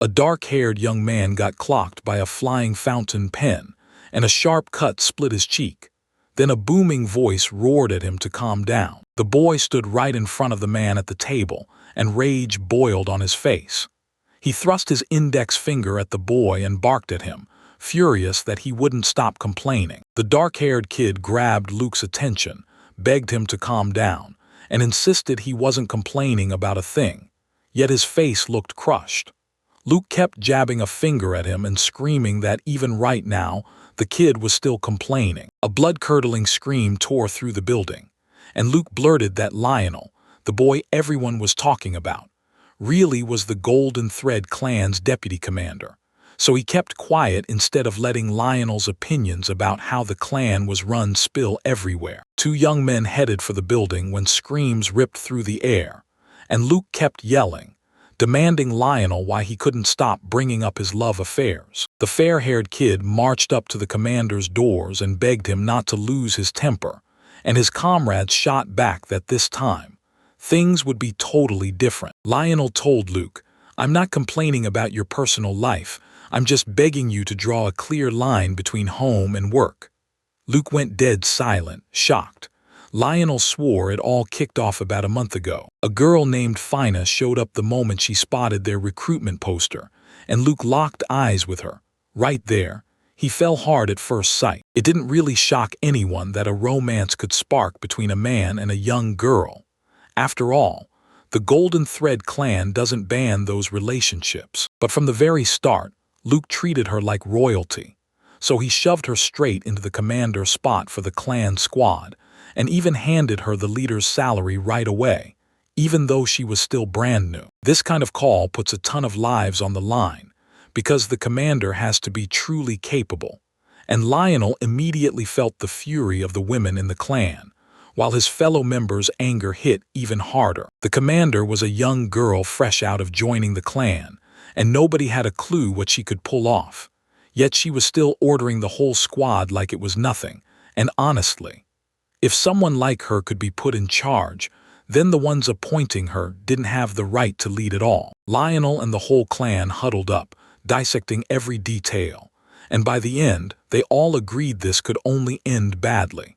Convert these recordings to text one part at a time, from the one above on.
A dark-haired young man got clocked by a flying fountain pen, and a sharp cut split his cheek. Then a booming voice roared at him to calm down. The boy stood right in front of the man at the table, and rage boiled on his face. He thrust his index finger at the boy and barked at him, furious that he wouldn't stop complaining. The dark-haired kid grabbed Luke's attention, begged him to calm down, and insisted he wasn't complaining about a thing. Yet his face looked crushed. Luke kept jabbing a finger at him and screaming that even right now, the kid was still complaining. A blood-curdling scream tore through the building, and Luke blurted that Lionel, the boy everyone was talking about, really was the Golden Thread clan's deputy commander. So he kept quiet instead of letting Lionel's opinions about how the clan was run spill everywhere. Two young men headed for the building when screams ripped through the air, and Luke kept yelling, demanding Lionel why he couldn't stop bringing up his love affairs. The fair-haired kid marched up to the commander's doors and begged him not to lose his temper, and his comrades shot back that this time, things would be totally different. Lionel told Luke, "I'm not complaining about your personal life, I'm just begging you to draw a clear line between home and work." Luke went dead silent, shocked. Lionel swore it all kicked off about a month ago. A girl named Fina showed up the moment she spotted their recruitment poster, and Luke locked eyes with her. Right there, he fell hard at first sight. It didn't really shock anyone that a romance could spark between a man and a young girl. After all, the Golden Thread clan doesn't ban those relationships. But from the very start, Luke treated her like royalty. So he shoved her straight into the commander spot for the clan squad, and even handed her the leader's salary right away, even though she was still brand new. This kind of call puts a ton of lives on the line, because the commander has to be truly capable. And Lionel immediately felt the fury of the women in the clan, while his fellow members' anger hit even harder. The commander was a young girl fresh out of joining the clan, and nobody had a clue what she could pull off. Yet she was still ordering the whole squad like it was nothing, and honestly, if someone like her could be put in charge, then the ones appointing her didn't have the right to lead at all. Lionel and the whole clan huddled up, dissecting every detail, and by the end, they all agreed this could only end badly.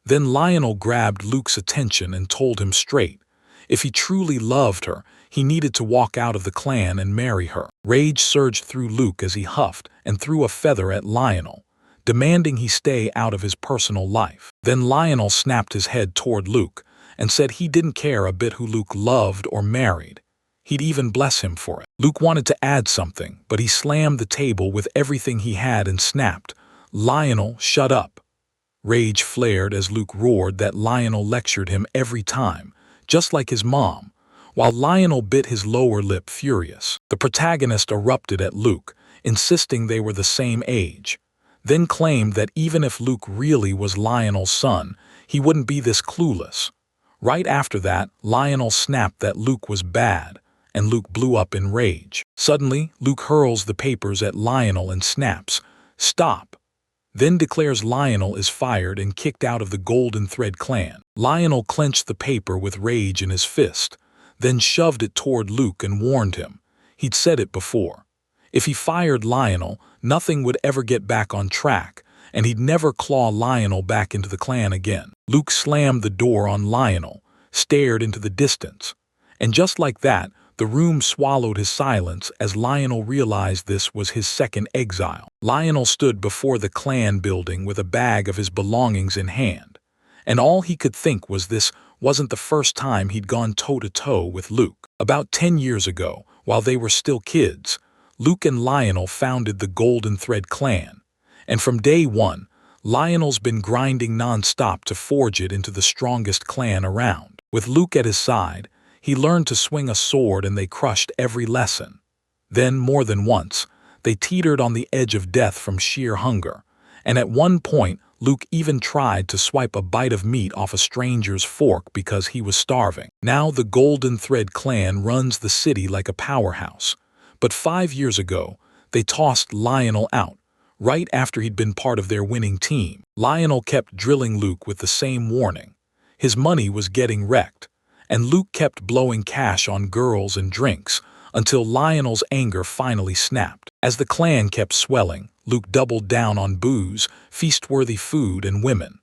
Then Lionel grabbed Luke's attention and told him straight, if he truly loved her, he needed to walk out of the clan and marry her. Rage surged through Luke as he huffed and threw a feather at Lionel, demanding he stay out of his personal life. Then Lionel snapped his head toward Luke and said he didn't care a bit who Luke loved or married. He'd even bless him for it. Luke wanted to add something, but he slammed the table with everything he had and snapped, "Lionel, shut up." Rage flared as Luke roared that Lionel lectured him every time, just like his mom, while Lionel bit his lower lip furious. The protagonist erupted at Luke, insisting they were the same age, then claimed that even if Luke really was Lionel's son, he wouldn't be this clueless. Right after that, Lionel snapped that Luke was bad, and Luke blew up in rage. Suddenly, Luke hurls the papers at Lionel and snaps, "Stop," then declares Lionel is fired and kicked out of the Golden Thread clan. Lionel clenched the paper with rage in his fist, then shoved it toward Luke and warned him. He'd said it before. If he fired Lionel, nothing would ever get back on track, and he'd never claw Lionel back into the clan again. Luke slammed the door on Lionel, stared into the distance, and just like that, the room swallowed his silence as Lionel realized this was his second exile. Lionel stood before the clan building with a bag of his belongings in hand, and all he could think was this wasn't the first time he'd gone toe-to-toe with Luke. About 10 years ago, while they were still kids, Luke and Lionel founded the Golden Thread clan, and from day one, Lionel's been grinding non-stop to forge it into the strongest clan around. With Luke at his side, he learned to swing a sword and they crushed every lesson. Then, more than once, they teetered on the edge of death from sheer hunger, and at one point, Luke even tried to swipe a bite of meat off a stranger's fork because he was starving. Now the Golden Thread clan runs the city like a powerhouse, but 5 years ago, they tossed Lionel out, right after he'd been part of their winning team. Lionel kept drilling Luke with the same warning. His money was getting wrecked, and Luke kept blowing cash on girls and drinks, until Lionel's anger finally snapped. As the clan kept swelling, Luke doubled down on booze, feast-worthy food, and women.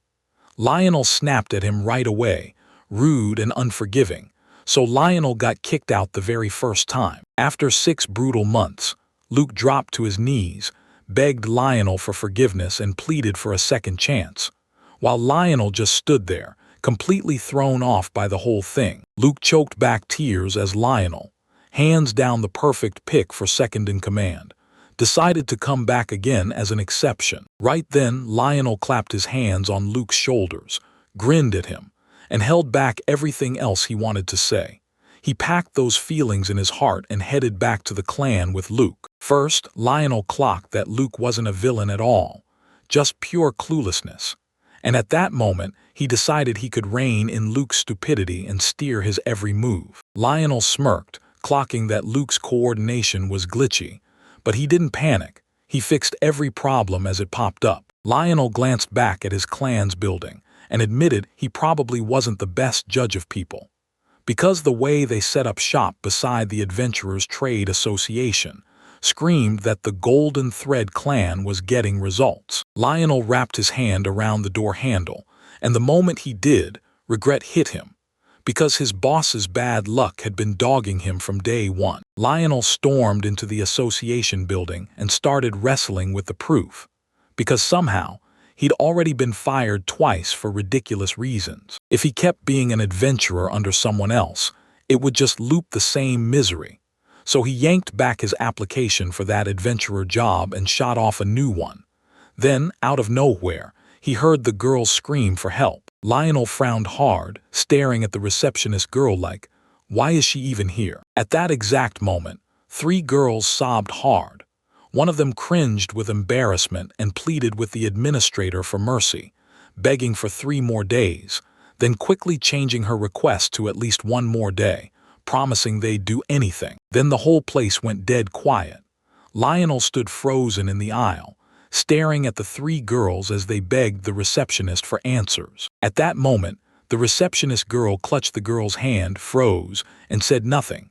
Lionel snapped at him right away, rude and unforgiving, so Lionel got kicked out the very first time. After 6 brutal months, Luke dropped to his knees, begged Lionel for forgiveness and pleaded for a second chance, while Lionel just stood there, completely thrown off by the whole thing. Luke choked back tears as Lionel, hands down the perfect pick for second in command, decided to come back again as an exception. Right then, Lionel clapped his hands on Luke's shoulders, grinned at him, and held back everything else he wanted to say. He packed those feelings in his heart and headed back to the clan with Luke. First, Lionel clocked that Luke wasn't a villain at all, just pure cluelessness. And at that moment, he decided he could rein in Luke's stupidity and steer his every move. Lionel smirked, clocking that Luke's coordination was glitchy, but he didn't panic. He fixed every problem as it popped up. Lionel glanced back at his clan's building and admitted he probably wasn't the best judge of people, because the way they set up shop beside the Adventurers Trade Association screamed that the Golden Thread clan was getting results. Lionel wrapped his hand around the door handle, and the moment he did, regret hit him, because his boss's bad luck had been dogging him from day one. Lionel stormed into the association building and started wrestling with the proof, because somehow he'd already been fired twice for ridiculous reasons. If he kept being an adventurer under someone else, it would just loop the same misery. So he yanked back his application for that adventurer job and shot off a new one. Then, out of nowhere, he heard the girl scream for help. Lionel frowned hard, staring at the receptionist girl like, why is she even here? At that exact moment, 3 girls sobbed hard. One of them cringed with embarrassment and pleaded with the administrator for mercy, begging for 3 more days, then quickly changing her request to at least 1 more day, promising they'd do anything. Then the whole place went dead quiet. Lionel stood frozen in the aisle, staring at the 3 girls as they begged the receptionist for answers. At that moment, the receptionist girl clutched the girl's hand, froze, and said nothing,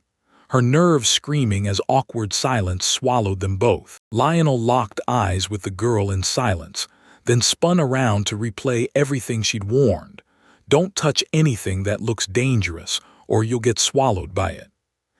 her nerves screaming as awkward silence swallowed them both. Lionel locked eyes with the girl in silence, then spun around to replay everything she'd warned. Don't touch anything that looks dangerous, or you'll get swallowed by it.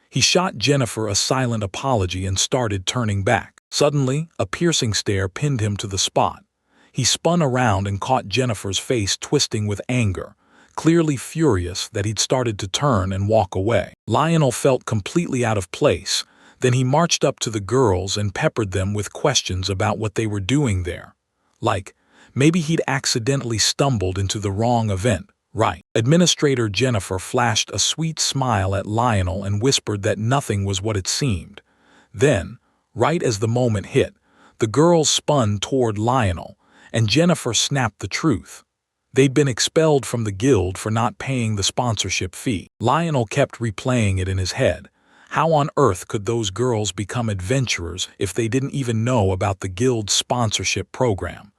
He shot Jennifer a silent apology and started turning back. Suddenly, a piercing stare pinned him to the spot. He spun around and caught Jennifer's face twisting with anger, clearly furious that he'd started to turn and walk away. Lionel felt completely out of place. Then he marched up to the girls and peppered them with questions about what they were doing there. Like, maybe he'd accidentally stumbled into the wrong event. Right. Administrator Jennifer flashed a sweet smile at Lionel and whispered that nothing was what it seemed. Then, right as the moment hit, the girls spun toward Lionel, and Jennifer snapped the truth. They'd been expelled from the guild for not paying the sponsorship fee. Lionel kept replaying it in his head. How on earth could those girls become adventurers if they didn't even know about the guild's sponsorship program?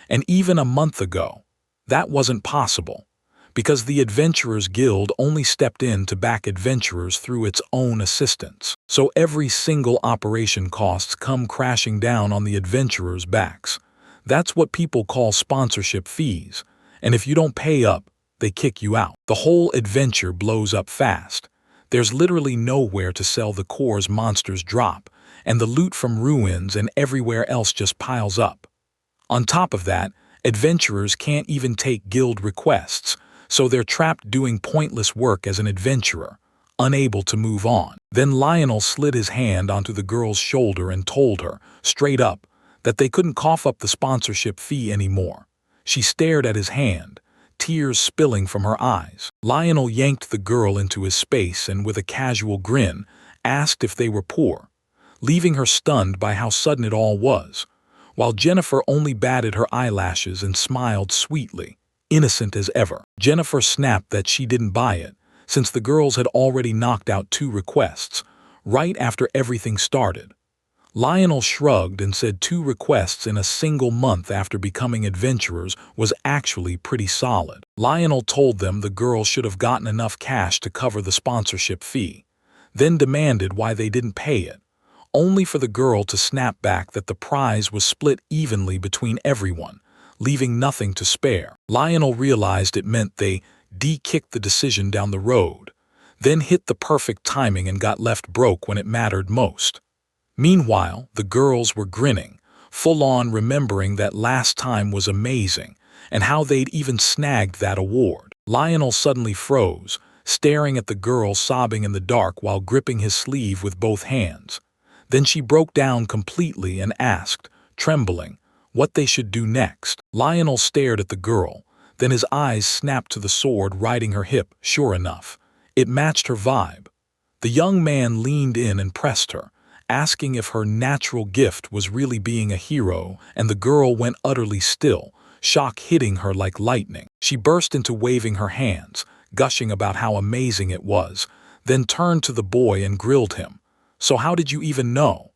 And even a month ago, that wasn't possible, because the Adventurers Guild only stepped in to back adventurers through its own assistance. So every single operation costs come crashing down on the adventurers' backs. That's what people call sponsorship fees, and if you don't pay up, they kick you out. The whole adventure blows up fast. There's literally nowhere to sell the cores monsters drop, and the loot from ruins and everywhere else just piles up. On top of that, adventurers can't even take guild requests, so they're trapped doing pointless work as an adventurer, unable to move on. Then Lionel slid his hand onto the girl's shoulder and told her, straight up, that they couldn't cough up the sponsorship fee anymore. She stared at his hand, tears spilling from her eyes. Lionel yanked the girl into his space and with a casual grin, asked if they were poor, leaving her stunned by how sudden it all was, while Jennifer only batted her eyelashes and smiled sweetly, innocent as ever. Jennifer snapped that she didn't buy it, since the girls had already knocked out 2 requests, right after everything started. Lionel shrugged and said 2 requests in a single month after becoming adventurers was actually pretty solid. Lionel told them the girls should have gotten enough cash to cover the sponsorship fee. then demanded why they didn't pay it, only for the girl to snap back that the prize was split evenly between everyone, leaving nothing to spare. Lionel realized it meant they kicked the decision down the road, then hit the perfect timing and got left broke when it mattered most. Meanwhile, the girls were grinning, full-on remembering that last time was amazing and how they'd even snagged that award. Lionel suddenly froze, staring at the girl sobbing in the dark while gripping his sleeve with both hands. Then she broke down completely and asked, trembling, what they should do next. Lionel stared at the girl, then his eyes snapped to the sword riding her hip. Sure enough, it matched her vibe. The young man leaned in and pressed her, asking if her natural gift was really being a hero, and the girl went utterly still, shock hitting her like lightning. She burst into waving her hands, gushing about how amazing it was, then turned to the boy and grilled him. So how did you even know?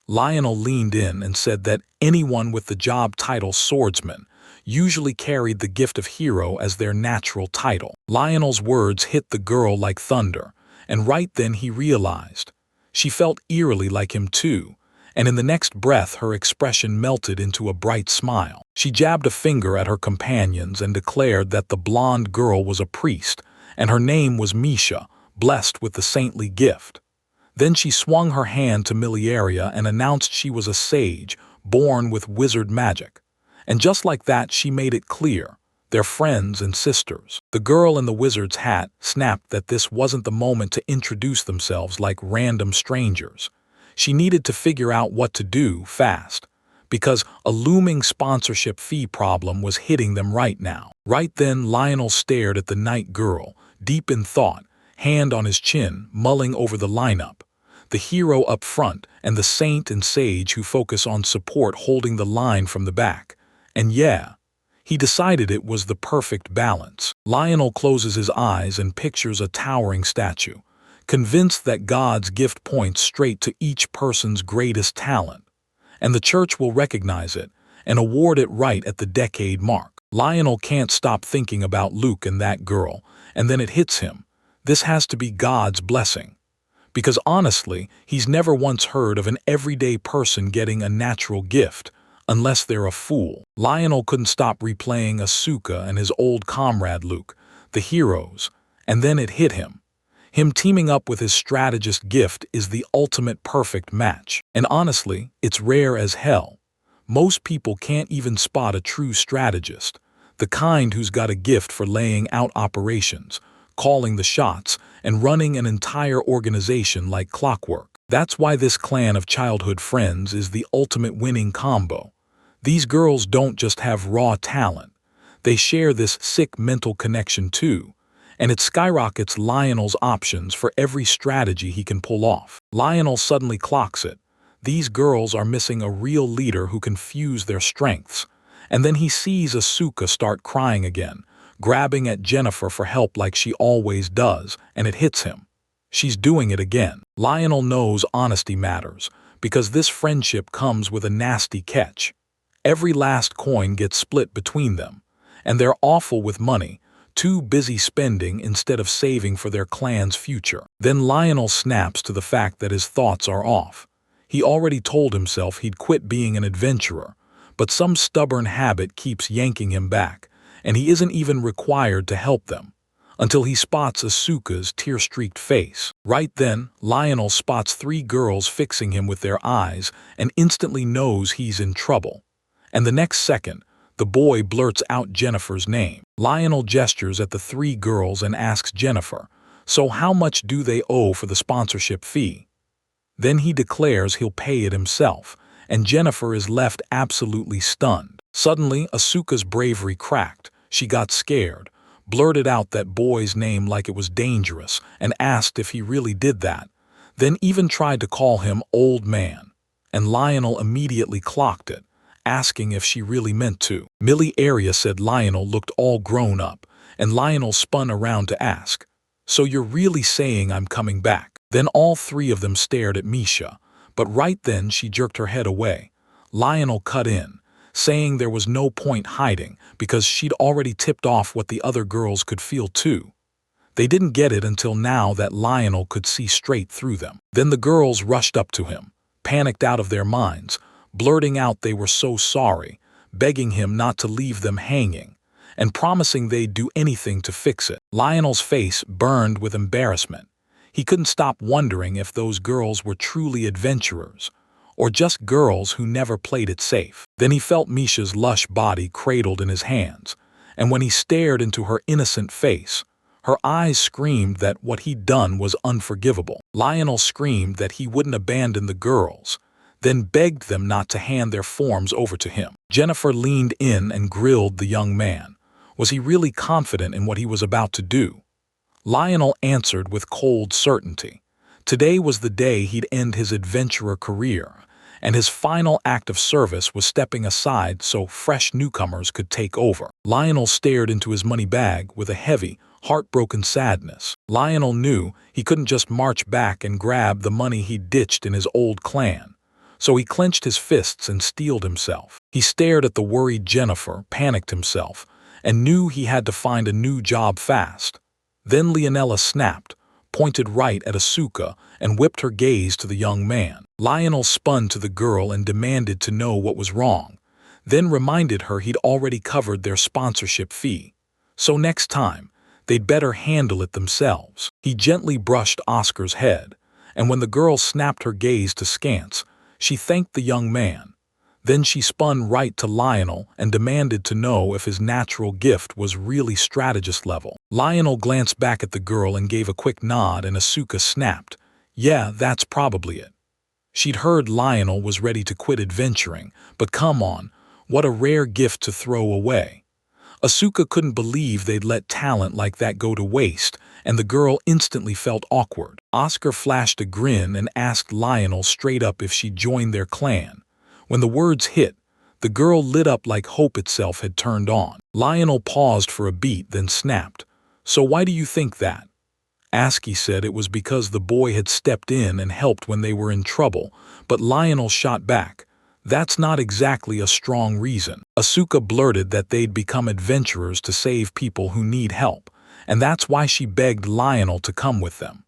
Lionel leaned in and said that anyone with the job title swordsman usually carried the gift of hero as their natural title. Lionel's words hit the girl like thunder, and right then he realized. She felt eerily like him too, and in the next breath her expression melted into a bright smile. She jabbed a finger at her companions and declared that the blonde girl was a priest, and her name was Misha, blessed with the saintly gift. Then she swung her hand to Miliaria and announced she was a sage, born with wizard magic. And just like that she made it clear, they're friends and sisters. The girl in the wizard's hat snapped that this wasn't the moment to introduce themselves like random strangers. She needed to figure out what to do fast, because a looming sponsorship fee problem was hitting them right now. Right then Lionel stared at the night girl, deep in thought, hand on his chin, mulling over the lineup. The hero up front and the saint and sage who focus on support holding the line from the back. And yeah, he decided it was the perfect balance. Lionel closes his eyes and pictures a towering statue, convinced that God's gift points straight to each person's greatest talent, and the church will recognize it and award it right at the decade mark. Lionel can't stop thinking about Luke and that girl, and then it hits him. This has to be God's blessing. Because honestly, he's never once heard of an everyday person getting a natural gift, unless they're a fool. Lionel couldn't stop replaying Asuka and his old comrade Luke, the heroes, and then it hit him. Him teaming up with his strategist gift is the ultimate perfect match. And honestly, it's rare as hell. Most people can't even spot a true strategist, the kind who's got a gift for laying out operations, calling the shots, and running an entire organization like clockwork. That's why this clan of childhood friends is the ultimate winning combo. These girls don't just have raw talent. They share this sick mental connection too, and it skyrockets Lionel's options for every strategy he can pull off. Lionel suddenly clocks it. These girls are missing a real leader who can fuse their strengths. And then he sees Asuka start crying again, grabbing at Jennifer for help like she always does, and it hits him. She's doing it again. Lionel knows honesty matters, because this friendship comes with a nasty catch. Every last coin gets split between them, and they're awful with money, too busy spending instead of saving for their clan's future. Then Lionel snaps to the fact that his thoughts are off. He already told himself he'd quit being an adventurer, but some stubborn habit keeps yanking him back, and he isn't even required to help them, until he spots Asuka's tear-streaked face. Right then, Lionel spots 3 girls fixing him with their eyes and instantly knows he's in trouble. And the next second, the boy blurts out Jennifer's name. Lionel gestures at the 3 girls and asks Jennifer, so how much do they owe for the sponsorship fee? Then he declares he'll pay it himself, and Jennifer is left absolutely stunned. Suddenly, Asuka's bravery cracked. She got scared, blurted out that boy's name like it was dangerous, and asked if he really did that, then even tried to call him old man. And Lionel immediately clocked it, asking if she really meant to. Miliaria said Lionel looked all grown up, and Lionel spun around to ask, so you're really saying I'm coming back? Then all 3 of them stared at Misha, but right then she jerked her head away. Lionel cut in, saying there was no point hiding because she'd already tipped off what the other girls could feel too. They didn't get it until now that Lionel could see straight through them. Then the girls rushed up to him, panicked out of their minds, blurting out they were so sorry, begging him not to leave them hanging, and promising they'd do anything to fix it. Lionel's face burned with embarrassment. He couldn't stop wondering if those girls were truly adventurers, or just girls who never played it safe. Then he felt Misha's lush body cradled in his hands, and when he stared into her innocent face, her eyes screamed that what he'd done was unforgivable. Lionel screamed that he wouldn't abandon the girls, then begged them not to hand their forms over to him. Jennifer leaned in and grilled the young man. Was he really confident in what he was about to do? Lionel answered with cold certainty. Today was the day he'd end his adventurer career, and his final act of service was stepping aside so fresh newcomers could take over. Lionel stared into his money bag with a heavy, heartbroken sadness. Lionel knew he couldn't just march back and grab the money he'd ditched in his old clan, so he clenched his fists and steeled himself. He stared at the worried Jennifer, panicked himself, and knew he had to find a new job fast. Then Leonella snapped, pointed right at Asuka, and whipped her gaze to the young man. Lionel spun to the girl and demanded to know what was wrong, then reminded her he'd already covered their sponsorship fee. So next time, they'd better handle it themselves. He gently brushed Oscar's head, and when the girl snapped her gaze to skance, she thanked the young man. Then she spun right to Lionel and demanded to know if his natural gift was really strategist level. Lionel glanced back at the girl and gave a quick nod, and Asuka snapped, "Yeah, that's probably it." She'd heard Lionel was ready to quit adventuring, but come on, what a rare gift to throw away. Asuka couldn't believe they'd let talent like that go to waste, and the girl instantly felt awkward. Oscar flashed a grin and asked Lionel straight up if she'd join their clan. When the words hit, the girl lit up like hope itself had turned on. Lionel paused for a beat, then snapped, "So why do you think that?" Askey said it was because the boy had stepped in and helped when they were in trouble, but Lionel shot back, "That's not exactly a strong reason." Asuka blurted that they'd become adventurers to save people who need help, and that's why she begged Lionel to come with them.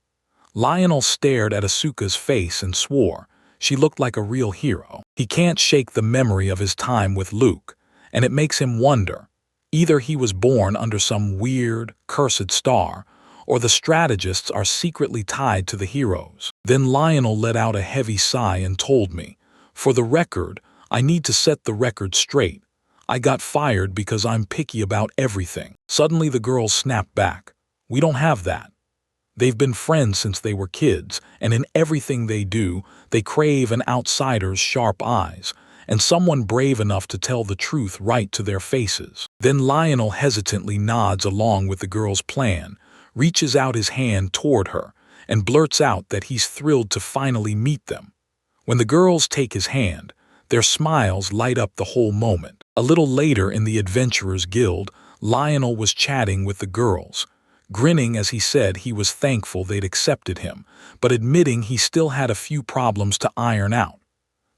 Lionel stared at Asuka's face and swore. She looked like a real hero. He can't shake the memory of his time with Luke, and it makes him wonder. Either he was born under some weird, cursed star, or the strategists are secretly tied to the heroes. Then Lionel let out a heavy sigh and told me, "For the record, I need to set the record straight. I got fired because I'm picky about everything." Suddenly the girls snapped back. "We don't have that." They've been friends since they were kids, and in everything they do, they crave an outsider's sharp eyes, and someone brave enough to tell the truth right to their faces. Then Lionel hesitantly nods along with the girl's plan, reaches out his hand toward her, and blurts out that he's thrilled to finally meet them. When the girls take his hand, their smiles light up the whole moment. A little later in the Adventurers Guild, Lionel was chatting with the girls, grinning as he said he was thankful they'd accepted him, but admitting he still had a few problems to iron out.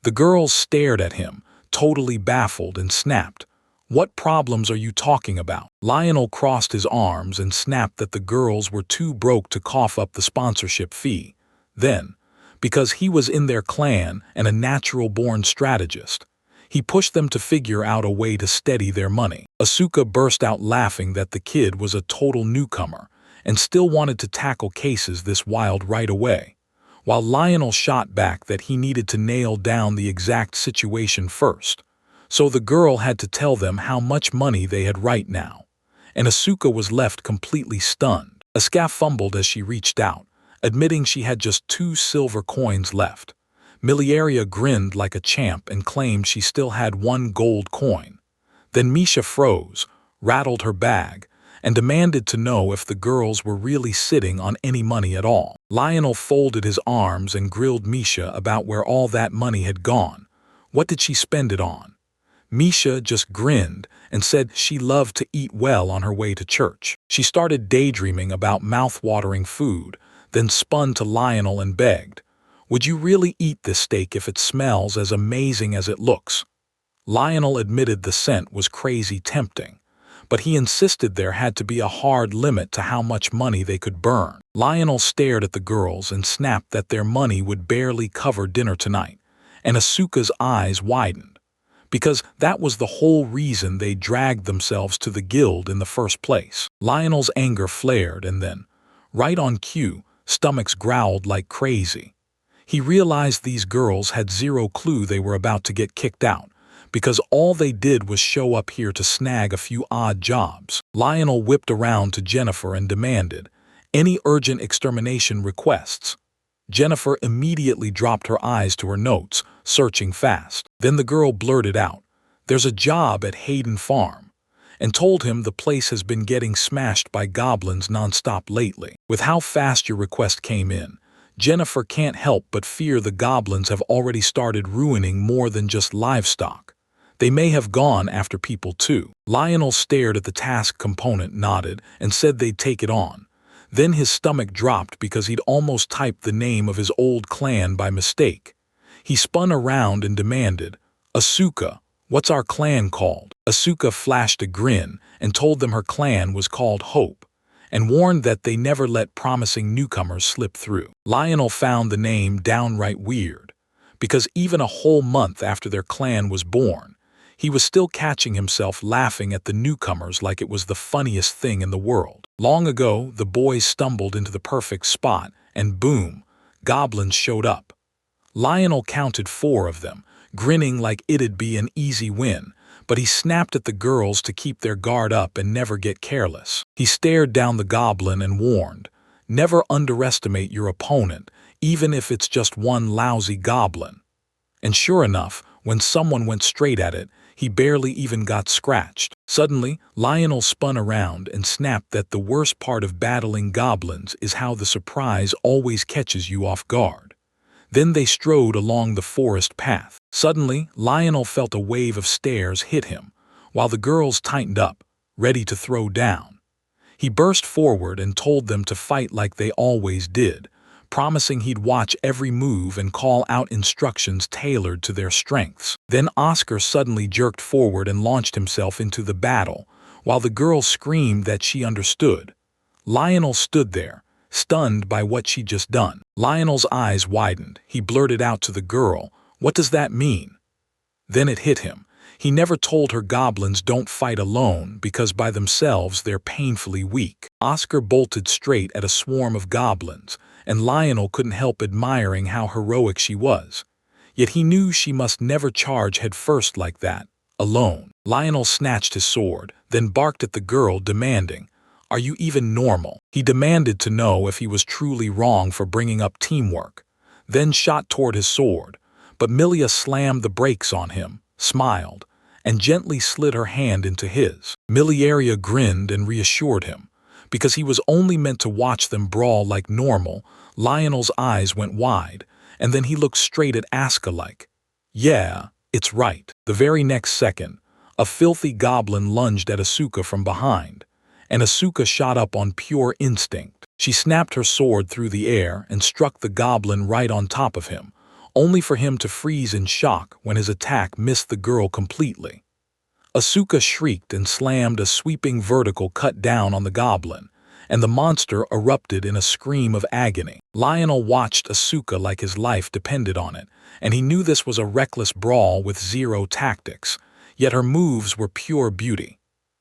The girls stared at him, totally baffled, and snapped, "What problems are you talking about?" Lionel crossed his arms and snapped that the girls were too broke to cough up the sponsorship fee. Then, because he was in their clan and a natural-born strategist, he pushed them to figure out a way to steady their money. Asuka burst out laughing that the kid was a total newcomer and still wanted to tackle cases this wild right away, while Lionel shot back that he needed to nail down the exact situation first. So the girl had to tell them how much money they had right now, and Asuka was left completely stunned. Asuka fumbled as she reached out, admitting she had just 2 silver coins left. Miliaria grinned like a champ and claimed she still had 1 gold coin. Then Misha froze, rattled her bag, and demanded to know if the girls were really sitting on any money at all. Lionel folded his arms and grilled Misha about where all that money had gone. What did she spend it on? Misha just grinned and said she loved to eat well on her way to church. She started daydreaming about mouth-watering food, then spun to Lionel and begged, "Would you really eat this steak if it smells as amazing as it looks?" Lionel admitted the scent was crazy tempting, but he insisted there had to be a hard limit to how much money they could burn. Lionel stared at the girls and snapped that their money would barely cover dinner tonight, and Asuka's eyes widened, because that was the whole reason they dragged themselves to the guild in the first place. Lionel's anger flared, and then, right on cue, stomachs growled like crazy. He realized these girls had zero clue they were about to get kicked out, because all they did was show up here to snag a few odd jobs. Lionel whipped around to Jennifer and demanded, "Any urgent extermination requests?" Jennifer immediately dropped her eyes to her notes, searching fast. Then the girl blurted out, "There's a job at Hayden Farm," and told him the place has been getting smashed by goblins nonstop lately. With how fast your request came in, Jennifer can't help but fear the goblins have already started ruining more than just livestock. They may have gone after people too. Lionel stared at the task component, nodded, and said they'd take it on. Then his stomach dropped because he'd almost typed the name of his old clan by mistake. He spun around and demanded, "Asuka, what's our clan called?" Asuka flashed a grin and told them her clan was called Hope, and warned that they never let promising newcomers slip through. Lionel found the name downright weird, because even a whole month after their clan was born, he was still catching himself laughing at the newcomers like it was the funniest thing in the world. Long ago, the boys stumbled into the perfect spot, and boom, goblins showed up. Lionel counted 4 of them, grinning like it'd be an easy win, but he snapped at the girls to keep their guard up and never get careless. He stared down the goblin and warned, "Never underestimate your opponent, even if it's just one lousy goblin." And sure enough, when someone went straight at it, he barely even got scratched. Suddenly, Lionel spun around and snapped that the worst part of battling goblins is how the surprise always catches you off guard. Then they strode along the forest path. Suddenly, Lionel felt a wave of stares hit him, while the girls tightened up, ready to throw down. He burst forward and told them to fight like they always did, promising he'd watch every move and call out instructions tailored to their strengths. Then Oscar suddenly jerked forward and launched himself into the battle, while the girl screamed that she understood. Lionel stood there, stunned by what she'd just done. Lionel's eyes widened. He blurted out to the girl, "What does that mean?" Then it hit him. He never told her goblins don't fight alone because by themselves they're painfully weak. Oscar bolted straight at a swarm of goblins, and Lionel couldn't help admiring how heroic she was. Yet he knew she must never charge headfirst like that, alone. Lionel snatched his sword, then barked at the girl, demanding, "Are you even normal?" He demanded to know if he was truly wrong for bringing up teamwork, then shot toward his sword, but Milia slammed the brakes on him, smiled, and gently slid her hand into his. Miliaria grinned and reassured him. Because he was only meant to watch them brawl like normal, Lionel's eyes went wide, and then he looked straight at Asuka like, "Yeah, it's right." The very next second, a filthy goblin lunged at Asuka from behind, and Asuka shot up on pure instinct. She snapped her sword through the air and struck the goblin right on top of him, only for him to freeze in shock when his attack missed the girl completely. Asuka shrieked and slammed a sweeping vertical cut down on the goblin, and the monster erupted in a scream of agony. Lionel watched Asuka like his life depended on it, and he knew this was a reckless brawl with zero tactics, yet her moves were pure beauty.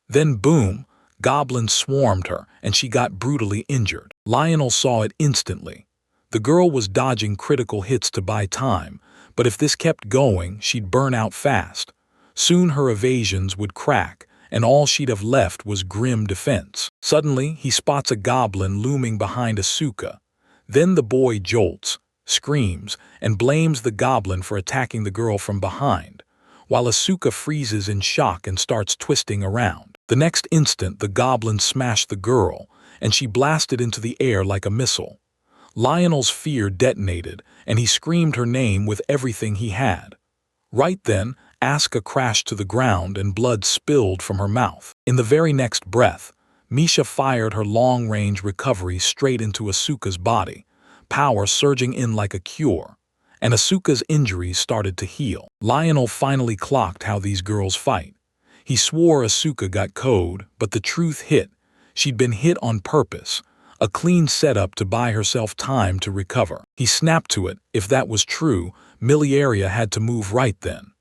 Then boom, goblins swarmed her, and she got brutally injured. Lionel saw it instantly. The girl was dodging critical hits to buy time, but if this kept going, she'd burn out fast. Soon her evasions would crack, and all she'd have left was grim defense. Suddenly, he spots a goblin looming behind Asuka. Then the boy jolts, screams, and blames the goblin for attacking the girl from behind, while Asuka freezes in shock and starts twisting around. The next instant, the goblin smashed the girl, and she blasted into the air like a missile. Lionel's fear detonated, and he screamed her name with everything he had. Right then, Asuka crashed to the ground and blood spilled from her mouth. In the very next breath, Misha fired her long-range recovery straight into Asuka's body, power surging in like a cure, and Asuka's injuries started to heal. Lionel finally clocked how these girls fight. He swore Asuka got code, but the truth hit. She'd been hit on purpose, a clean setup to buy herself time to recover. He snapped to it. If that was true, Miliaria had to move right then.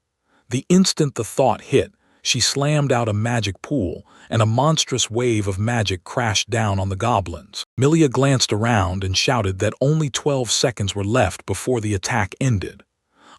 The instant the thought hit, she slammed out a magic pool, and a monstrous wave of magic crashed down on the goblins. Milia glanced around and shouted that only 12 seconds were left before the attack ended.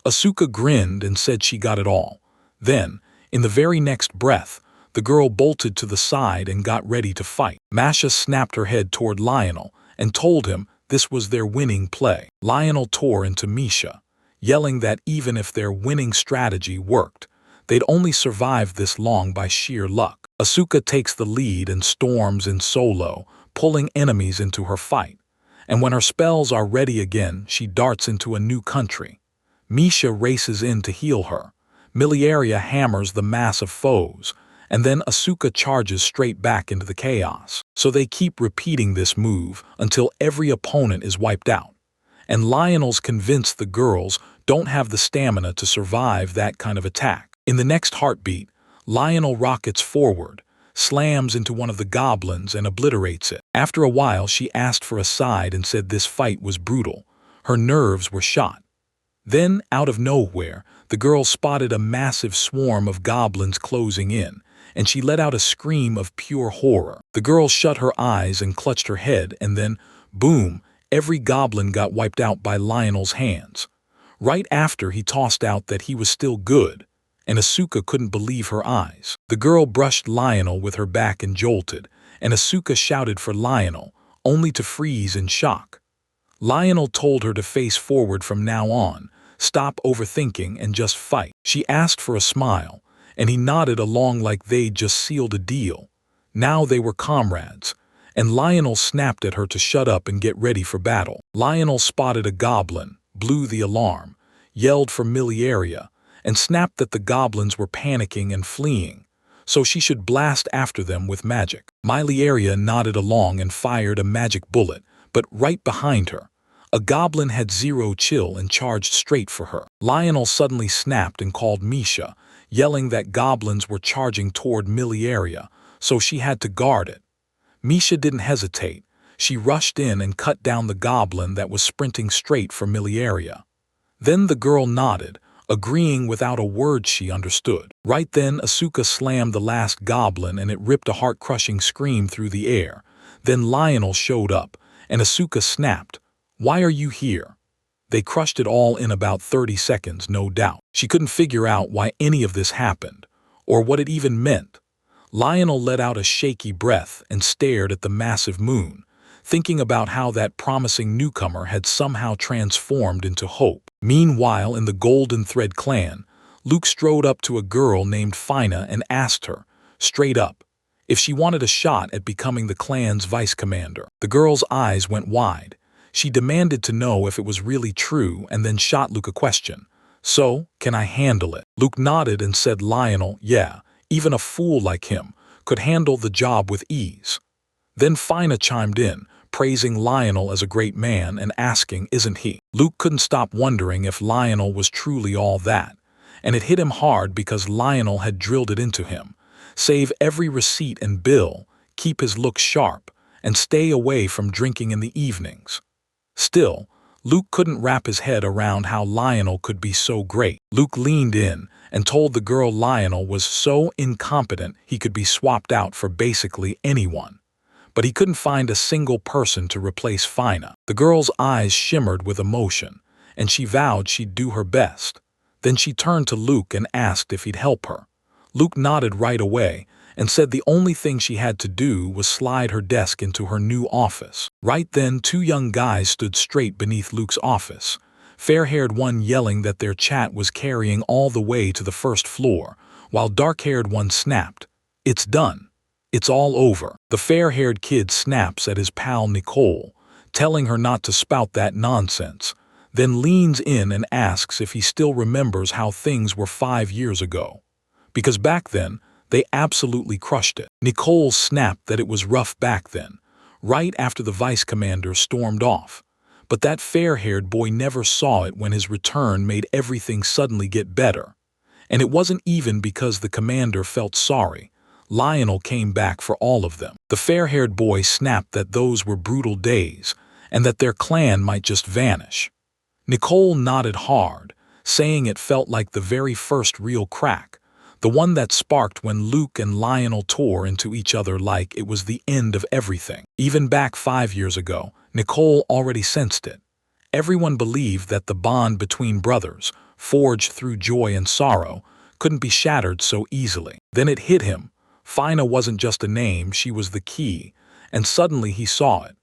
Asuka grinned and said she got it all. Then, in the very next breath, the girl bolted to the side and got ready to fight. Masha snapped her head toward Lionel and told him this was their winning play. Lionel tore into Misha, yelling that even if their winning strategy worked, they'd only survived this long by sheer luck. Asuka takes the lead and storms in solo, pulling enemies into her fight. And when her spells are ready again, she darts into a new country. Misha races in to heal her. Miliaria hammers the mass of foes, and then Asuka charges straight back into the chaos. So they keep repeating this move until every opponent is wiped out. And Lionel's convinced the girls don't have the stamina to survive that kind of attack. In the next heartbeat, Lionel rockets forward, slams into one of the goblins and obliterates it. After a while, she asked for a side and said this fight was brutal. Her nerves were shot. Then, out of nowhere, the girl spotted a massive swarm of goblins closing in, and she let out a scream of pure horror. The girl shut her eyes and clutched her head, and then, boom, every goblin got wiped out by Lionel's hands. Right after, he tossed out that he was still good, and Asuka couldn't believe her eyes. The girl brushed Lionel with her back and jolted, and Asuka shouted for Lionel, only to freeze in shock. Lionel told her to face forward from now on, stop overthinking and just fight. She asked for a smile, and he nodded along like they'd just sealed a deal. Now they were comrades, and Lionel snapped at her to shut up and get ready for battle. Lionel spotted a goblin, blew the alarm, yelled for Miliaria, and snapped that the goblins were panicking and fleeing, so she should blast after them with magic. Miliaria nodded along and fired a magic bullet, but right behind her, a goblin had zero chill and charged straight for her. Lionel suddenly snapped and called Misha, yelling that goblins were charging toward Miliaria, so she had to guard it. Misha didn't hesitate. She rushed in and cut down the goblin that was sprinting straight for Miliaria. Then the girl nodded, agreeing without a word she understood. Right then, Asuka slammed the last goblin and it ripped a heart-crushing scream through the air. Then Lionel showed up, and Asuka snapped, "Why are you here?" They crushed it all in about 30 seconds, no doubt. She couldn't figure out why any of this happened, or what it even meant. Lionel let out a shaky breath and stared at the massive moon, thinking about how that promising newcomer had somehow transformed into hope. Meanwhile, in the Golden Thread clan, Luke strode up to a girl named Fina and asked her, straight up, if she wanted a shot at becoming the clan's vice commander. The girl's eyes went wide. She demanded to know if it was really true and then shot Luke a question. "So, can I handle it?" Luke nodded and said Lionel, yeah, even a fool like him, could handle the job with ease. Then Fina chimed in, praising Lionel as a great man and asking, isn't he? Luke couldn't stop wondering if Lionel was truly all that, and it hit him hard because Lionel had drilled it into him. Save every receipt and bill, keep his looks sharp, and stay away from drinking in the evenings. Still, Luke couldn't wrap his head around how Lionel could be so great. Luke leaned in and told the girl Lionel was so incompetent he could be swapped out for basically anyone. But he couldn't find a single person to replace Fina. The girl's eyes shimmered with emotion, and she vowed she'd do her best. Then she turned to Luke and asked if he'd help her. Luke nodded right away and said the only thing she had to do was slide her desk into her new office. Right then, two young guys stood straight beneath Luke's office, fair-haired one yelling that their chat was carrying all the way to the first floor, while dark-haired one snapped, "It's done. It's all over." The fair-haired kid snaps at his pal Nicole, telling her not to spout that nonsense, then leans in and asks if he still remembers how things were 5 years ago. Because back then, they absolutely crushed it. Nicole snapped that it was rough back then, right after the vice commander stormed off. But that fair-haired boy never saw it when his return made everything suddenly get better. And it wasn't even because the commander felt sorry. Lionel came back for all of them. The fair-haired boy snapped that those were brutal days, and that their clan might just vanish. Nicole nodded hard, saying it felt like the very first real crack, the one that sparked when Luke and Lionel tore into each other like it was the end of everything. Even back 5 years ago, Nicole already sensed it. Everyone believed that the bond between brothers, forged through joy and sorrow, couldn't be shattered so easily. Then it hit him. Fina wasn't just a name, she was the key, and suddenly he saw it.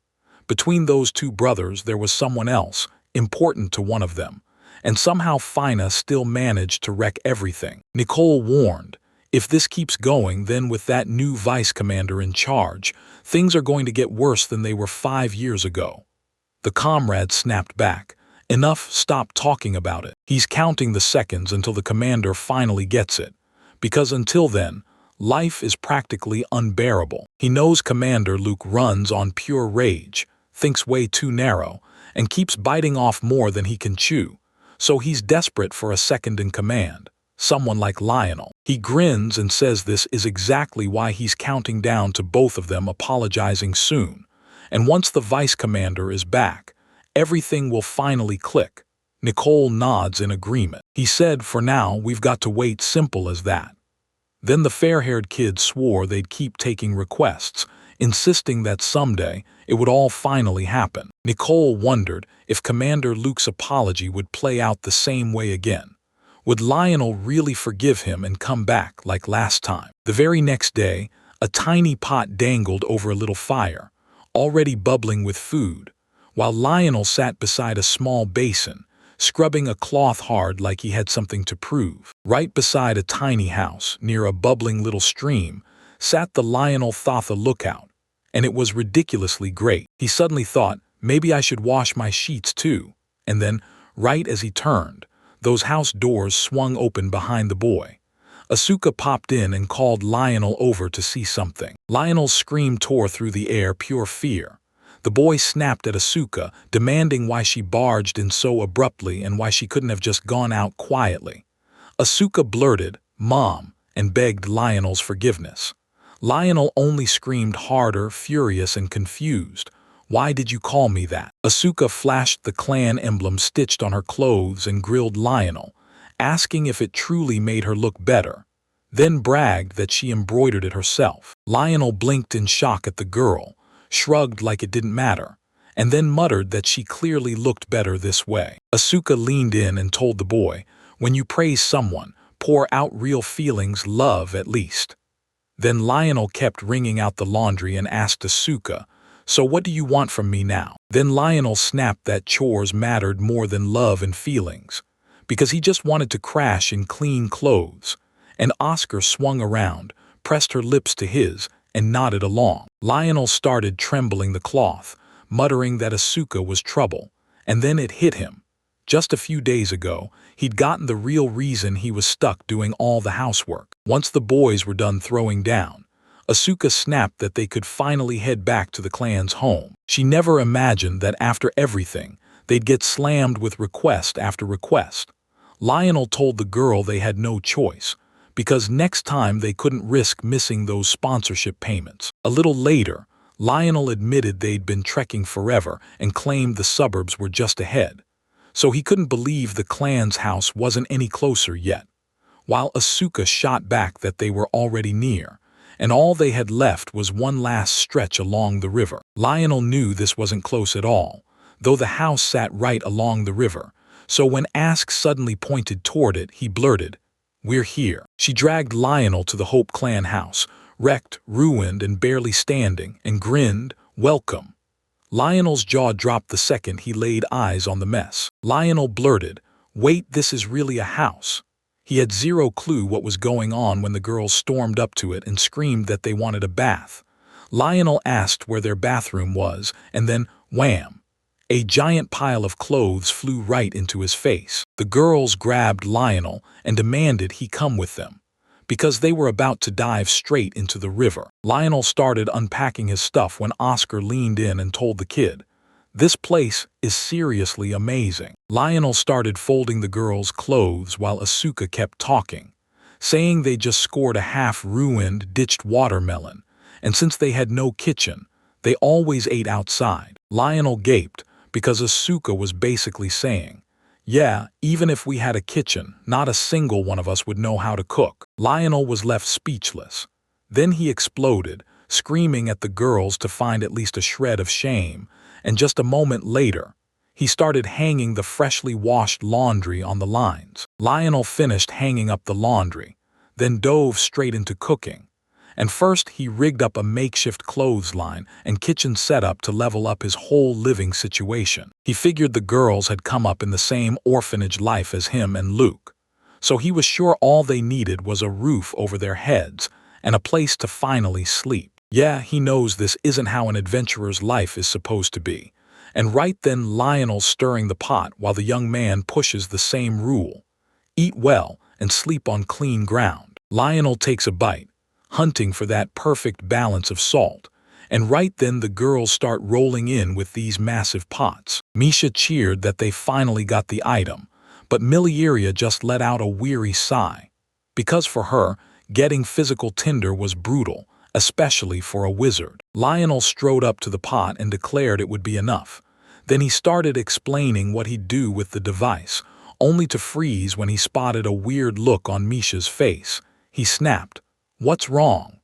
Between those two brothers there was someone else, important to one of them, and somehow Fina still managed to wreck everything. Nicole warned, if this keeps going, then with that new vice commander in charge, things are going to get worse than they were 5 years ago. The comrade snapped back. Enough, stop talking about it. He's counting the seconds until the commander finally gets it. Because until then, life is practically unbearable. He knows Commander Luke runs on pure rage, thinks way too narrow, and keeps biting off more than he can chew. So he's desperate for a second in command, someone like Lionel. He grins and says this is exactly why he's counting down to both of them apologizing soon. And once the vice commander is back, everything will finally click. Nicole nods in agreement. He said, for now, we've got to wait, simple as that. Then the fair-haired kid swore they'd keep taking requests, insisting that someday it would all finally happen. Nicole wondered if Commander Luke's apology would play out the same way again. Would Lionel really forgive him and come back like last time? The very next day, a tiny pot dangled over a little fire, already bubbling with food, while Lionel sat beside a small basin, scrubbing a cloth hard like he had something to prove. Right beside a tiny house, near a bubbling little stream, sat the Lionel Thotha lookout, and it was ridiculously great. He suddenly thought, maybe I should wash my sheets too. And then, right as he turned, those house doors swung open behind the boy. Asuka popped in and called Lionel over to see something. Lionel's scream tore through the air, pure fear. The boy snapped at Asuka, demanding why she barged in so abruptly and why she couldn't have just gone out quietly. Asuka blurted, "Mom," and begged Lionel's forgiveness. Lionel only screamed harder, furious and confused. "Why did you call me that?" Asuka flashed the clan emblem stitched on her clothes and grilled Lionel, asking if it truly made her look better, then bragged that she embroidered it herself. Lionel blinked in shock at the girl, shrugged like it didn't matter, and then muttered that she clearly looked better this way. Asuka leaned in and told the boy, "When you praise someone, pour out real feelings, love at least." Then Lionel kept wringing out the laundry and asked Asuka, "So what do you want from me now?" Then Lionel snapped that chores mattered more than love and feelings, because he just wanted to crash in clean clothes. And Oscar swung around, pressed her lips to his, and nodded along. Lionel started trembling the cloth, muttering that Asuka was trouble, and then it hit him. Just a few days ago, he'd gotten the real reason he was stuck doing all the housework. Once the boys were done throwing down, Asuka snapped that they could finally head back to the clan's home. She never imagined that after everything, they'd get slammed with request after request. Lionel told the girl they had no choice, because next time they couldn't risk missing those sponsorship payments. A little later, Lionel admitted they'd been trekking forever and claimed the suburbs were just ahead. So he couldn't believe the clan's house wasn't any closer yet, while Asuka shot back that they were already near, and all they had left was one last stretch along the river. Lionel knew this wasn't close at all, though the house sat right along the river, so when Ask suddenly pointed toward it, he blurted, "We're here." She dragged Lionel to the Hope clan house, wrecked, ruined, and barely standing, and grinned, "Welcome." Lionel's jaw dropped the second he laid eyes on the mess. Lionel blurted, "Wait, this is really a house." He had zero clue what was going on when the girls stormed up to it and screamed that they wanted a bath. Lionel asked where their bathroom was, and then, wham! A giant pile of clothes flew right into his face. The girls grabbed Lionel and demanded he come with them, because they were about to dive straight into the river. Lionel started unpacking his stuff when Oscar leaned in and told the kid, "This place is seriously amazing." Lionel started folding the girls' clothes while Asuka kept talking, saying they just scored a half-ruined, ditched watermelon, and since they had no kitchen, they always ate outside. Lionel gaped, because Asuka was basically saying, "Yeah, even if we had a kitchen, not a single one of us would know how to cook." Lionel was left speechless. Then he exploded, screaming at the girls to find at least a shred of shame, and just a moment later, he started hanging the freshly washed laundry on the lines. Lionel finished hanging up the laundry, then dove straight into cooking. And first he rigged up a makeshift clothesline and kitchen setup to level up his whole living situation. He figured the girls had come up in the same orphanage life as him and Luke, so he was sure all they needed was a roof over their heads and a place to finally sleep. Yeah, he knows this isn't how an adventurer's life is supposed to be. And right then Lionel's stirring the pot while the young man pushes the same rule: eat well and sleep on clean ground. Lionel takes a bite, hunting for that perfect balance of salt, and right then the girls start rolling in with these massive pots. Misha cheered that they finally got the item, but Milieria just let out a weary sigh, because for her, getting physical tinder was brutal, especially for a wizard. Lionel strode up to the pot and declared it would be enough. Then he started explaining what he'd do with the device, only to freeze when he spotted a weird look on Misha's face. He snapped, "What's wrong?"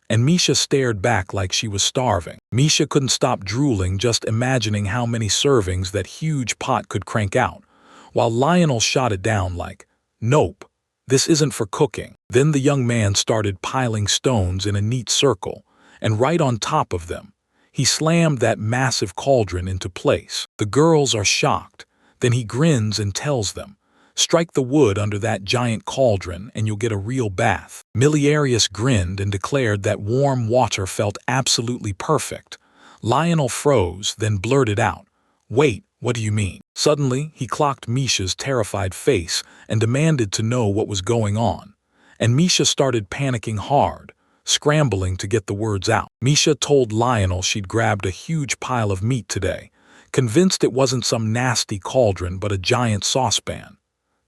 And Misha stared back like she was starving. Misha couldn't stop drooling just imagining how many servings that huge pot could crank out, while Lionel shot it down like, "Nope, this isn't for cooking." Then the young man started piling stones in a neat circle, and right on top of them, he slammed that massive cauldron into place. The girls are shocked. Then he grins and tells them, "Strike the wood under that giant cauldron and you'll get a real bath." Miliarius grinned and declared that warm water felt absolutely perfect. Lionel froze, then blurted out, "Wait, what do you mean?" Suddenly, he clocked Misha's terrified face and demanded to know what was going on. And Misha started panicking hard, scrambling to get the words out. Misha told Lionel she'd grabbed a huge pile of meat today, convinced it wasn't some nasty cauldron but a giant saucepan.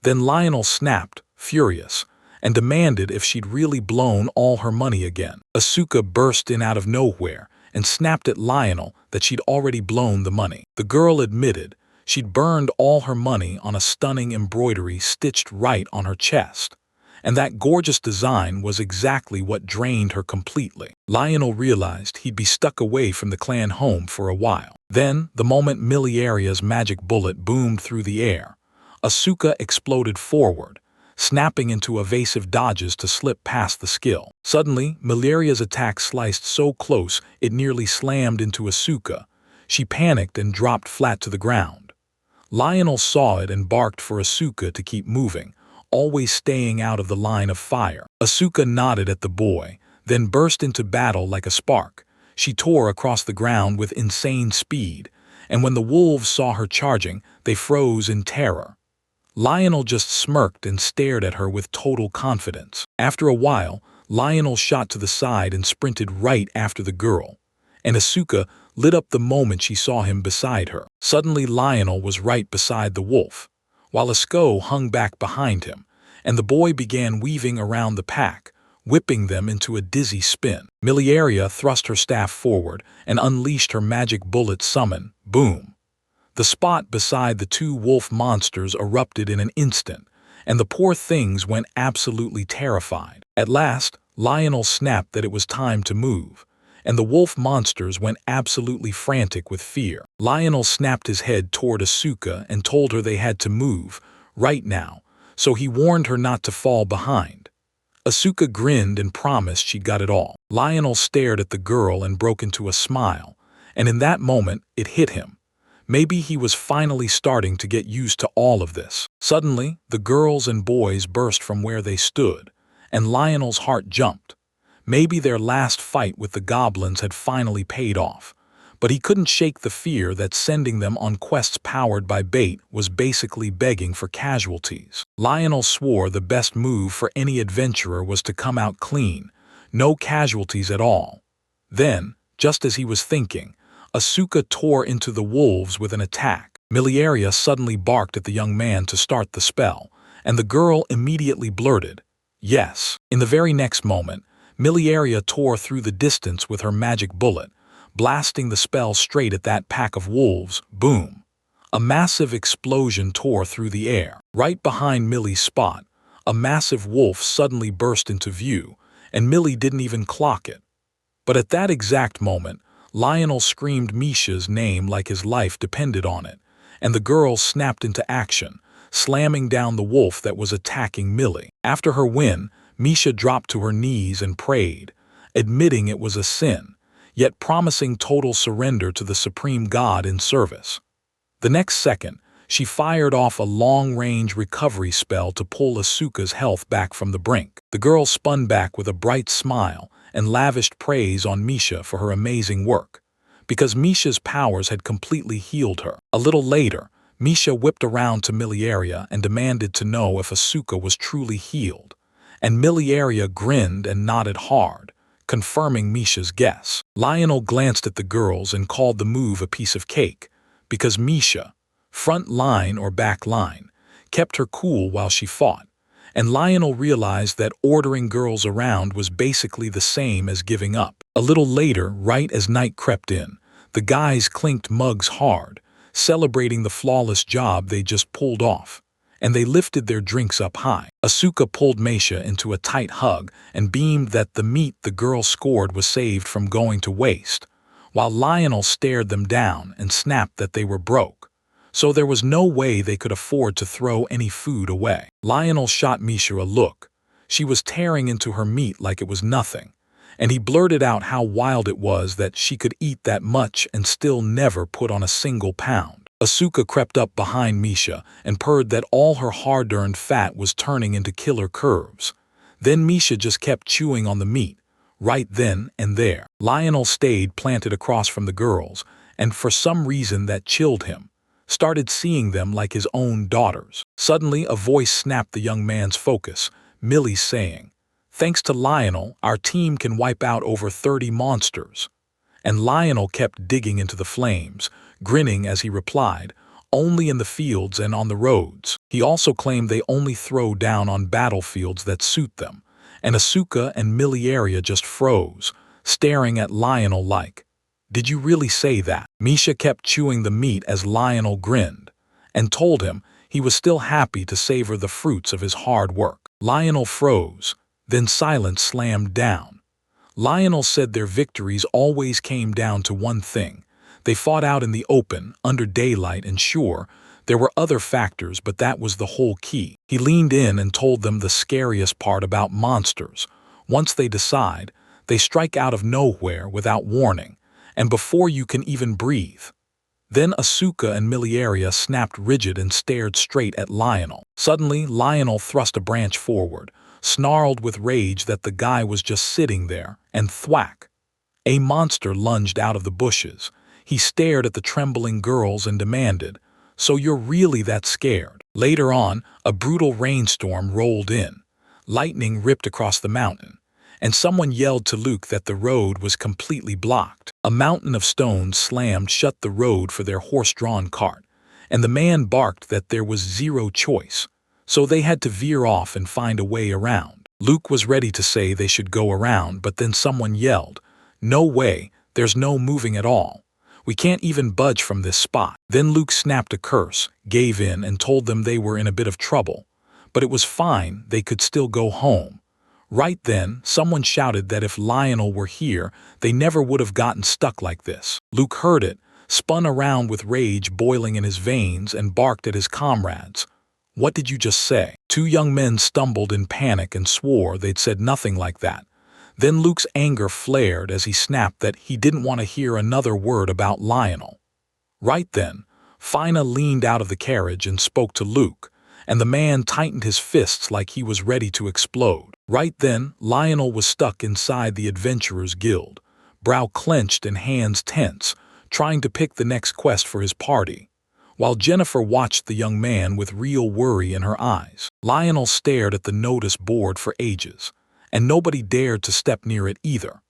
Then Lionel snapped, furious, and demanded if she'd really blown all her money again. Asuka burst in out of nowhere and snapped at Lionel that she'd already blown the money. The girl admitted she'd burned all her money on a stunning embroidery stitched right on her chest, and that gorgeous design was exactly what drained her completely. Lionel realized he'd be stuck away from the clan home for a while. Then, the moment Miliaria's magic bullet boomed through the air, Asuka exploded forward, snapping into evasive dodges to slip past the skill. Suddenly, Miliaria's attack sliced so close it nearly slammed into Asuka. She panicked and dropped flat to the ground. Lionel saw it and barked for Asuka to keep moving, always staying out of the line of fire. Asuka nodded at the boy, then burst into battle like a spark. She tore across the ground with insane speed, and when the wolves saw her charging, they froze in terror. Lionel just smirked and stared at her with total confidence. After a while, Lionel shot to the side and sprinted right after the girl, and Asuka lit up the moment she saw him beside her. Suddenly Lionel was right beside the wolf, while Asuka hung back behind him, and the boy began weaving around the pack, whipping them into a dizzy spin. Miliaria thrust her staff forward and unleashed her magic bullet summon, boom. The spot beside the two wolf monsters erupted in an instant, and the poor things went absolutely terrified. At last, Lionel snapped that it was time to move, and the wolf monsters went absolutely frantic with fear. Lionel snapped his head toward Asuka and told her they had to move, right now, so he warned her not to fall behind. Asuka grinned and promised she'd got it all. Lionel stared at the girl and broke into a smile, and in that moment, it hit him. Maybe he was finally starting to get used to all of this. Suddenly, the girls and boys burst from where they stood, and Lionel's heart jumped. Maybe their last fight with the goblins had finally paid off, but he couldn't shake the fear that sending them on quests powered by bait was basically begging for casualties. Lionel swore the best move for any adventurer was to come out clean, no casualties at all. Then, just as he was thinking, Asuka tore into the wolves with an attack. Miliaria suddenly barked at the young man to start the spell, and the girl immediately blurted, Yes. In the very next moment, Miliaria tore through the distance with her magic bullet, blasting the spell straight at that pack of wolves. Boom! A massive explosion tore through the air. Right behind Millie's spot, a massive wolf suddenly burst into view, and Millie didn't even clock it. But at that exact moment, Lionel screamed Misha's name like his life depended on it, and the girl snapped into action, slamming down the wolf that was attacking Millie. After her win, Misha dropped to her knees and prayed, admitting it was a sin, yet promising total surrender to the supreme god in service. The next second, she fired off a long-range recovery spell to pull Asuka's health back from the brink. The girl spun back with a bright smile and lavished praise on Misha for her amazing work, because Misha's powers had completely healed her. A little later, Misha whipped around to Miliaria and demanded to know if Asuka was truly healed, and Miliaria grinned and nodded hard, confirming Misha's guess. Lionel glanced at the girls and called the move a piece of cake, because Misha, front line or back line, kept her cool while she fought, and Lionel realized that ordering girls around was basically the same as giving up. A little later, right as night crept in, the guys clinked mugs hard, celebrating the flawless job they just pulled off, and they lifted their drinks up high. Asuka pulled Misha into a tight hug and beamed that the meat the girl scored was saved from going to waste, while Lionel stared them down and snapped that they were broke, so there was no way they could afford to throw any food away. Lionel shot Misha a look. She was tearing into her meat like it was nothing, and he blurted out how wild it was that she could eat that much and still never put on a single pound. Asuka crept up behind Misha and purred that all her hard-earned fat was turning into killer curves. Then Misha just kept chewing on the meat, right then and there. Lionel stayed planted across from the girls, and for some reason that chilled him, started seeing them like his own daughters. Suddenly, a voice snapped the young man's focus, Millie saying, "Thanks to Lionel, our team can wipe out over 30 monsters." And Lionel kept digging into the flames, grinning as he replied, "Only in the fields and on the roads." He also claimed they only throw down on battlefields that suit them, and Asuka and Miliaria just froze, staring at Lionel like, "Did you really say that?" Misha kept chewing the meat as Lionel grinned, and told him he was still happy to savor the fruits of his hard work. Lionel froze, then silence slammed down. Lionel said their victories always came down to one thing. They fought out in the open, under daylight, and sure, there were other factors, but that was the whole key. He leaned in and told them the scariest part about monsters. Once they decide, they strike out of nowhere without warning, and before you can even breathe. Then Asuka and Miliaria snapped rigid and stared straight at Lionel. Suddenly, Lionel thrust a branch forward, snarled with rage that the guy was just sitting there, and thwack! A monster lunged out of the bushes. He stared at the trembling girls and demanded, "So you're really that scared?" Later on, a brutal rainstorm rolled in. Lightning ripped across the mountain, and someone yelled to Luke that the road was completely blocked. A mountain of stones slammed shut the road for their horse-drawn cart, and the man barked that there was zero choice, so they had to veer off and find a way around. Luke was ready to say they should go around, but then someone yelled, "No way, there's no moving at all. We can't even budge from this spot." Then Luke snapped a curse, gave in, and told them they were in a bit of trouble, but it was fine, they could still go home. Right then, someone shouted that if Lionel were here, they never would have gotten stuck like this. Luke heard it, spun around with rage boiling in his veins, and barked at his comrades. "What did you just say?" Two young men stumbled in panic and swore they'd said nothing like that. Then Luke's anger flared as he snapped that he didn't want to hear another word about Lionel. Right then, Fina leaned out of the carriage and spoke to Luke, and the man tightened his fists like he was ready to explode. Right then, Lionel was stuck inside the Adventurers Guild, brow clenched and hands tense, trying to pick the next quest for his party, while Jennifer watched the young man with real worry in her eyes. Lionel stared at the notice board for ages, and nobody dared to step near it either,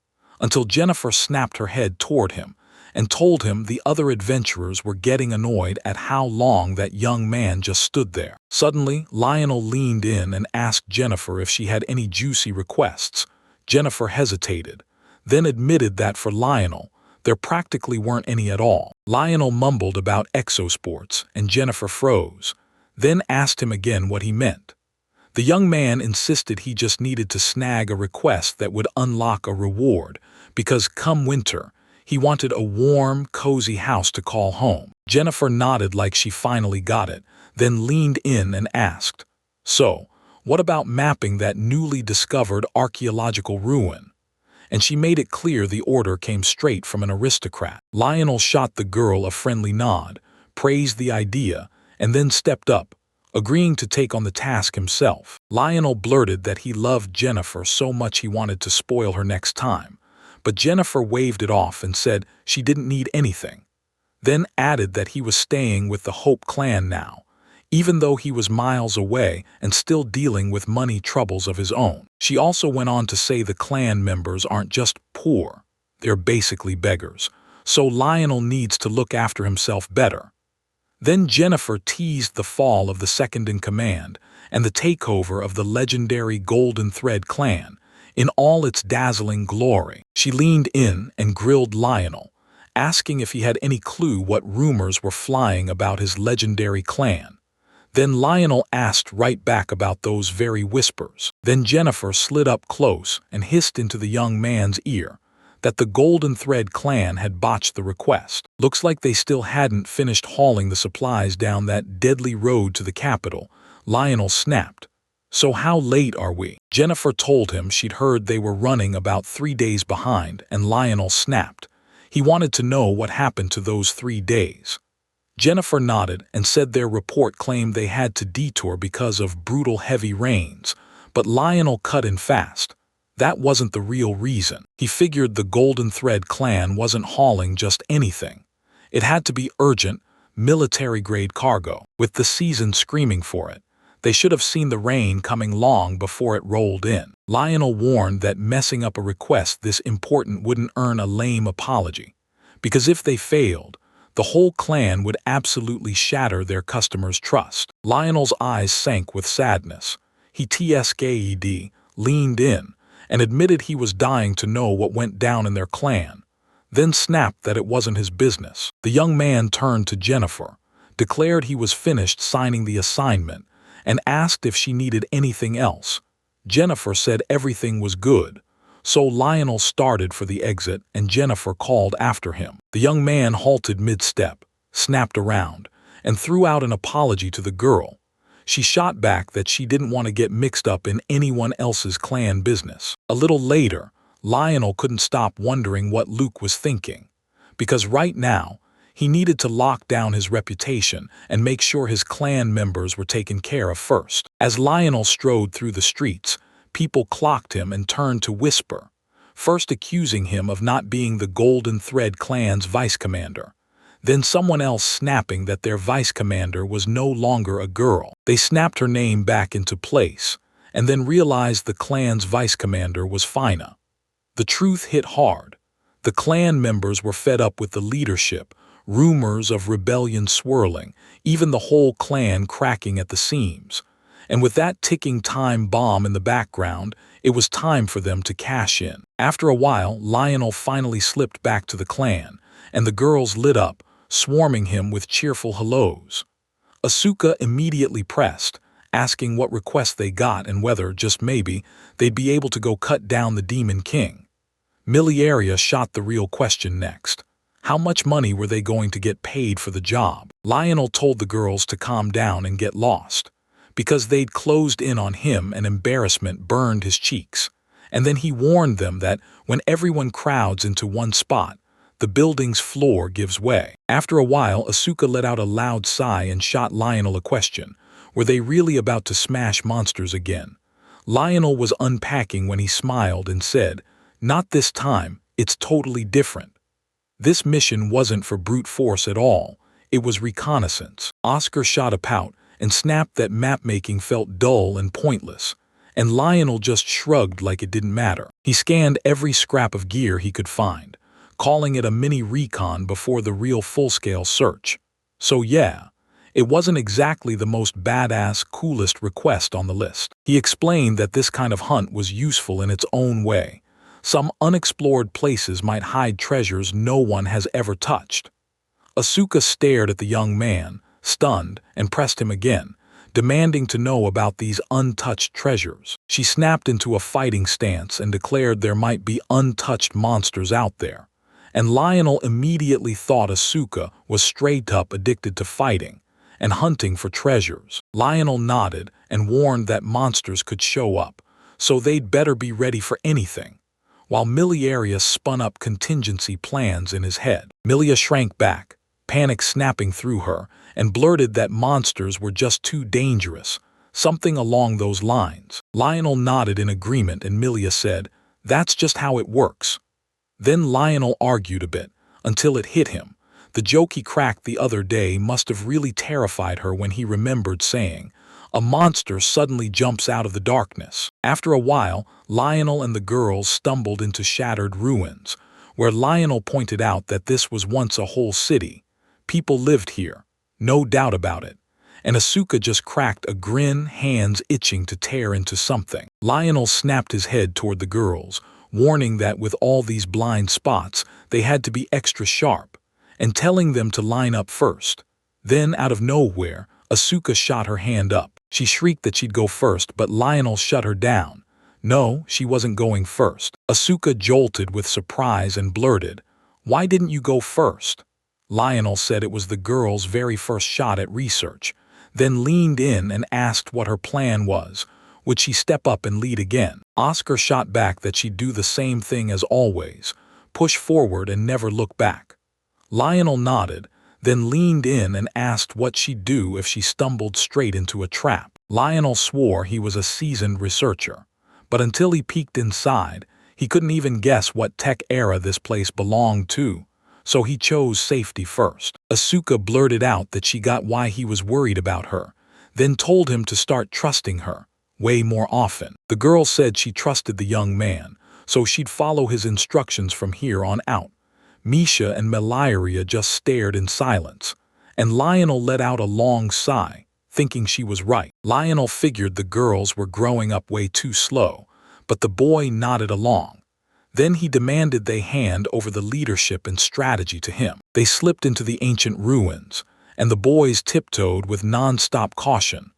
until Jennifer snapped her head toward him, and told him the other adventurers were getting annoyed at how long that young man just stood there. Suddenly, Lionel leaned in and asked Jennifer if she had any juicy requests. Jennifer hesitated, then admitted that for Lionel, there practically weren't any at all. Lionel mumbled about exosports, and Jennifer froze, then asked him again what he meant. The young man insisted he just needed to snag a request that would unlock a reward, because come winter, he wanted a warm, cozy house to call home. Jennifer nodded like she finally got it, then leaned in and asked, "So, what about mapping that newly discovered archaeological ruin?" And she made it clear the order came straight from an aristocrat. Lionel shot the girl a friendly nod, praised the idea, and then stepped up, agreeing to take on the task himself. Lionel blurted that he loved Jennifer so much he wanted to spoil her next time, but Jennifer waved it off and said she didn't need anything, then added that he was staying with the Hope clan now, even though he was miles away and still dealing with money troubles of his own. She also went on to say the clan members aren't just poor, they're basically beggars, so Lionel needs to look after himself better. Then Jennifer teased the fall of the second-in-command and the takeover of the legendary Golden Thread clan in all its dazzling glory. She leaned in and grilled Lionel, asking if he had any clue what rumors were flying about his legendary clan. Then Lionel asked right back about those very whispers. Then Jennifer slid up close and hissed into the young man's ear that the Golden Thread clan had botched the request. Looks like they still hadn't finished hauling the supplies down that deadly road to the capital. Lionel snapped. "So how late are we?" Jennifer told him she'd heard they were running about 3 days behind, and Lionel snapped. He wanted to know what happened to those 3 days. Jennifer nodded and said their report claimed they had to detour because of brutal heavy rains, but Lionel cut in fast. That wasn't the real reason. He figured the Golden Thread clan wasn't hauling just anything. It had to be urgent, military-grade cargo. With the season screaming for it, they should have seen the rain coming long before it rolled in. Lionel warned that messing up a request this important wouldn't earn a lame apology, because if they failed, the whole clan would absolutely shatter their customers' trust. Lionel's eyes sank with sadness. He leaned in and admitted he was dying to know what went down in their clan, then snapped that it wasn't his business. The young man turned to Jennifer, declared he was finished signing the assignment, and asked if she needed anything else. Jennifer said everything was good, so Lionel started for the exit and Jennifer called after him. The young man halted mid-step, snapped around, and threw out an apology to the girl. She shot back that she didn't want to get mixed up in anyone else's clan business. A little later, Lionel couldn't stop wondering what Luke was thinking, because right now, he needed to lock down his reputation and make sure his clan members were taken care of first. As Lionel strode through the streets, people clocked him and turned to whisper, first accusing him of not being the Golden Thread clan's vice commander, then someone else snapping that their vice commander was no longer a girl. They snapped her name back into place, and then realized the clan's vice commander was Fina. The truth hit hard. The clan members were fed up with the leadership, rumors of rebellion swirling, even the whole clan cracking at the seams. And with that ticking time bomb in the background, it was time for them to cash in. After a while, Lionel finally slipped back to the clan, and the girls lit up, swarming him with cheerful hellos. Asuka immediately pressed, asking what request they got and whether, just maybe, they'd be able to go cut down the Demon King. Miliaria shot the real question next. How much money were they going to get paid for the job? Lionel told the girls to calm down and get lost, because they'd closed in on him and embarrassment burned his cheeks. And then he warned them that when everyone crowds into one spot, the building's floor gives way. After a while, Asuka let out a loud sigh and shot Lionel a question. Were they really about to smash monsters again? Lionel was unpacking when he smiled and said, "Not this time, it's totally different. This mission wasn't for brute force at all, it was reconnaissance." Oscar shot a pout and snapped that map-making felt dull and pointless, and Lionel just shrugged like it didn't matter. He scanned every scrap of gear he could find, calling it a mini recon before the real full-scale search. So yeah, it wasn't exactly the most badass, coolest request on the list. He explained that this kind of hunt was useful in its own way. Some unexplored places might hide treasures no one has ever touched. Asuka stared at the young man, stunned, and pressed him again, demanding to know about these untouched treasures. She snapped into a fighting stance and declared there might be untouched monsters out there. And Lionel immediately thought Asuka was straight-up addicted to fighting and hunting for treasures. Lionel nodded and warned that monsters could show up, so they'd better be ready for anything, while Milia spun up contingency plans in his head. Milia shrank back, panic snapping through her, and blurted that monsters were just too dangerous, something along those lines. Lionel nodded in agreement and Milia said, "That's just how it works." Then Lionel argued a bit, until it hit him. The joke he cracked the other day must have really terrified her when he remembered saying, "A monster suddenly jumps out of the darkness." After a while, Lionel and the girls stumbled into shattered ruins, where Lionel pointed out that this was once a whole city. People lived here, no doubt about it. And Asuka just cracked a grin, hands itching to tear into something. Lionel snapped his head toward the girls, warning that with all these blind spots, they had to be extra sharp, and telling them to line up first. Then, out of nowhere, Asuka shot her hand up. She shrieked that she'd go first, but Lionel shut her down. No, she wasn't going first. Asuka jolted with surprise and blurted, "Why didn't you go first?" Lionel said it was the girl's very first shot at research, then leaned in and asked what her plan was. Would she step up and lead again? Oscar shot back that she'd do the same thing as always, push forward and never look back. Lionel nodded, then leaned in and asked what she'd do if she stumbled straight into a trap. Lionel swore he was a seasoned researcher, but until he peeked inside, he couldn't even guess what tech era this place belonged to, so he chose safety first. Asuka blurted out that she got why he was worried about her, then told him to start trusting her way more often. The girl said she trusted the young man, so she'd follow his instructions from here on out. Misha and Milia just stared in silence, and Lionel let out a long sigh, thinking she was right. Lionel figured the girls were growing up way too slow, but the boy nodded along. Then he demanded they hand over the leadership and strategy to him. They slipped into the ancient ruins, and the boys tiptoed with non-stop caution.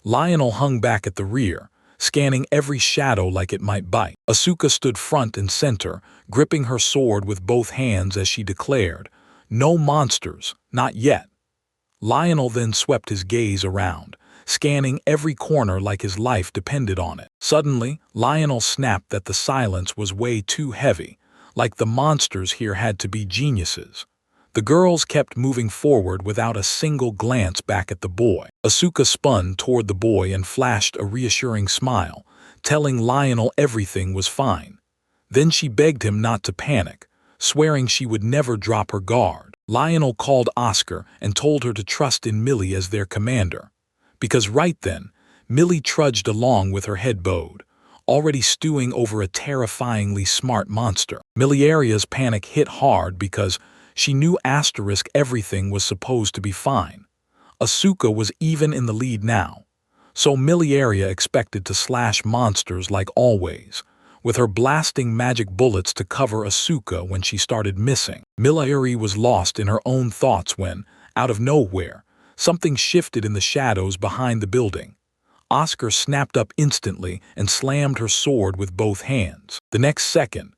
Lionel hung back at the rear, scanning every shadow like it might bite. Asuka stood front and center, gripping her sword with both hands as she declared, "No monsters, not yet." Lionel then swept his gaze around, scanning every corner like his life depended on it. Suddenly, Lionel snapped that the silence was way too heavy, like the monsters here had to be geniuses. The girls kept moving forward without a single glance back at the boy. Asuka spun toward the boy and flashed a reassuring smile, telling Lionel everything was fine. Then she begged him not to panic, swearing she would never drop her guard. Lionel called Oscar and told her to trust in Millie as their commander. Because right then, Millie trudged along with her head bowed, already stewing over a terrifyingly smart monster. Miliaria's panic hit hard because she knew everything was supposed to be fine. Asuka was even in the lead now, so Miliaria expected to slash monsters like always, with her blasting magic bullets to cover Asuka when she started missing. Miliari was lost in her own thoughts when, out of nowhere, something shifted in the shadows behind the building. Oscar snapped up instantly and slammed her sword with both hands. The next second,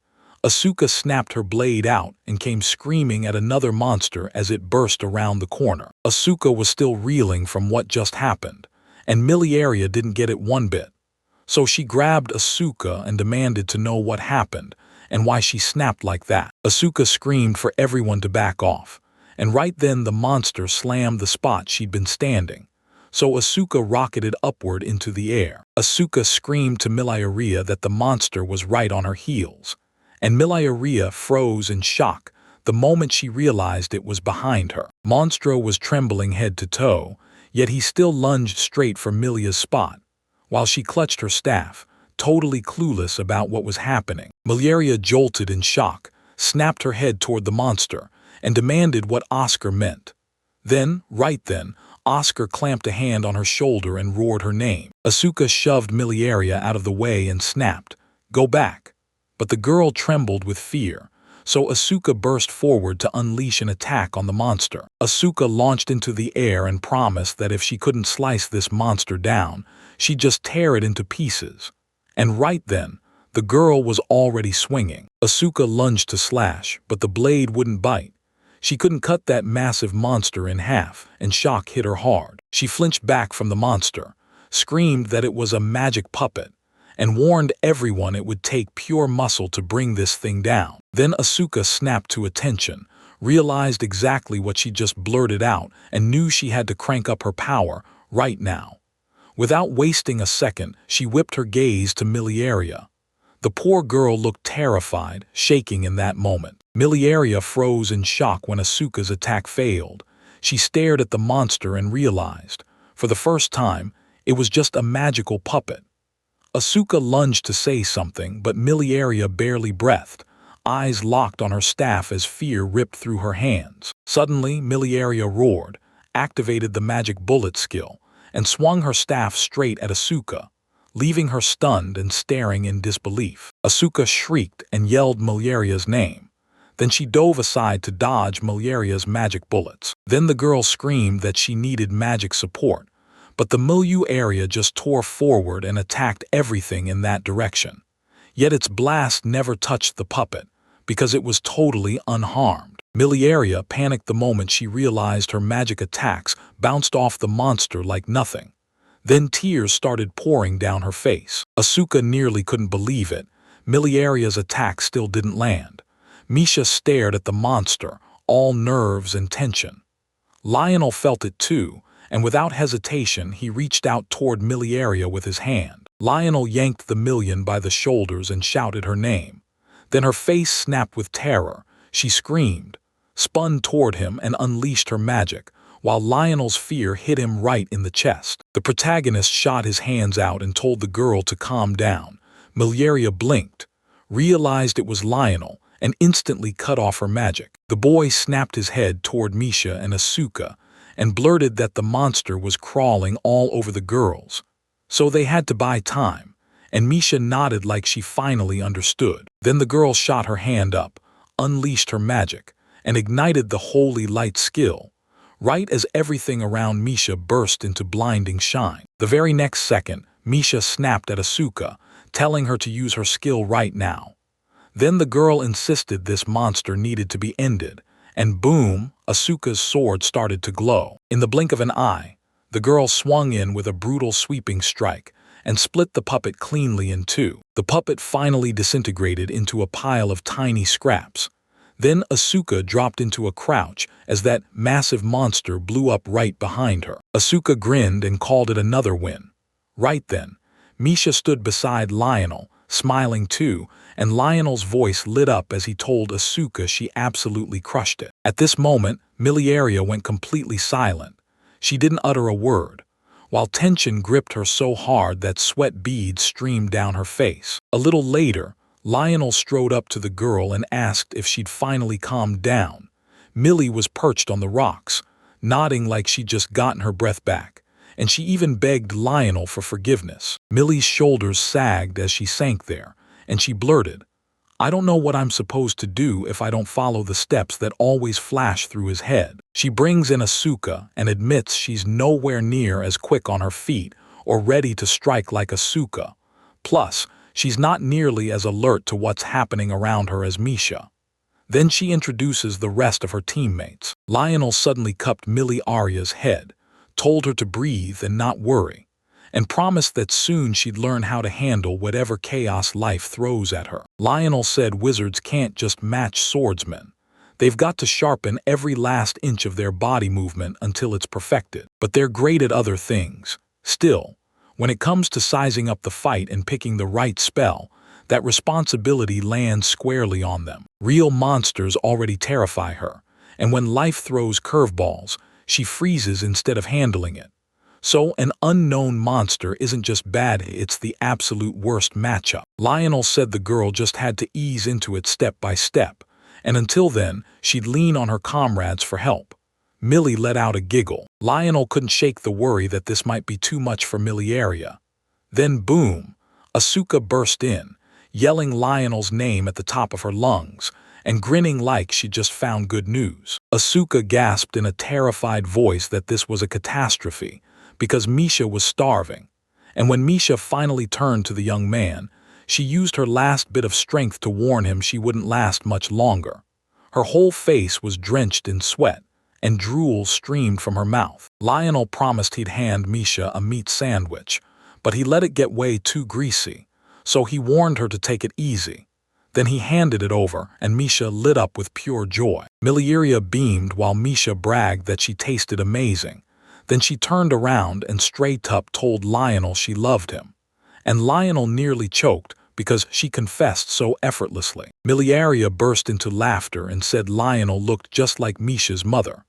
Asuka snapped her blade out and came screaming at another monster as it burst around the corner. Asuka was still reeling from what just happened, and Miliaria didn't get it one bit. So she grabbed Asuka and demanded to know what happened and why she snapped like that. Asuka screamed for everyone to back off, and right then the monster slammed the spot she'd been standing. So Asuka rocketed upward into the air. Asuka screamed to Miliaria that the monster was right on her heels, and Miliaria froze in shock the moment she realized it was behind her. Monstro was trembling head to toe, yet he still lunged straight for Milia's spot, while she clutched her staff, totally clueless about what was happening. Miliaria jolted in shock, snapped her head toward the monster, and demanded what Oscar meant. Right then, Oscar clamped a hand on her shoulder and roared her name. Asuka shoved Miliaria out of the way and snapped, "Go back." But the girl trembled with fear, so Asuka burst forward to unleash an attack on the monster. Asuka launched into the air and promised that if she couldn't slice this monster down, she'd just tear it into pieces. And right then, the girl was already swinging. Asuka lunged to slash, but the blade wouldn't bite. She couldn't cut that massive monster in half, and shock hit her hard. She flinched back from the monster, screamed that it was a magic puppet, and warned everyone it would take pure muscle to bring this thing down. Then Asuka snapped to attention, realized exactly what she just blurted out, and knew she had to crank up her power right now. Without wasting a second, she whipped her gaze to Miliaria. The poor girl looked terrified, shaking in that moment. Miliaria froze in shock when Asuka's attack failed. She stared at the monster and realized, for the first time, it was just a magical puppet. Asuka lunged to say something, but Miliaria barely breathed, eyes locked on her staff as fear ripped through her hands. Suddenly, Miliaria roared, activated the magic bullet skill, and swung her staff straight at Asuka, leaving her stunned and staring in disbelief. Asuka shrieked and yelled Miliaria's name. Then she dove aside to dodge Miliaria's magic bullets. Then the girl screamed that she needed magic support, but the Miliaria just tore forward and attacked everything in that direction. Yet its blast never touched the puppet, because it was totally unharmed. Miliaria panicked the moment she realized her magic attacks bounced off the monster like nothing. Then tears started pouring down her face. Asuka nearly couldn't believe it. Miliaria's attack still didn't land. Misha stared at the monster, all nerves and tension. Lionel felt it too, and without hesitation he reached out toward Miliaria with his hand. Lionel yanked the million by the shoulders and shouted her name. Then her face snapped with terror. She screamed, spun toward him and unleashed her magic, while Lionel's fear hit him right in the chest. The protagonist shot his hands out and told the girl to calm down. Miliaria blinked, realized it was Lionel, and instantly cut off her magic. The boy snapped his head toward Misha and Asuka and blurted that the monster was crawling all over the girls. So they had to buy time, and Misha nodded like she finally understood. Then the girl shot her hand up, unleashed her magic, and ignited the holy light skill, right as everything around Misha burst into blinding shine. The very next second, Misha snapped at Asuka, telling her to use her skill right now. Then the girl insisted this monster needed to be ended, and boom, Asuka's sword started to glow. In the blink of an eye, the girl swung in with a brutal sweeping strike and split the puppet cleanly in two. The puppet finally disintegrated into a pile of tiny scraps. Then Asuka dropped into a crouch as that massive monster blew up right behind her. Asuka grinned and called it another win. Right then, Misha stood beside Lionel, smiling too, and Lionel's voice lit up as he told Asuka she absolutely crushed it. At this moment, Miliaria went completely silent. She didn't utter a word, while tension gripped her so hard that sweat beads streamed down her face. A little later, Lionel strode up to the girl and asked if she'd finally calmed down. Millie was perched on the rocks, nodding like she'd just gotten her breath back, and she even begged Lionel for forgiveness. Millie's shoulders sagged as she sank there, and she blurted, "I don't know what I'm supposed to do if I don't follow the steps that always flash through his head." She brings in Asuka and admits she's nowhere near as quick on her feet or ready to strike like Asuka. Plus, she's not nearly as alert to what's happening around her as Misha. Then she introduces the rest of her teammates. Lionel suddenly cupped Miliaria's head, told her to breathe and not worry, and promised that soon she'd learn how to handle whatever chaos life throws at her. Lionel said wizards can't just match swordsmen. They've got to sharpen every last inch of their body movement until it's perfected. But they're great at other things. Still, when it comes to sizing up the fight and picking the right spell, that responsibility lands squarely on them. Real monsters already terrify her, and when life throws curveballs, she freezes instead of handling it. So an unknown monster isn't just bad, it's the absolute worst matchup. Lionel said the girl just had to ease into it step by step, and until then, she'd lean on her comrades for help. Millie let out a giggle. Lionel couldn't shake the worry that this might be too much for Miliaria. Then boom! Asuka burst in, yelling Lionel's name at the top of her lungs, and grinning like she'd just found good news. Asuka gasped in a terrified voice that this was a catastrophe, because Misha was starving. And when Misha finally turned to the young man, she used her last bit of strength to warn him she wouldn't last much longer. Her whole face was drenched in sweat, and drool streamed from her mouth. Lionel promised he'd hand Misha a meat sandwich, but he let it get way too greasy, so he warned her to take it easy. Then he handed it over, and Misha lit up with pure joy. Miliaria beamed while Misha bragged that she tasted amazing. Then she turned around and straight up told Lionel she loved him. And Lionel nearly choked because she confessed so effortlessly. Miliaria burst into laughter and said Lionel looked just like Misha's mother.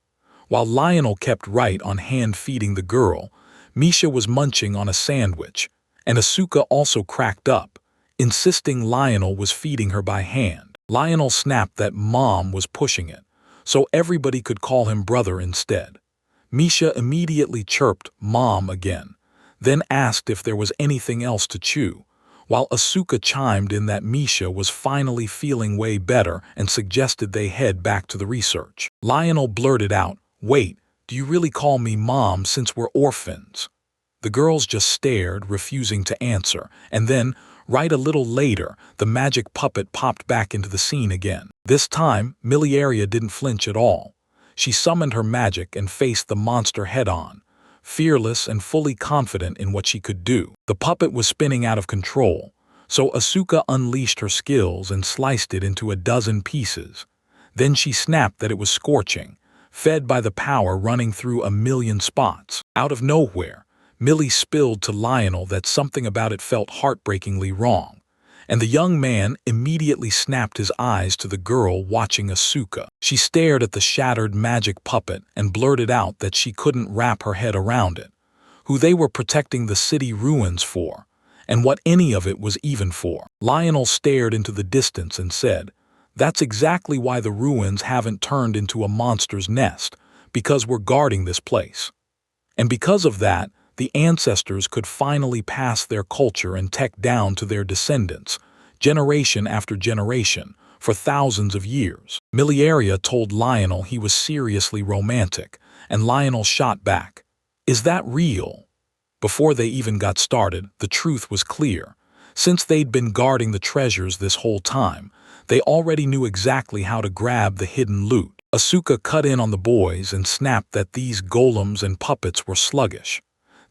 While Lionel kept right on hand-feeding the girl, Misha was munching on a sandwich, and Asuka also cracked up, insisting Lionel was feeding her by hand. Lionel snapped that Mom was pushing it, so everybody could call him brother instead. Misha immediately chirped Mom again, then asked if there was anything else to chew, while Asuka chimed in that Misha was finally feeling way better and suggested they head back to the research. Lionel blurted out, "Wait, do you really call me Mom since we're orphans?" The girls just stared, refusing to answer, and then, right a little later, the magic puppet popped back into the scene again. This time, Miliaria didn't flinch at all. She summoned her magic and faced the monster head-on, fearless and fully confident in what she could do. The puppet was spinning out of control, so Asuka unleashed her skills and sliced it into a dozen pieces. Then she snapped that it was scorching, fed by the power running through a million spots. Out of nowhere, Millie spilled to Lionel that something about it felt heartbreakingly wrong, and the young man immediately snapped his eyes to the girl watching Asuka. She stared at the shattered magic puppet and blurted out that she couldn't wrap her head around it, who they were protecting the city ruins for, and what any of it was even for. Lionel stared into the distance and said, "That's exactly why the ruins haven't turned into a monster's nest, because we're guarding this place. And because of that, the ancestors could finally pass their culture and tech down to their descendants, generation after generation, for thousands of years." Miliaria told Lionel he was seriously romantic, and Lionel shot back, "Is that real?" Before they even got started, the truth was clear. Since they'd been guarding the treasures this whole time, they already knew exactly how to grab the hidden loot. Asuka cut in on the boys and snapped that these golems and puppets were sluggish.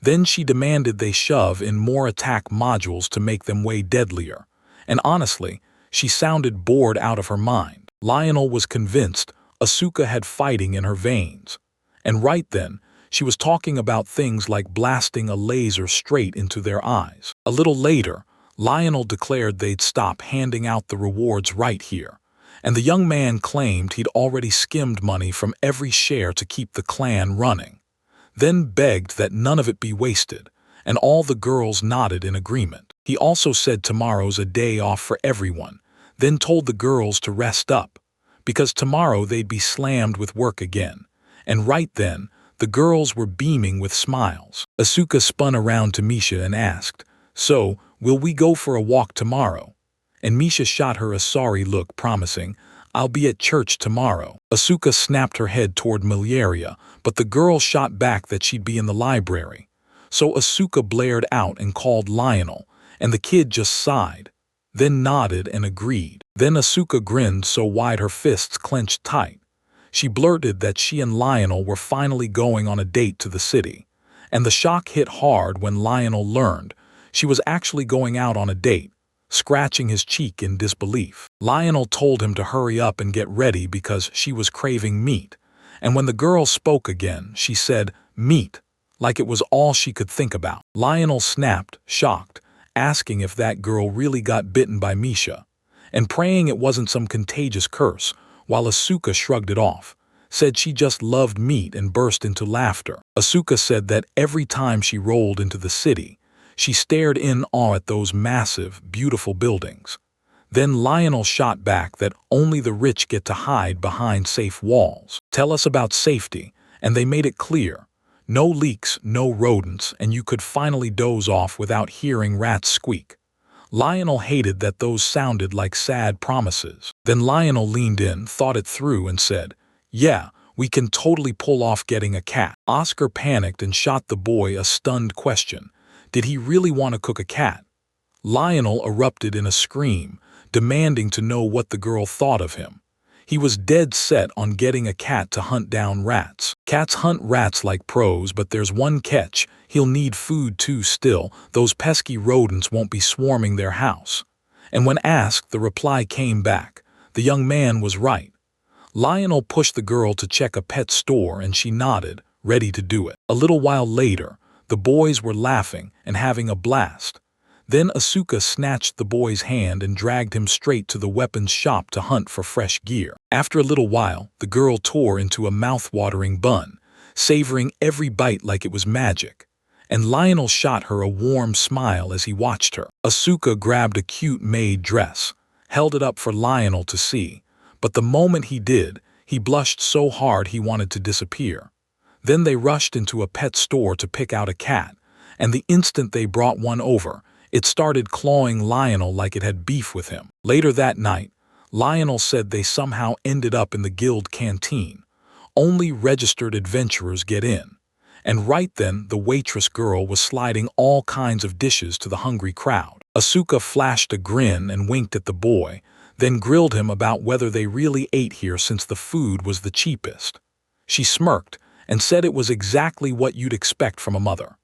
Then she demanded they shove in more attack modules to make them way deadlier. And honestly, she sounded bored out of her mind. Lionel was convinced Asuka had fighting in her veins. And right then, she was talking about things like blasting a laser straight into their eyes. A little later, Lionel declared they'd stop handing out the rewards right here. And the young man claimed he'd already skimmed money from every share to keep the clan running. Then begged that none of it be wasted, and all the girls nodded in agreement. He also said tomorrow's a day off for everyone, then told the girls to rest up, because tomorrow they'd be slammed with work again. And right then, the girls were beaming with smiles. Asuka spun around to Misha and asked, "So, will we go for a walk tomorrow?" And Misha shot her a sorry look, promising, "I'll be at church tomorrow." Asuka snapped her head toward Miliaria, but the girl shot back that she'd be in the library. So Asuka blared out and called Lionel, and the kid just sighed, then nodded and agreed. Then Asuka grinned so wide her fists clenched tight. She blurted that she and Lionel were finally going on a date to the city, and the shock hit hard when Lionel learned she was actually going out on a date, scratching his cheek in disbelief. Lionel told him to hurry up and get ready because she was craving meat, and when the girl spoke again, she said, "Meat," like it was all she could think about. Lionel snapped, shocked, asking if that girl really got bitten by Misha, and praying it wasn't some contagious curse, while Asuka shrugged it off, said she just loved meat and burst into laughter. Asuka said that every time she rolled into the city, she stared in awe at those massive, beautiful buildings. Then Lionel shot back that only the rich get to hide behind safe walls. Tell us about safety, and they made it clear. No leaks, no rodents, and you could finally doze off without hearing rats squeak. Lionel hated that those sounded like sad promises. Then Lionel leaned in, thought it through, and said, "Yeah, we can totally pull off getting a cat." Oscar panicked and shot the boy a stunned question. Did he really want to cook a cat? Lionel erupted in a scream, demanding to know what the girl thought of him. He was dead set on getting a cat to hunt down rats. Cats hunt rats like pros, but there's one catch: he'll need food too still. Those pesky rodents won't be swarming their house. And when asked, the reply came back. The young man was right. Lionel pushed the girl to check a pet store, and she nodded, ready to do it. A little while later, the boys were laughing and having a blast. Then Asuka snatched the boy's hand and dragged him straight to the weapons shop to hunt for fresh gear. After a little while, the girl tore into a mouth-watering bun, savoring every bite like it was magic. And Lionel shot her a warm smile as he watched her. Asuka grabbed a cute maid dress, held it up for Lionel to see, but the moment he did, he blushed so hard he wanted to disappear. Then they rushed into a pet store to pick out a cat, and the instant they brought one over, it started clawing Lionel like it had beef with him. Later that night, Lionel said they somehow ended up in the guild canteen. Only registered adventurers get in. And right then, the waitress girl was sliding all kinds of dishes to the hungry crowd. Asuka flashed a grin and winked at the boy, then grilled him about whether they really ate here since the food was the cheapest. She smirked and said it was exactly what you'd expect from a mother.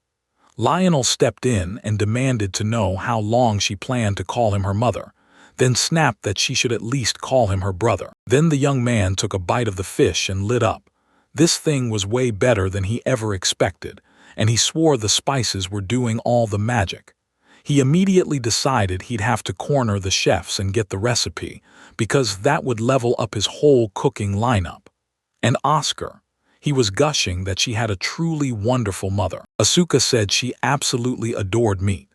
Lionel stepped in and demanded to know how long she planned to call him her mother, then snapped that she should at least call him her brother. Then the young man took a bite of the fish and lit up. This thing was way better than he ever expected, and he swore the spices were doing all the magic. He immediately decided he'd have to corner the chefs and get the recipe, because that would level up his whole cooking lineup. And Oscar, he was gushing that she had a truly wonderful mother. Asuka said she absolutely adored meat.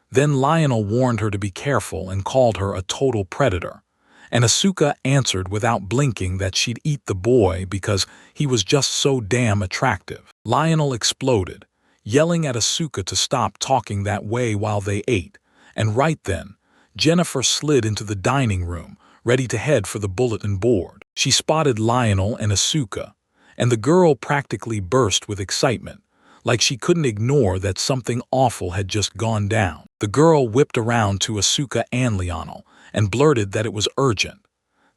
Then Lionel warned her to be careful and called her a total predator. And Asuka answered without blinking that she'd eat the boy because he was just so damn attractive. Lionel exploded, yelling at Asuka to stop talking that way while they ate. And right then, Jennifer slid into the dining room, ready to head for the bulletin board. She spotted Lionel and Asuka, and the girl practically burst with excitement, like she couldn't ignore that something awful had just gone down. The girl whipped around to Asuka and Lionel and blurted that it was urgent,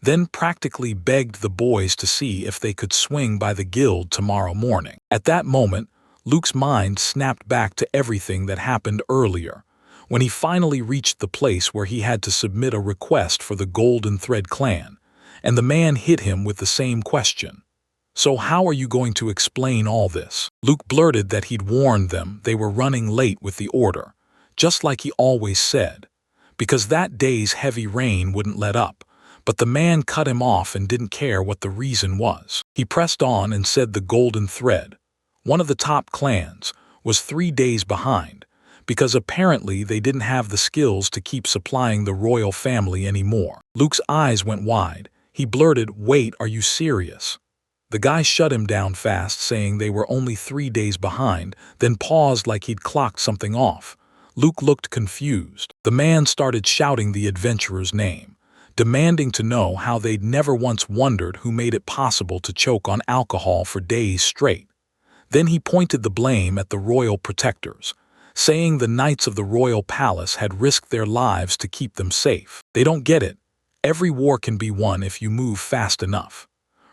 then practically begged the boys to see if they could swing by the guild tomorrow morning. At that moment, Luke's mind snapped back to everything that happened earlier, when he finally reached the place where he had to submit a request for the Golden Thread clan, and the man hit him with the same question. "So how are you going to explain all this?" Luke blurted that he'd warned them they were running late with the order, just like he always said, because that day's heavy rain wouldn't let up, but the man cut him off and didn't care what the reason was. He pressed on and said the Golden Thread, one of the top clans, was 3 days behind, because apparently they didn't have the skills to keep supplying the royal family anymore. Luke's eyes went wide. He blurted, "Wait, are you serious?" The guy shut him down fast, saying they were only 3 days behind, then paused like he'd clocked something off. Luke looked confused. The man started shouting the adventurer's name, demanding to know how they'd never once wondered who made it possible to choke on alcohol for days straight. Then he pointed the blame at the royal protectors, saying the knights of the royal palace had risked their lives to keep them safe. They don't get it. Every war can be won if you move fast enough.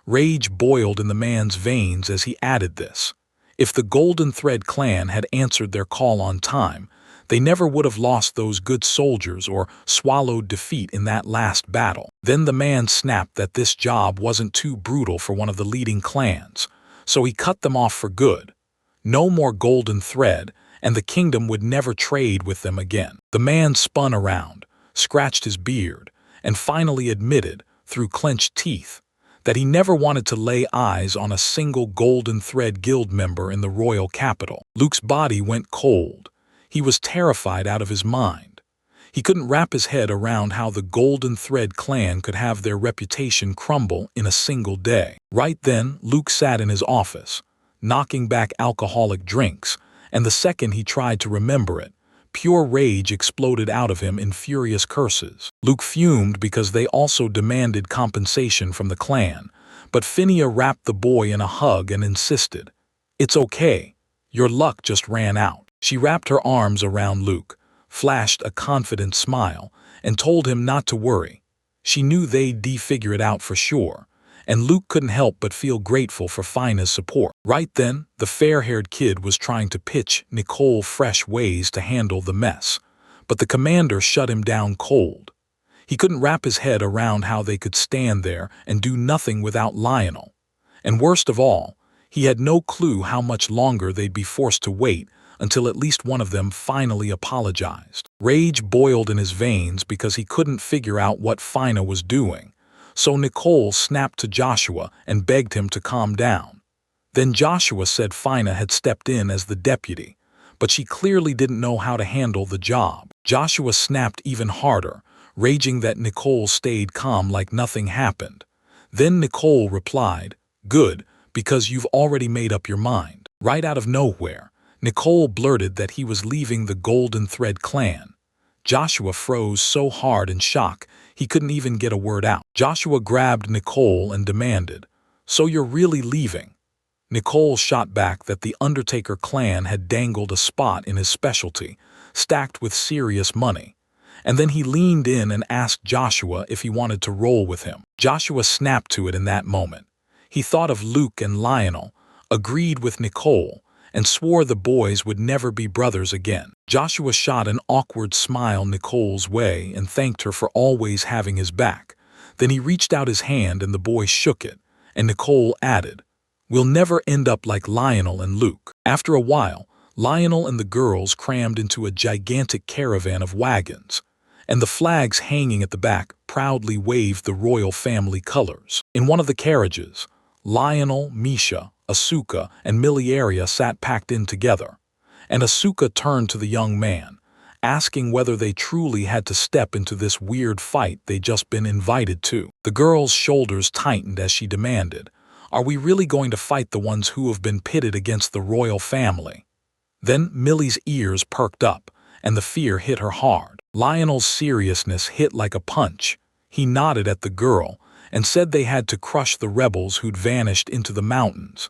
Rage boiled in the man's veins as he added this. If the Golden Thread clan had answered their call on time, they never would have lost those good soldiers or swallowed defeat in that last battle. Then the man snapped that this job wasn't too brutal for one of the leading clans, so he cut them off for good. No more Golden Thread, and the kingdom would never trade with them again. The man spun around, scratched his beard, and finally admitted, through clenched teeth, that he never wanted to lay eyes on a single Golden Thread guild member in the royal capital. Luke's body went cold. He was terrified out of his mind. He couldn't wrap his head around how the Golden Thread clan could have their reputation crumble in a single day. Right then, Luke sat in his office, knocking back alcoholic drinks, and the second he tried to remember it, pure rage exploded out of him in furious curses. Luke fumed because they also demanded compensation from the clan, but Phinia wrapped the boy in a hug and insisted, "It's okay. Your luck just ran out." She wrapped her arms around Luke, flashed a confident smile, and told him not to worry. She knew they'd figure it out for sure, and Luke couldn't help but feel grateful for Fina's support. Right then, the fair-haired kid was trying to pitch Nicole fresh ways to handle the mess, but the commander shut him down cold. He couldn't wrap his head around how they could stand there and do nothing without Lionel. And worst of all, he had no clue how much longer they'd be forced to wait until at least one of them finally apologized. Rage boiled in his veins because he couldn't figure out what Fina was doing, so Nicole snapped to Joshua and begged him to calm down. Then Joshua said Fina had stepped in as the deputy, but she clearly didn't know how to handle the job. Joshua snapped even harder, raging that Nicole stayed calm like nothing happened. Then Nicole replied, "Good, because you've already made up your mind." Right out of nowhere, Nicole blurted that he was leaving the Golden Thread clan. Joshua froze so hard in shock he couldn't even get a word out. Joshua grabbed Nicole and demanded, "So you're really leaving?" Nicole shot back that the Undertaker clan had dangled a spot in his specialty, stacked with serious money. And then he leaned in and asked Joshua if he wanted to roll with him. Joshua snapped to it in that moment. He thought of Luke and Lionel, agreed with Nicole, and swore the boys would never be brothers again. Joshua shot an awkward smile Nicole's way and thanked her for always having his back. Then he reached out his hand and the boy shook it, and Nicole added, "We'll never end up like Lionel and Luke." After a while, Lionel and the girls crammed into a gigantic caravan of wagons, and the flags hanging at the back proudly waved the royal family colors. In one of the carriages, Lionel, Misha, Asuka, and Miliaria sat packed in together, and Asuka turned to the young man, asking whether they truly had to step into this weird fight they'd just been invited to. The girl's shoulders tightened as she demanded, "Are we really going to fight the ones who have been pitted against the royal family?" Then Millie's ears perked up, and the fear hit her hard. Lionel's seriousness hit like a punch. He nodded at the girl and said they had to crush the rebels who'd vanished into the mountains,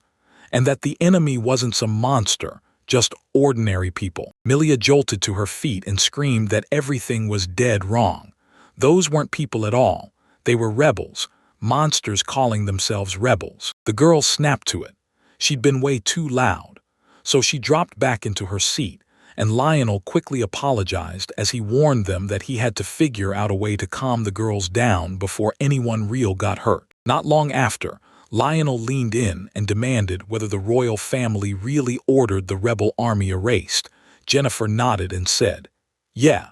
and that the enemy wasn't some monster, just ordinary people. Milia jolted to her feet and screamed that everything was dead wrong. Those weren't people at all. They were rebels, monsters calling themselves rebels. The girl snapped to it. She'd been way too loud, so she dropped back into her seat, and Lionel quickly apologized as he warned them that he had to figure out a way to calm the girls down before anyone real got hurt. Not long after, Lionel leaned in and demanded whether the royal family really ordered the rebel army erased. Jennifer nodded and said, "Yeah,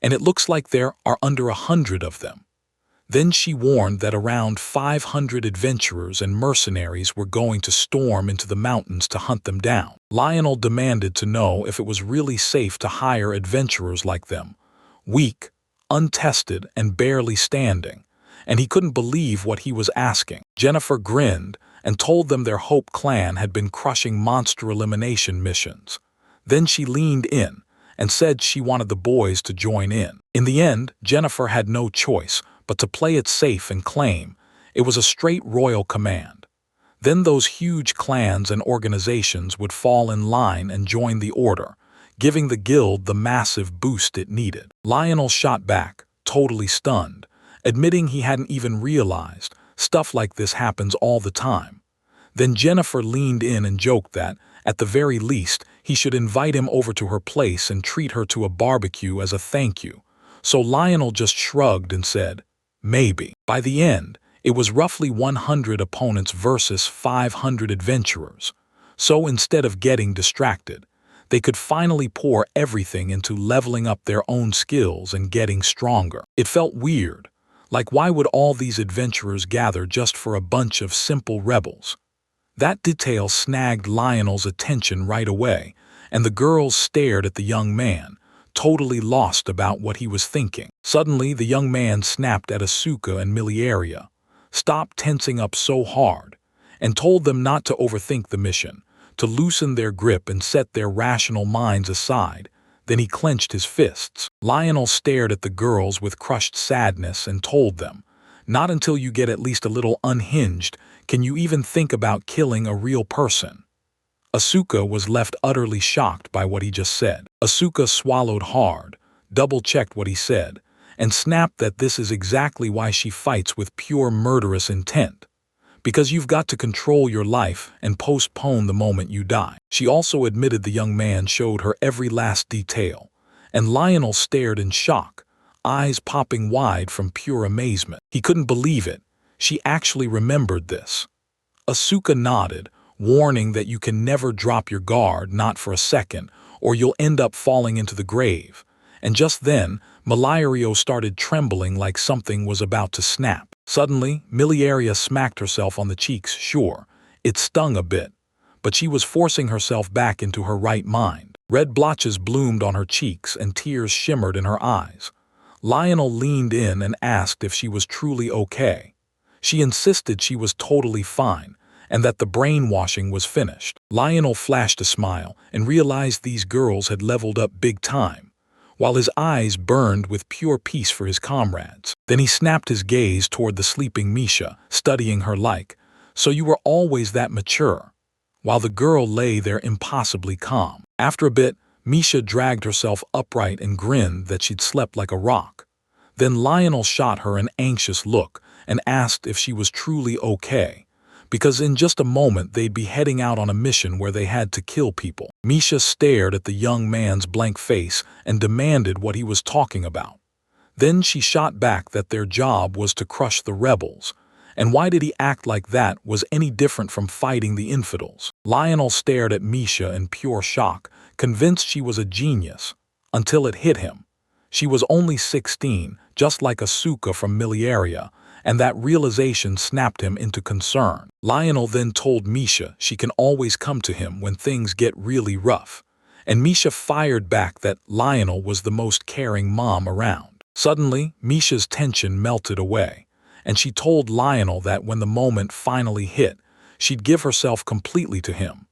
and it looks like there are under 100 of them." Then she warned that around 500 adventurers and mercenaries were going to storm into the mountains to hunt them down. Lionel demanded to know if it was really safe to hire adventurers like them, weak, untested, and barely standing, and he couldn't believe what he was asking. Jennifer grinned and told them their Hope clan had been crushing monster elimination missions. Then she leaned in and said she wanted the boys to join in. In the end, Jennifer had no choice but to play it safe and claim it was a straight royal command. Then those huge clans and organizations would fall in line and join the order, giving the guild the massive boost it needed. Lionel shot back, totally stunned, admitting he hadn't even realized stuff like this happens all the time. Then Jennifer leaned in and joked that, at the very least, he should invite him over to her place and treat her to a barbecue as a thank you. So Lionel just shrugged and said, "Maybe." By the end, it was roughly 100 opponents versus 500 adventurers. So instead of getting distracted, they could finally pour everything into leveling up their own skills and getting stronger. It felt weird. Like, why would all these adventurers gather just for a bunch of simple rebels? That detail snagged Lionel's attention right away, and the girls stared at the young man, totally lost about what he was thinking. Suddenly, the young man snapped at Asuka and Miliaria, stopped tensing up so hard, and told them not to overthink the mission, to loosen their grip and set their rational minds aside. Then he clenched his fists. Lionel stared at the girls with crushed sadness and told them, "Not until you get at least a little unhinged can you even think about killing a real person." Asuka was left utterly shocked by what he just said. Asuka swallowed hard, double-checked what he said, and snapped that this is exactly why she fights with pure murderous intent. Because you've got to control your life and postpone the moment you die. She also admitted the young man showed her every last detail, and Lionel stared in shock, eyes popping wide from pure amazement. He couldn't believe it. She actually remembered this. Asuka nodded, warning that you can never drop your guard, not for a second, or you'll end up falling into the grave. And just then, Miliaria started trembling like something was about to snap. Suddenly, Miliaria smacked herself on the cheeks. Sure, it stung a bit, but she was forcing herself back into her right mind. Red blotches bloomed on her cheeks and tears shimmered in her eyes. Lionel leaned in and asked if she was truly okay. She insisted she was totally fine, and that the brainwashing was finished. Lionel flashed a smile and realized these girls had leveled up big time, while his eyes burned with pure peace for his comrades. Then he snapped his gaze toward the sleeping Misha, studying her like, "So you were always that mature," while the girl lay there impossibly calm. After a bit, Misha dragged herself upright and grinned that she'd slept like a rock. Then Lionel shot her an anxious look and asked if she was truly okay, because in just a moment they'd be heading out on a mission where they had to kill people. Misha stared at the young man's blank face and demanded what he was talking about. Then she shot back that their job was to crush the rebels, and why did he act like that was any different from fighting the infidels? Lionel stared at Misha in pure shock, convinced she was a genius, until it hit him. She was only 16, just like Asuka from Miliaria, and that realization snapped him into concern. Lionel then told Misha she can always come to him when things get really rough, and Misha fired back that Lionel was the most caring mom around. Suddenly, Misha's tension melted away, and she told Lionel that when the moment finally hit, she'd give herself completely to him,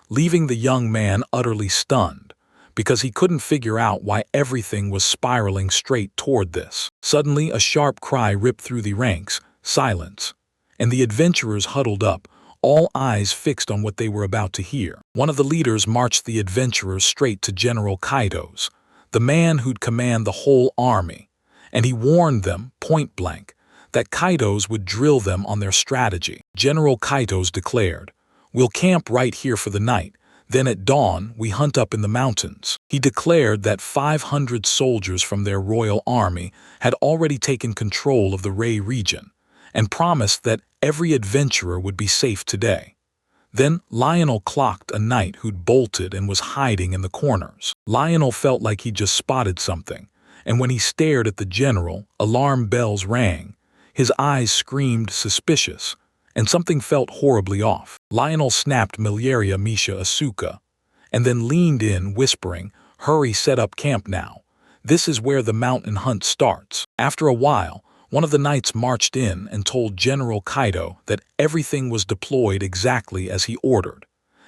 leaving the young man utterly stunned, because he couldn't figure out why everything was spiraling straight toward this. Suddenly, a sharp cry ripped through the ranks, silence, and the adventurers huddled up, all eyes fixed on what they were about to hear. One of the leaders marched the adventurers straight to General Kaitos, the man who'd command the whole army, and he warned them, point blank, that Kaitos would drill them on their strategy. General Kaitos declared, "We'll camp right here for the night. Then at dawn, we hunt up in the mountains." He declared that 500 soldiers from their royal army had already taken control of the Ray region, and promised that every adventurer would be safe today. Then Lionel clocked a knight who'd bolted and was hiding in the corners. Lionel felt like he'd just spotted something, and when he stared at the general, alarm bells rang. His eyes screamed suspicious, and something felt horribly off. Lionel snapped Miliaria, Misha, Asuka, and then leaned in, whispering, "Hurry, set up camp now. This is where the mountain hunt starts." After a while, one of the knights marched in and told General Kaido that everything was deployed exactly as he ordered,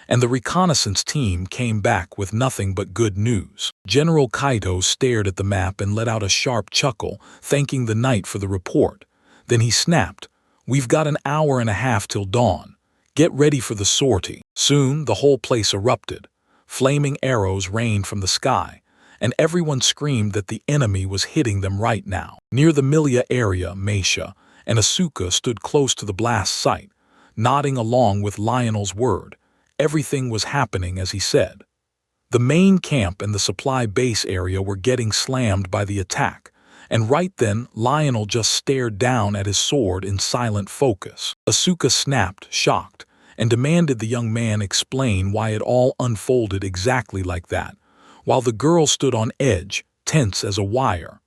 and the reconnaissance team came back with nothing but good news. General Kaido stared at the map and let out a sharp chuckle, thanking the knight for the report. Then he snapped, "We've got an hour and a half till dawn. Get ready for the sortie." Soon the whole place erupted. Flaming arrows rained from the sky, and everyone screamed that the enemy was hitting them right now. Near the Milia area, Misha and Asuka stood close to the blast site, nodding along with Lionel's word. Everything was happening as he said. The main camp and the supply base area were getting slammed by the attack, and right then Lionel just stared down at his sword in silent focus. Asuka snapped, shocked, and demanded the young man explain why it all unfolded exactly like that, while the girl stood on edge, tense as a wire.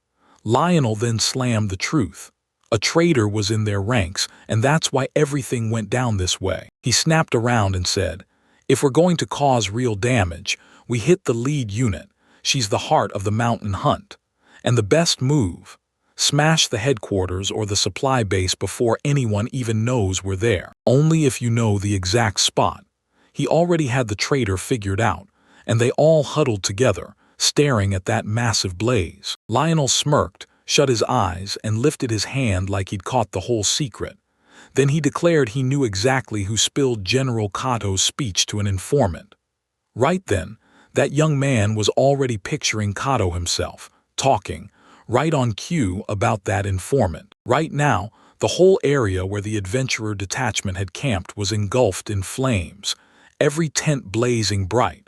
Lionel then slammed the truth. A traitor was in their ranks, and that's why everything went down this way. He snapped around and said, "If we're going to cause real damage, we hit the lead unit. She's the heart of the mountain hunt. And the best move: smash the headquarters or the supply base before anyone even knows we're there. Only if you know the exact spot. He already had the traitor figured out, and they all huddled together, staring at that massive blaze. Lionel smirked, shut his eyes, and lifted his hand like he'd caught the whole secret. Then he declared he knew exactly who spilled General Kato's speech to an informant. Right then, that young man was already picturing Kato himself, talking, right on cue, about that informant. Right now, the whole area where the adventurer detachment had camped was engulfed in flames, every tent blazing bright.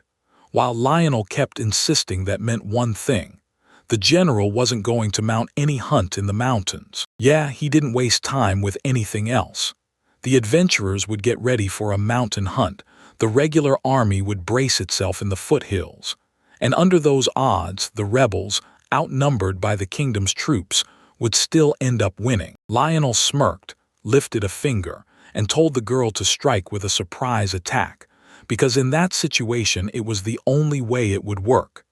While Lionel kept insisting that meant one thing: the general wasn't going to mount any hunt in the mountains. Yeah, he didn't waste time with anything else. The adventurers would get ready for a mountain hunt. The regular army would brace itself in the foothills. And under those odds, the rebels, outnumbered by the kingdom's troops, would still end up winning. Lionel smirked, lifted a finger, and told the girl to strike with a surprise attack, because in that situation it was the only way it would work.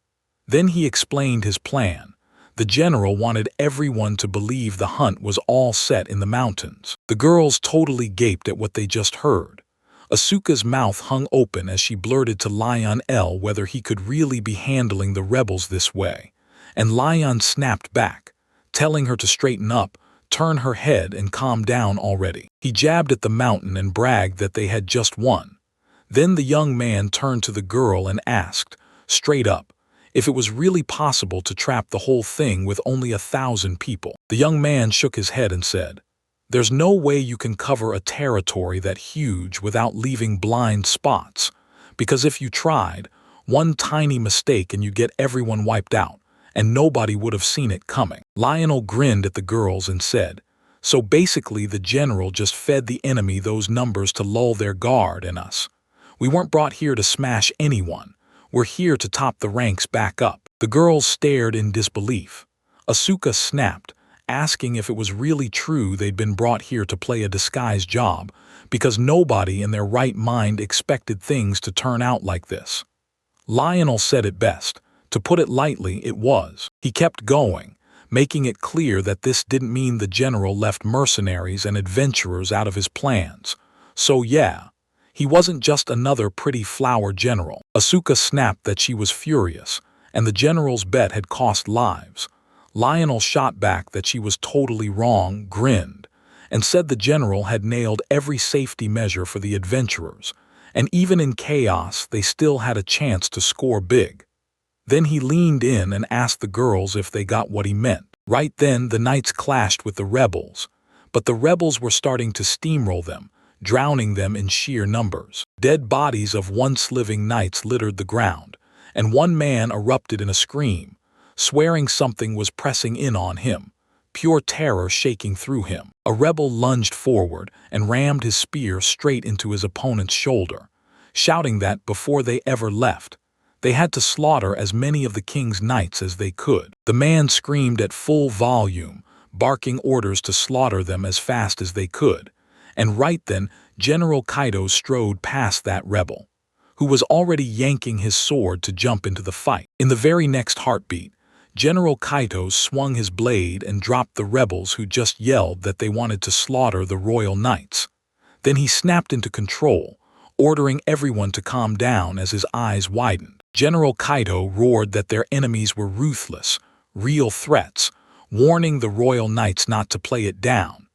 Then he explained his plan. The general wanted everyone to believe the hunt was all set in the mountains. The girls totally gaped at what they just heard. Asuka's mouth hung open as she blurted to Lionel whether he could really be handling the rebels this way. And Lion snapped back, telling her to straighten up, turn her head, and calm down already. He jabbed at the mountain and bragged that they had just won. Then the young man turned to the girl and asked, straight up, if it was really possible to trap the whole thing with only 1,000 people. The young man shook his head and said, "There's no way you can cover a territory that huge without leaving blind spots, because if you tried, one tiny mistake and you get everyone wiped out, and nobody would have seen it coming." Lionel grinned at the girls and said, "So basically the general just fed the enemy those numbers to lull their guard and us. We weren't brought here to smash anyone. We're here to top the ranks back up." The girls stared in disbelief. Asuka snapped, asking if it was really true they'd been brought here to play a disguise job, because nobody in their right mind expected things to turn out like this. Lionel said it best. To put it lightly, it was. He kept going, making it clear that this didn't mean the general left mercenaries and adventurers out of his plans. So yeah, he wasn't just another pretty flower general. Asuka snapped that she was furious, and the general's bet had cost lives. Lionel shot back that she was totally wrong, grinned, and said the general had nailed every safety measure for the adventurers, and even in chaos they still had a chance to score big. Then he leaned in and asked the girls if they got what he meant. Right then the knights clashed with the rebels, but the rebels were starting to steamroll them, drowning them in sheer numbers. Dead bodies of once living knights littered the ground, and one man erupted in a scream, swearing something was pressing in on him, pure terror shaking through him. A rebel lunged forward and rammed his spear straight into his opponent's shoulder, shouting that before they ever left, they had to slaughter as many of the king's knights as they could. The man screamed at full volume, barking orders to slaughter them as fast as they could. And right then, General Kaito strode past that rebel, who was already yanking his sword to jump into the fight. In the very next heartbeat, General Kaito swung his blade and dropped the rebels who just yelled that they wanted to slaughter the royal knights. Then he snapped into control, ordering everyone to calm down as his eyes widened. General Kaito roared that their enemies were ruthless, real threats, warning the royal knights not to play it down.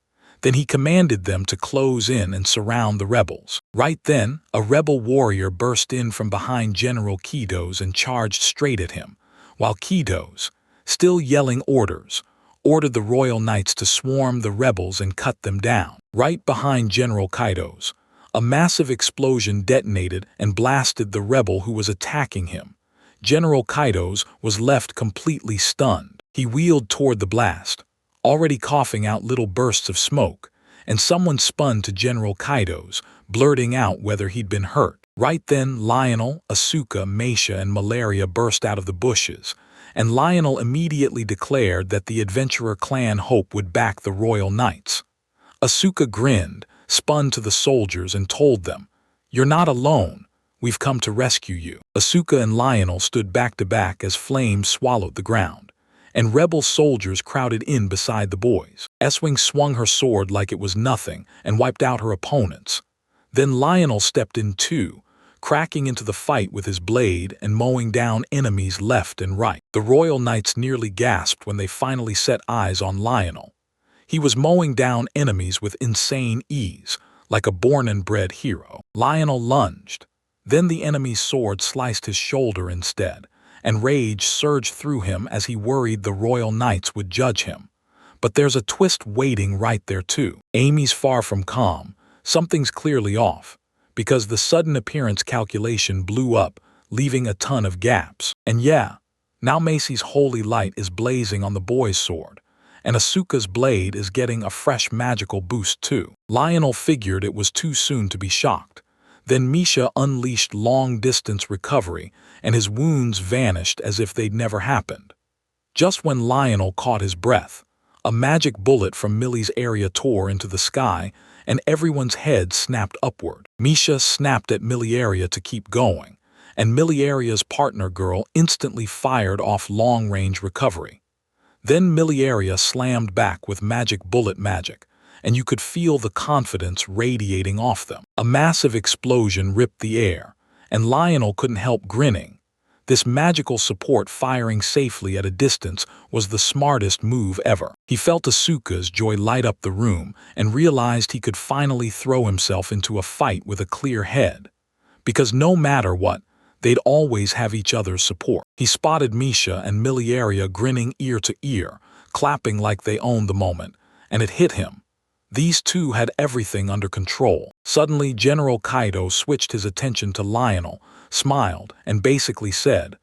Then he commanded them to close in and surround the rebels. Right then, a rebel warrior burst in from behind General Kaito's and charged straight at him, while Kaito's, still yelling orders, ordered the royal knights to swarm the rebels and cut them down. Right behind General Kaito's, a massive explosion detonated and blasted the rebel who was attacking him. General Kaito's was left completely stunned. He wheeled toward the blast, already coughing out little bursts of smoke, and someone spun to General Kaito's, blurting out whether he'd been hurt. Right then, Lionel, Asuka, Meisha, and Malaria burst out of the bushes, and Lionel immediately declared that the adventurer clan Hope would back the royal knights. Asuka grinned, spun to the soldiers, and told them, "You're not alone. we've come to rescue you." Asuka and Lionel stood back to back as flames swallowed the ground, and rebel soldiers crowded in beside the boys. Eswing swung her sword like it was nothing and wiped out her opponents. Then Lionel stepped in too, cracking into the fight with his blade and mowing down enemies left and right. The Royal Knights nearly gasped when they finally set eyes on Lionel. He was mowing down enemies with insane ease, like a born and bred hero. Lionel lunged. Then the enemy's sword sliced his shoulder instead, and rage surged through him as he worried the Royal Knights would judge him. But there's a twist waiting right there too. Amy's far from calm. Something's clearly off, because the sudden appearance calculation blew up, leaving a ton of gaps. And yeah, now Macy's holy light is blazing on the boy's sword, and Asuka's blade is getting a fresh magical boost too. Lionel figured it was too soon to be shocked. Then Misha unleashed long-distance recovery, and his wounds vanished as if they'd never happened. Just when Lionel caught his breath, a magic bullet from Millie's area tore into the sky, and everyone's head snapped upward. Misha snapped at Millie to keep going, and Millie's partner girl instantly fired off long-range recovery. Then Millie slammed back with magic bullet magic, and you could feel the confidence radiating off them. A massive explosion ripped the air, and Lionel couldn't help grinning. This magical support firing safely at a distance was the smartest move ever. He felt Asuka's joy light up the room and realized he could finally throw himself into a fight with a clear head. Because no matter what, they'd always have each other's support. He spotted Misha and Millie grinning ear to ear, clapping like they owned the moment, and it hit him. These two had everything under control. Suddenly, General Kaido switched his attention to Lionel, smiled, and basically said,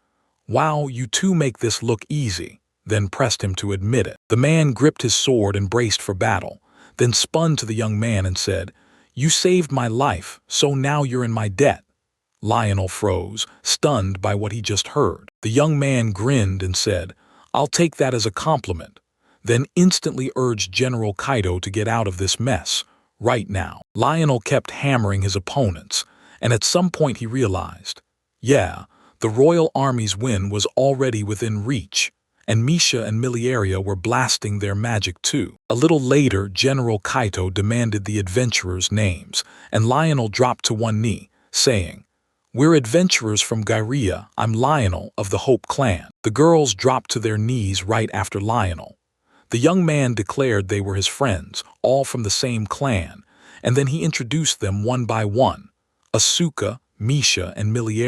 "Wow, you two make this look easy," then pressed him to admit it. The man gripped his sword and braced for battle, then spun to the young man and said, "You saved my life, so now you're in my debt." Lionel froze, stunned by what he just heard. The young man grinned and said, "I'll take that as a compliment," then instantly urged General Kaido to get out of this mess, right now. Lionel kept hammering his opponents, and at some point he realized, yeah, the Royal Army's win was already within reach, and Misha and Millie were blasting their magic too. A little later, General Kaito demanded the adventurers' names, and Lionel dropped to one knee, saying, "We're adventurers from Gyria. I'm Lionel of the Hope clan." The girls dropped to their knees right after Lionel. The young man declared they were his friends, all from the same clan, and then he introduced them one by one: Asuka, Misha, and Millie.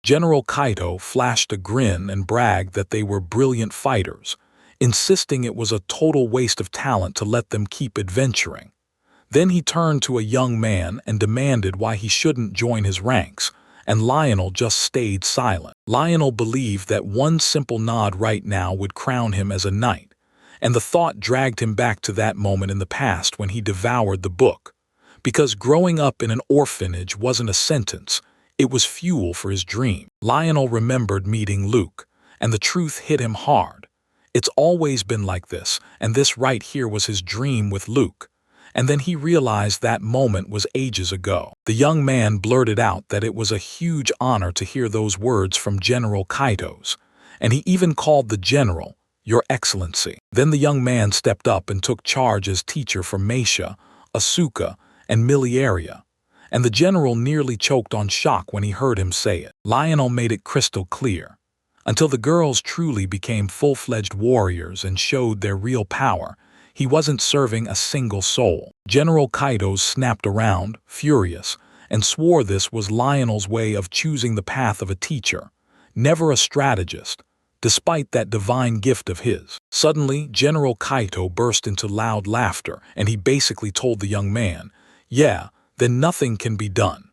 General Kaito flashed a grin and bragged that they were brilliant fighters, insisting it was a total waste of talent to let them keep adventuring. Then he turned to a young man and demanded why he shouldn't join his ranks, and Lionel just stayed silent. Lionel believed that one simple nod right now would crown him as a knight, and the thought dragged him back to that moment in the past when he devoured the book. Because growing up in an orphanage wasn't a sentence, it was fuel for his dream. Lionel remembered meeting Luke, and the truth hit him hard. It's always been like this, and this right here was his dream with Luke. And then he realized that moment was ages ago. The young man blurted out that it was a huge honor to hear those words from General Kaito's, and he even called the general, "Your Excellency." Then the young man stepped up and took charge as teacher for Misha, Asuka, and Millie, and the general nearly choked on shock when he heard him say it. Lionel made it crystal clear. Until the girls truly became full-fledged warriors and showed their real power, he wasn't serving a single soul. General Kaito snapped around, furious, and swore this was Lionel's way of choosing the path of a teacher, never a strategist, despite that divine gift of his. Suddenly, General Kaito burst into loud laughter, and he basically told the young man, "Yeah, then nothing can be done."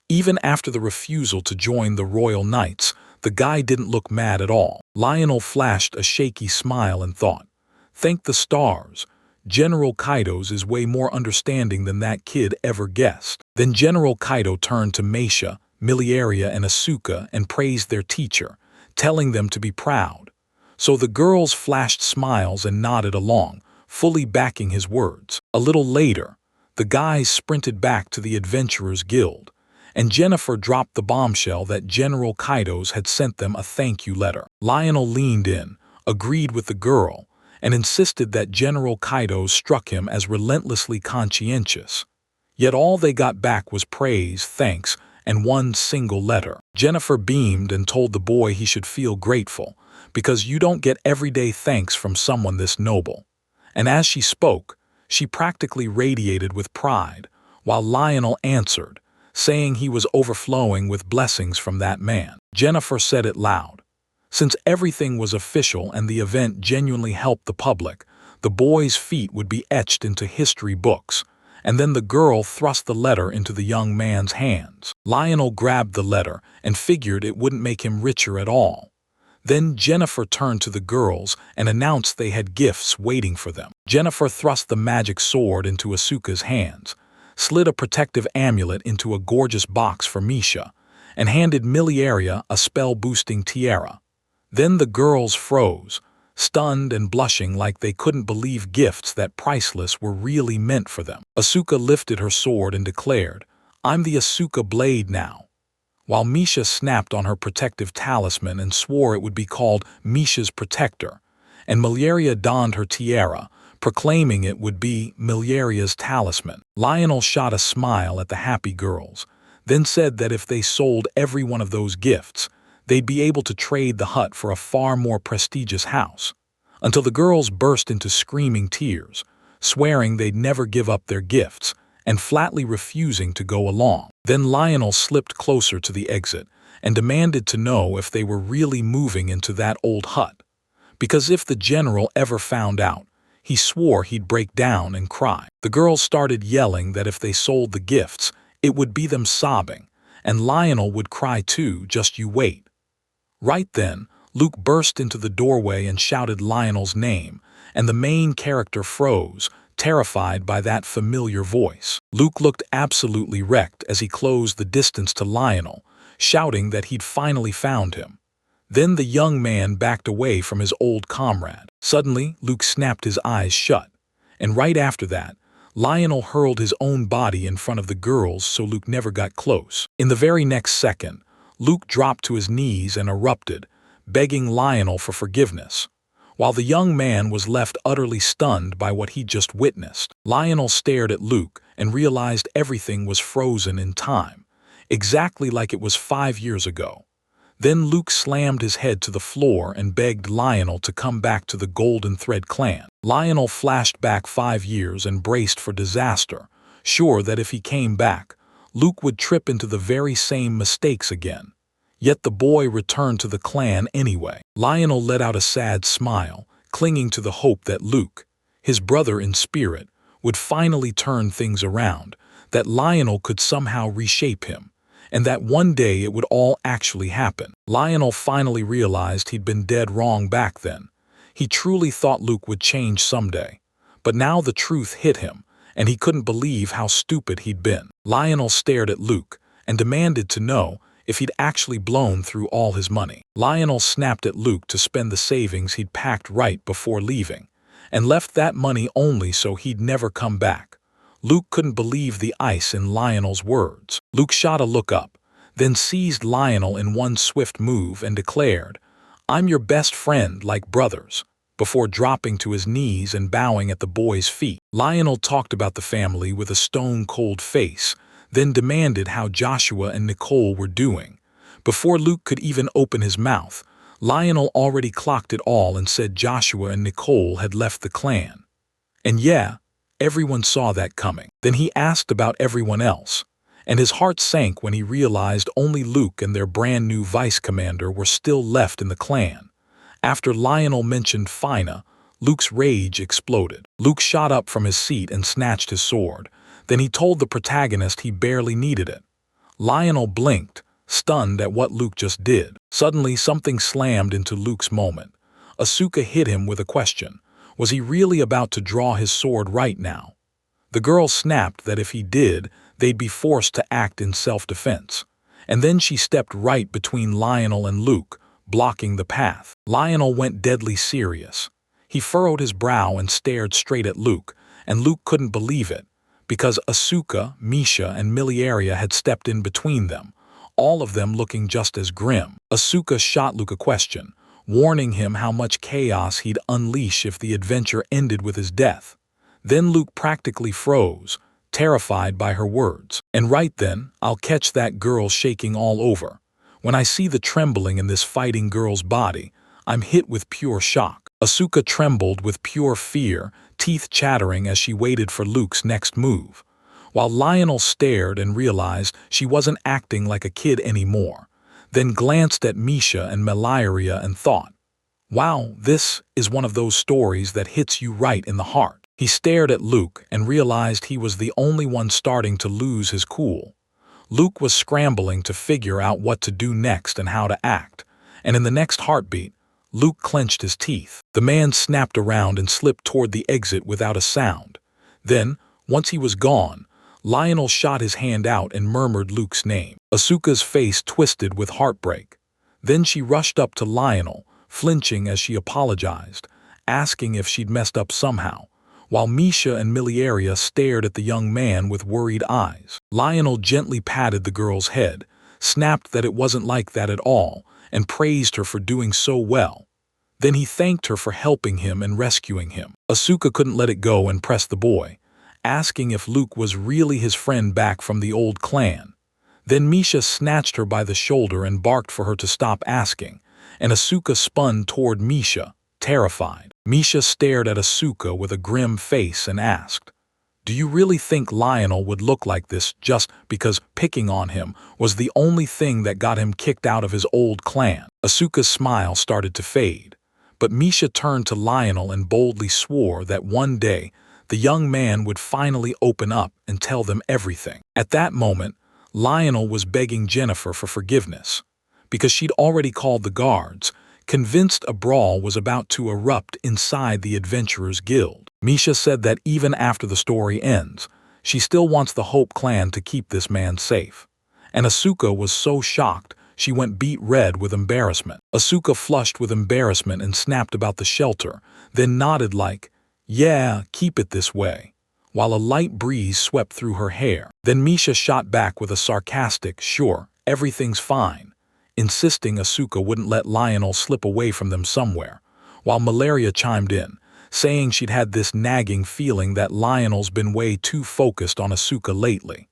Even after the refusal to join the Royal Knights, the guy didn't look mad at all. Lionel flashed a shaky smile and thought, "Thank the stars. General Kaito's is way more understanding than that kid ever guessed." Then General Kaito turned to Misha, Millie, and Asuka and praised their teacher, telling them to be proud. So the girls flashed smiles and nodded along, fully backing his words. A little later, the guys sprinted back to the Adventurers Guild, and Jennifer dropped the bombshell that General Kaidos had sent them a thank you letter. Lionel leaned in, agreed with the girl, and insisted that General Kaidos struck him as relentlessly conscientious. Yet all they got back was praise, thanks, and one single letter. Jennifer beamed and told the boy he should feel grateful, because you don't get everyday thanks from someone this noble. And as she spoke, she practically radiated with pride, while Lionel answered, saying he was overflowing with blessings from that man. Jennifer said it loud. Since everything was official and the event genuinely helped the public, the boy's feet would be etched into history books, and then the girl thrust the letter into the young man's hands. Lionel grabbed the letter and figured it wouldn't make him richer at all. Then Jennifer turned to the girls and announced they had gifts waiting for them. Jennifer thrust the magic sword into Asuka's hands, slid a protective amulet into a gorgeous box for Misha, and handed Miliaria a spell-boosting tiara. Then the girls froze, stunned and blushing like they couldn't believe gifts that priceless were really meant for them. Asuka lifted her sword and declared, "I'm the Asuka blade now," while Misha snapped on her protective talisman and swore it would be called Misha's protector, and Miliaria donned her tiara, proclaiming it would be Miliaria's talisman. Lionel shot a smile at the happy girls, then said that if they sold every one of those gifts, they'd be able to trade the hut for a far more prestigious house, until the girls burst into screaming tears, swearing they'd never give up their gifts, and flatly refusing to go along. Then Lionel slipped closer to the exit and demanded to know if they were really moving into that old hut, because if the general ever found out, he swore he'd break down and cry. The girls started yelling that if they sold the gifts, it would be them sobbing, and Lionel would cry too, just you wait. Right then, Luke burst into the doorway and shouted Lionel's name, and the main character froze, terrified by that familiar voice. Luke looked absolutely wrecked as he closed the distance to Lionel, shouting that he'd finally found him. Then the young man backed away from his old comrade. Suddenly, Luke snapped his eyes shut, and right after that, Lionel hurled his own body in front of the girls so Luke never got close. In the very next second, Luke dropped to his knees and erupted, begging Lionel for forgiveness, while the young man was left utterly stunned by what he'd just witnessed. Lionel stared at Luke and realized everything was frozen in time, exactly like it was 5 years ago. Then Luke slammed his head to the floor and begged Lionel to come back to the Golden Thread clan. Lionel flashed back 5 years and braced for disaster, sure that if he came back, Luke would trip into the very same mistakes again. Yet the boy returned to the clan anyway. Lionel let out a sad smile, clinging to the hope that Luke, his brother in spirit, would finally turn things around, that Lionel could somehow reshape him, and that one day it would all actually happen. Lionel finally realized he'd been dead wrong back then. He truly thought Luke would change someday. But now the truth hit him, and he couldn't believe how stupid he'd been. Lionel stared at Luke and demanded to know if he'd actually blown through all his money. Lionel snapped at Luke to spend the savings he'd packed right before leaving, and left that money only so he'd never come back. Luke couldn't believe the ice in Lionel's words. Luke shot a look up, then seized Lionel in one swift move and declared, "I'm your best friend like brothers," before dropping to his knees and bowing at the boy's feet. Lionel talked about the family with a stone-cold face, then demanded how Joshua and Nicole were doing. Before Luke could even open his mouth, Lionel already clocked it all and said Joshua and Nicole had left the clan. And yeah, everyone saw that coming. Then he asked about everyone else, and his heart sank when he realized only Luke and their brand new vice commander were still left in the clan. After Lionel mentioned Fina, Luke's rage exploded. Luke shot up from his seat and snatched his sword. Then he told the protagonist he barely needed it. Lionel blinked, stunned at what Luke just did. Suddenly, something slammed into Luke's moment. Asuka hit him with a question. Was he really about to draw his sword right now? The girl snapped that if he did, they'd be forced to act in self-defense. And then she stepped right between Lionel and Luke, blocking the path. Lionel went deadly serious. He furrowed his brow and stared straight at Luke, and Luke couldn't believe it, because Asuka, Misha, and Miliaria had stepped in between them, all of them looking just as grim. Asuka shot Luke a question, warning him how much chaos he'd unleash if the adventure ended with his death. Then Luke practically froze, terrified by her words. And right then, I'll catch that girl shaking all over. When I see the trembling in this fighting girl's body, I'm hit with pure shock. Asuka trembled with pure fear, teeth chattering as she waited for Luke's next move, while Lionel stared and realized she wasn't acting like a kid anymore, then glanced at Misha and Miliaria and thought, wow, this is one of those stories that hits you right in the heart. He stared at Luke and realized he was the only one starting to lose his cool. Luke was scrambling to figure out what to do next and how to act, and in the next heartbeat, Luke clenched his teeth. The man snapped around and slipped toward the exit without a sound. Then, once he was gone, Lionel shot his hand out and murmured Luke's name. Asuka's face twisted with heartbreak. Then she rushed up to Lionel, flinching as she apologized, asking if she'd messed up somehow, while Misha and Miliaria stared at the young man with worried eyes. Lionel gently patted the girl's head, snapped that it wasn't like that at all, and praised her for doing so well. Then he thanked her for helping him and rescuing him. Asuka couldn't let it go and pressed the boy, asking if Luke was really his friend back from the old clan. Then Misha snatched her by the shoulder and barked for her to stop asking, and Asuka spun toward Misha, terrified. Misha stared at Asuka with a grim face and asked, "Do you really think Lionel would look like this just because picking on him was the only thing that got him kicked out of his old clan?" Asuka's smile started to fade, but Misha turned to Lionel and boldly swore that one day the young man would finally open up and tell them everything. At that moment, Lionel was begging Jennifer for forgiveness, because she'd already called the guards, convinced a brawl was about to erupt inside the Adventurers Guild. Misha said that even after the story ends, she still wants the Hope clan to keep this man safe. And Asuka was so shocked, she went beet red with embarrassment. Asuka flushed with embarrassment and snapped about the shelter, then nodded like, "Yeah, keep it this way," while a light breeze swept through her hair. Then Misha shot back with a sarcastic, "Sure, everything's fine," insisting Asuka wouldn't let Lionel slip away from them somewhere, while Miliaria chimed in, saying she'd had this nagging feeling that Lionel's been way too focused on Asuka lately.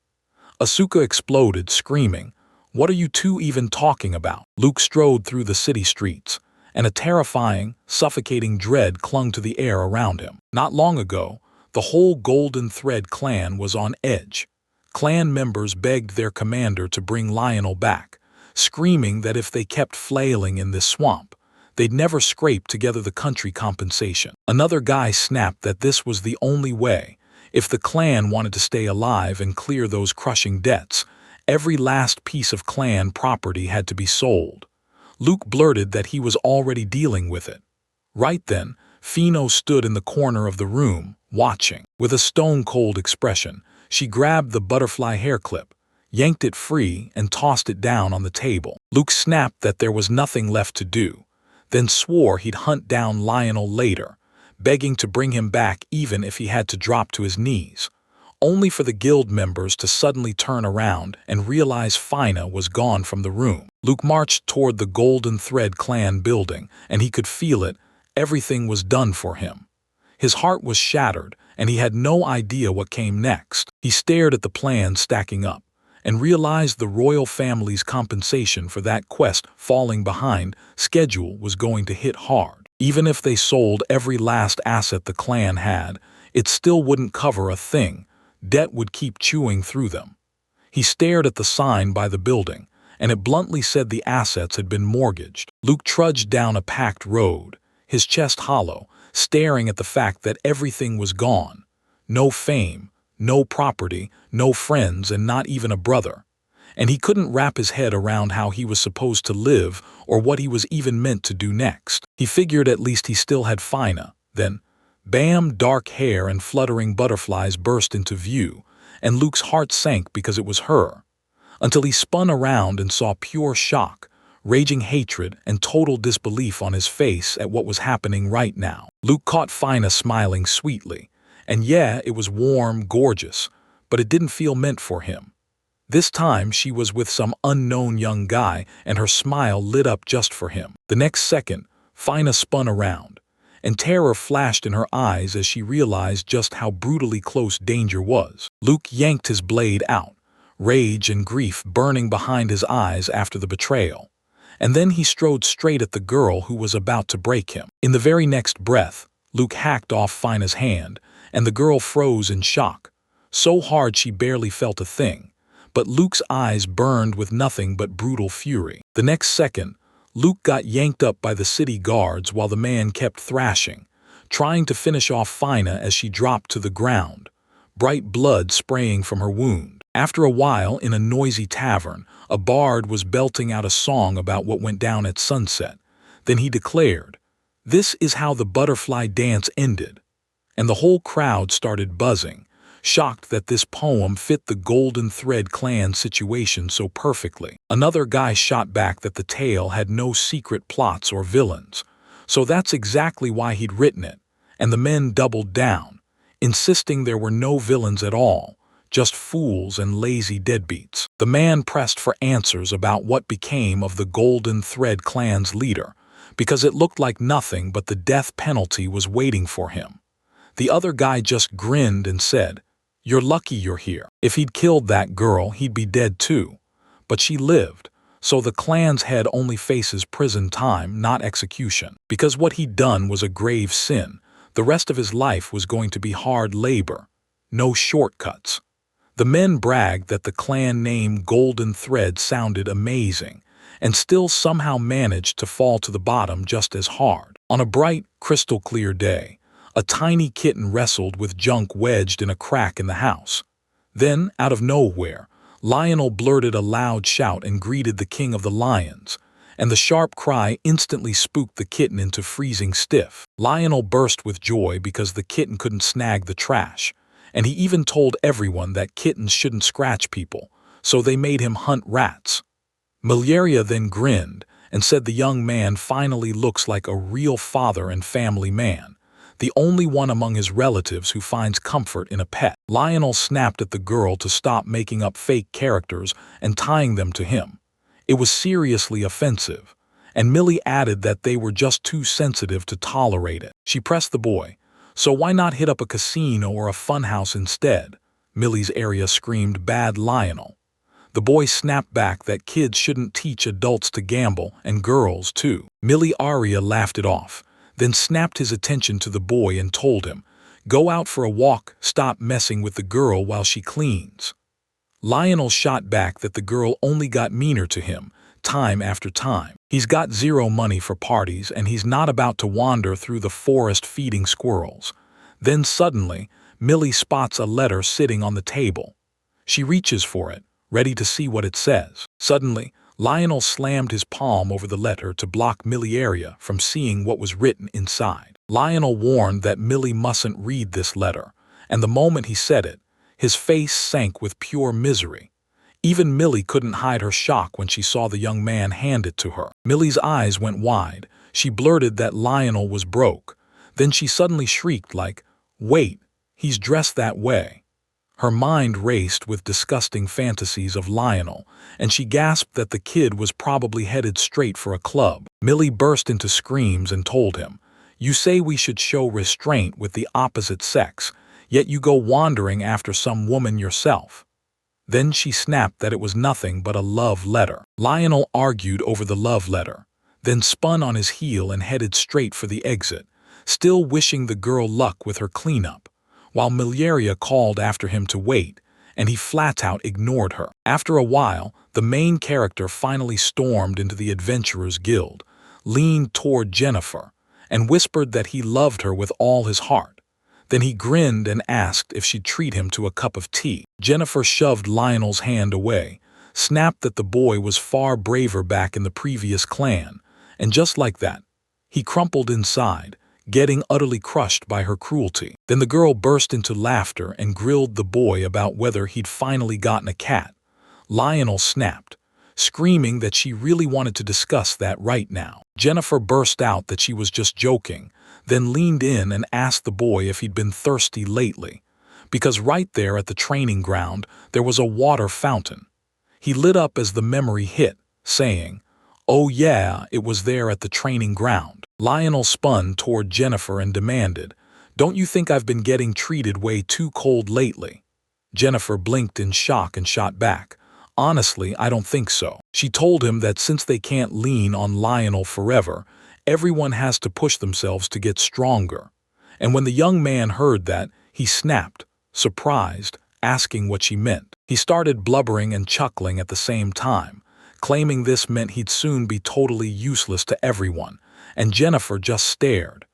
Asuka exploded, screaming, "What are you two even talking about?" Luke strode through the city streets, and a terrifying, suffocating dread clung to the air around him. Not long ago, the whole Golden Thread clan was on edge. Clan members begged their commander to bring Lionel back, screaming that if they kept flailing in this swamp, they'd never scrape together the country compensation. Another guy snapped that this was the only way. If the clan wanted to stay alive and clear those crushing debts, every last piece of clan property had to be sold. Luke blurted that he was already dealing with it. Right then, Fino stood in the corner of the room, watching. With a stone-cold expression, she grabbed the butterfly hair clip, yanked it free, and tossed it down on the table. Luke snapped that there was nothing left to do, then swore he'd hunt down Lionel later, begging to bring him back even if he had to drop to his knees, only for the guild members to suddenly turn around and realize Fina was gone from the room. Luke marched toward the Golden Thread clan building, and he could feel it. Everything was done for him. His heart was shattered, and he had no idea what came next. He stared at the plans stacking up, and realized the royal family's compensation for that quest falling behind schedule was going to hit hard. Even if they sold every last asset the clan had, it still wouldn't cover a thing. Debt would keep chewing through them. He stared at the sign by the building, and it bluntly said the assets had been mortgaged. Luke trudged down a packed road, his chest hollow, staring at the fact that everything was gone. No fame, no property, no friends, and not even a brother. And he couldn't wrap his head around how he was supposed to live or what he was even meant to do next. He figured at least he still had Fina. Then, bam, dark hair and fluttering butterflies burst into view, and Luke's heart sank because it was her, until he spun around and saw pure shock, raging hatred, and total disbelief on his face at what was happening right now. Luke caught Fina smiling sweetly, and yeah, it was warm, gorgeous, but it didn't feel meant for him. This time she was with some unknown young guy, and her smile lit up just for him. The next second, Fina spun around, and terror flashed in her eyes as she realized just how brutally close danger was. Luke yanked his blade out, rage and grief burning behind his eyes after the betrayal. And then he strode straight at the girl who was about to break him. In the very next breath, Luke hacked off Fina's hand, and the girl froze in shock, so hard she barely felt a thing. But Luke's eyes burned with nothing but brutal fury. The next second, Luke got yanked up by the city guards while the man kept thrashing, trying to finish off Fina as she dropped to the ground, bright blood spraying from her wound. After a while, in a noisy tavern, a bard was belting out a song about what went down at sunset. Then he declared, "This is how the butterfly dance ended." And the whole crowd started buzzing, shocked that this poem fit the Golden Thread clan situation so perfectly. Another guy shot back that the tale had no secret plots or villains. So that's exactly why he'd written it, and the men doubled down, insisting there were no villains at all, just fools and lazy deadbeats. The man pressed for answers about what became of the Golden Thread clan's leader, because it looked like nothing but the death penalty was waiting for him. The other guy just grinned and said, "You're lucky you're here. If he'd killed that girl, he'd be dead too. But she lived, so the clan's head only faces prison time, not execution. Because what he'd done was a grave sin, the rest of his life was going to be hard labor. No shortcuts." The men bragged that the clan name Golden Thread sounded amazing, and still somehow managed to fall to the bottom just as hard. On a bright, crystal-clear day, a tiny kitten wrestled with junk wedged in a crack in the house. Then, out of nowhere, Lionel blurted a loud shout and greeted the king of the lions, and the sharp cry instantly spooked the kitten into freezing stiff. Lionel burst with joy because the kitten couldn't snag the trash, and he even told everyone that kittens shouldn't scratch people, so they made him hunt rats. Mileria then grinned and said the young man finally looks like a real father and family man, the only one among his relatives who finds comfort in a pet. Lionel snapped at the girl to stop making up fake characters and tying them to him. It was seriously offensive, and Millie added that they were just too sensitive to tolerate it. She pressed the boy, "So why not hit up a casino or a funhouse instead?" Millie's area screamed, "Bad Lionel." The boy snapped back that kids shouldn't teach adults to gamble, and girls too. Millie Aria laughed it off, then snapped his attention to the boy and told him, "Go out for a walk, stop messing with the girl while she cleans." Lionel shot back that the girl only got meaner to him, time after time. He's got zero money for parties, and he's not about to wander through the forest feeding squirrels. Then suddenly, Millie spots a letter sitting on the table. She reaches for it, ready to see what it says. Suddenly, Lionel slammed his palm over the letter to block Millie from seeing what was written inside. Lionel warned that Millie mustn't read this letter, and the moment he said it, his face sank with pure misery. Even Millie couldn't hide her shock when she saw the young man hand it to her. Millie's eyes went wide. She blurted that Lionel was broke. Then she suddenly shrieked like, "Wait, he's dressed that way." Her mind raced with disgusting fantasies of Lionel, and she gasped that the kid was probably headed straight for a club. Millie burst into screams and told him, "You say we should show restraint with the opposite sex, yet you go wandering after some woman yourself." Then she snapped that it was nothing but a love letter. Lionel argued over the love letter, then spun on his heel and headed straight for the exit, still wishing the girl luck with her cleanup, while Mileria called after him to wait, and he flat-out ignored her. After a while, the main character finally stormed into the Adventurers Guild, leaned toward Jennifer, and whispered that he loved her with all his heart. Then he grinned and asked if she'd treat him to a cup of tea. Jennifer shoved Lionel's hand away, snapped that the boy was far braver back in the previous clan, and just like that, he crumpled inside, getting utterly crushed by her cruelty. Then the girl burst into laughter and grilled the boy about whether he'd finally gotten a cat. Lionel snapped, screaming that she really wanted to discuss that right now. Jennifer burst out that she was just joking, then leaned in and asked the boy if he'd been thirsty lately. because right there at the training ground there was a water fountain. He lit up as the memory hit, saying, "Oh yeah, it was there at the training ground." Lionel spun toward Jennifer and demanded, "Don't you think I've been getting treated way too cold lately?" Jennifer blinked in shock and shot back, "Honestly, I don't think so." She told him that since they can't lean on Lionel forever, everyone has to push themselves to get stronger. And when the young man heard that, he snapped, surprised, asking what she meant. He started blubbering and chuckling at the same time, claiming this meant he'd soon be totally useless to everyone, and Jennifer just stared.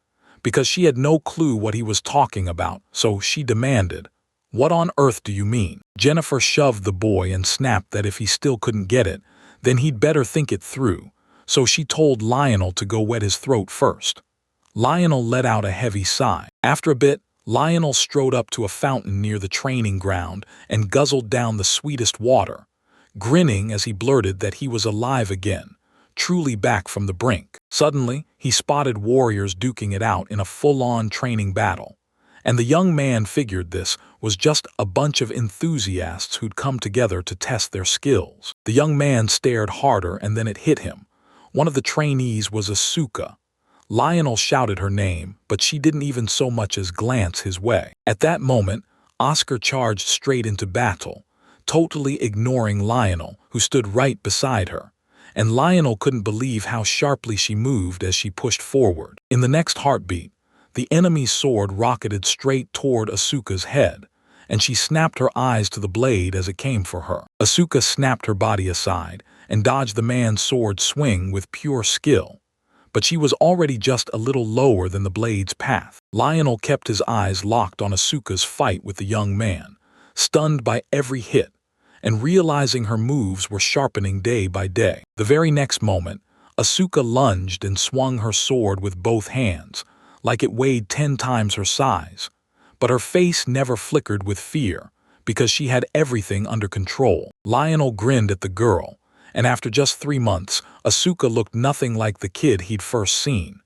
Because she had no clue what he was talking about, so she demanded, "What on earth do you mean?" Jennifer shoved the boy and snapped that if he still couldn't get it, then he'd better think it through, so she told Lionel to go wet his throat first. Lionel let out a heavy sigh. After a bit, Lionel strode up to a fountain near the training ground and guzzled down the sweetest water, grinning as he blurted that he was alive again, truly back from the brink. Suddenly, he spotted warriors duking it out in a full-on training battle, and the young man figured this was just a bunch of enthusiasts who'd come together to test their skills. The young man stared harder and then it hit him. One of the trainees was Asuka. Lionel shouted her name, but she didn't even so much as glance his way. At that moment, Oscar charged straight into battle, totally ignoring Lionel, who stood right beside her, and Lionel couldn't believe how sharply she moved as she pushed forward. In the next heartbeat, the enemy's sword rocketed straight toward Asuka's head, and she snapped her eyes to the blade as it came for her. Asuka snapped her body aside and dodged the man's sword swing with pure skill, but she was already just a little lower than the blade's path. Lionel kept his eyes locked on Asuka's fight with the young man, stunned by every hit, and realizing her moves were sharpening day by day. The very next moment, Asuka lunged and swung her sword with both hands, like it weighed 10 times her size. But her face never flickered with fear, because she had everything under control. Lionel grinned at the girl, and after just 3 months, Asuka looked nothing like the kid he'd first seen.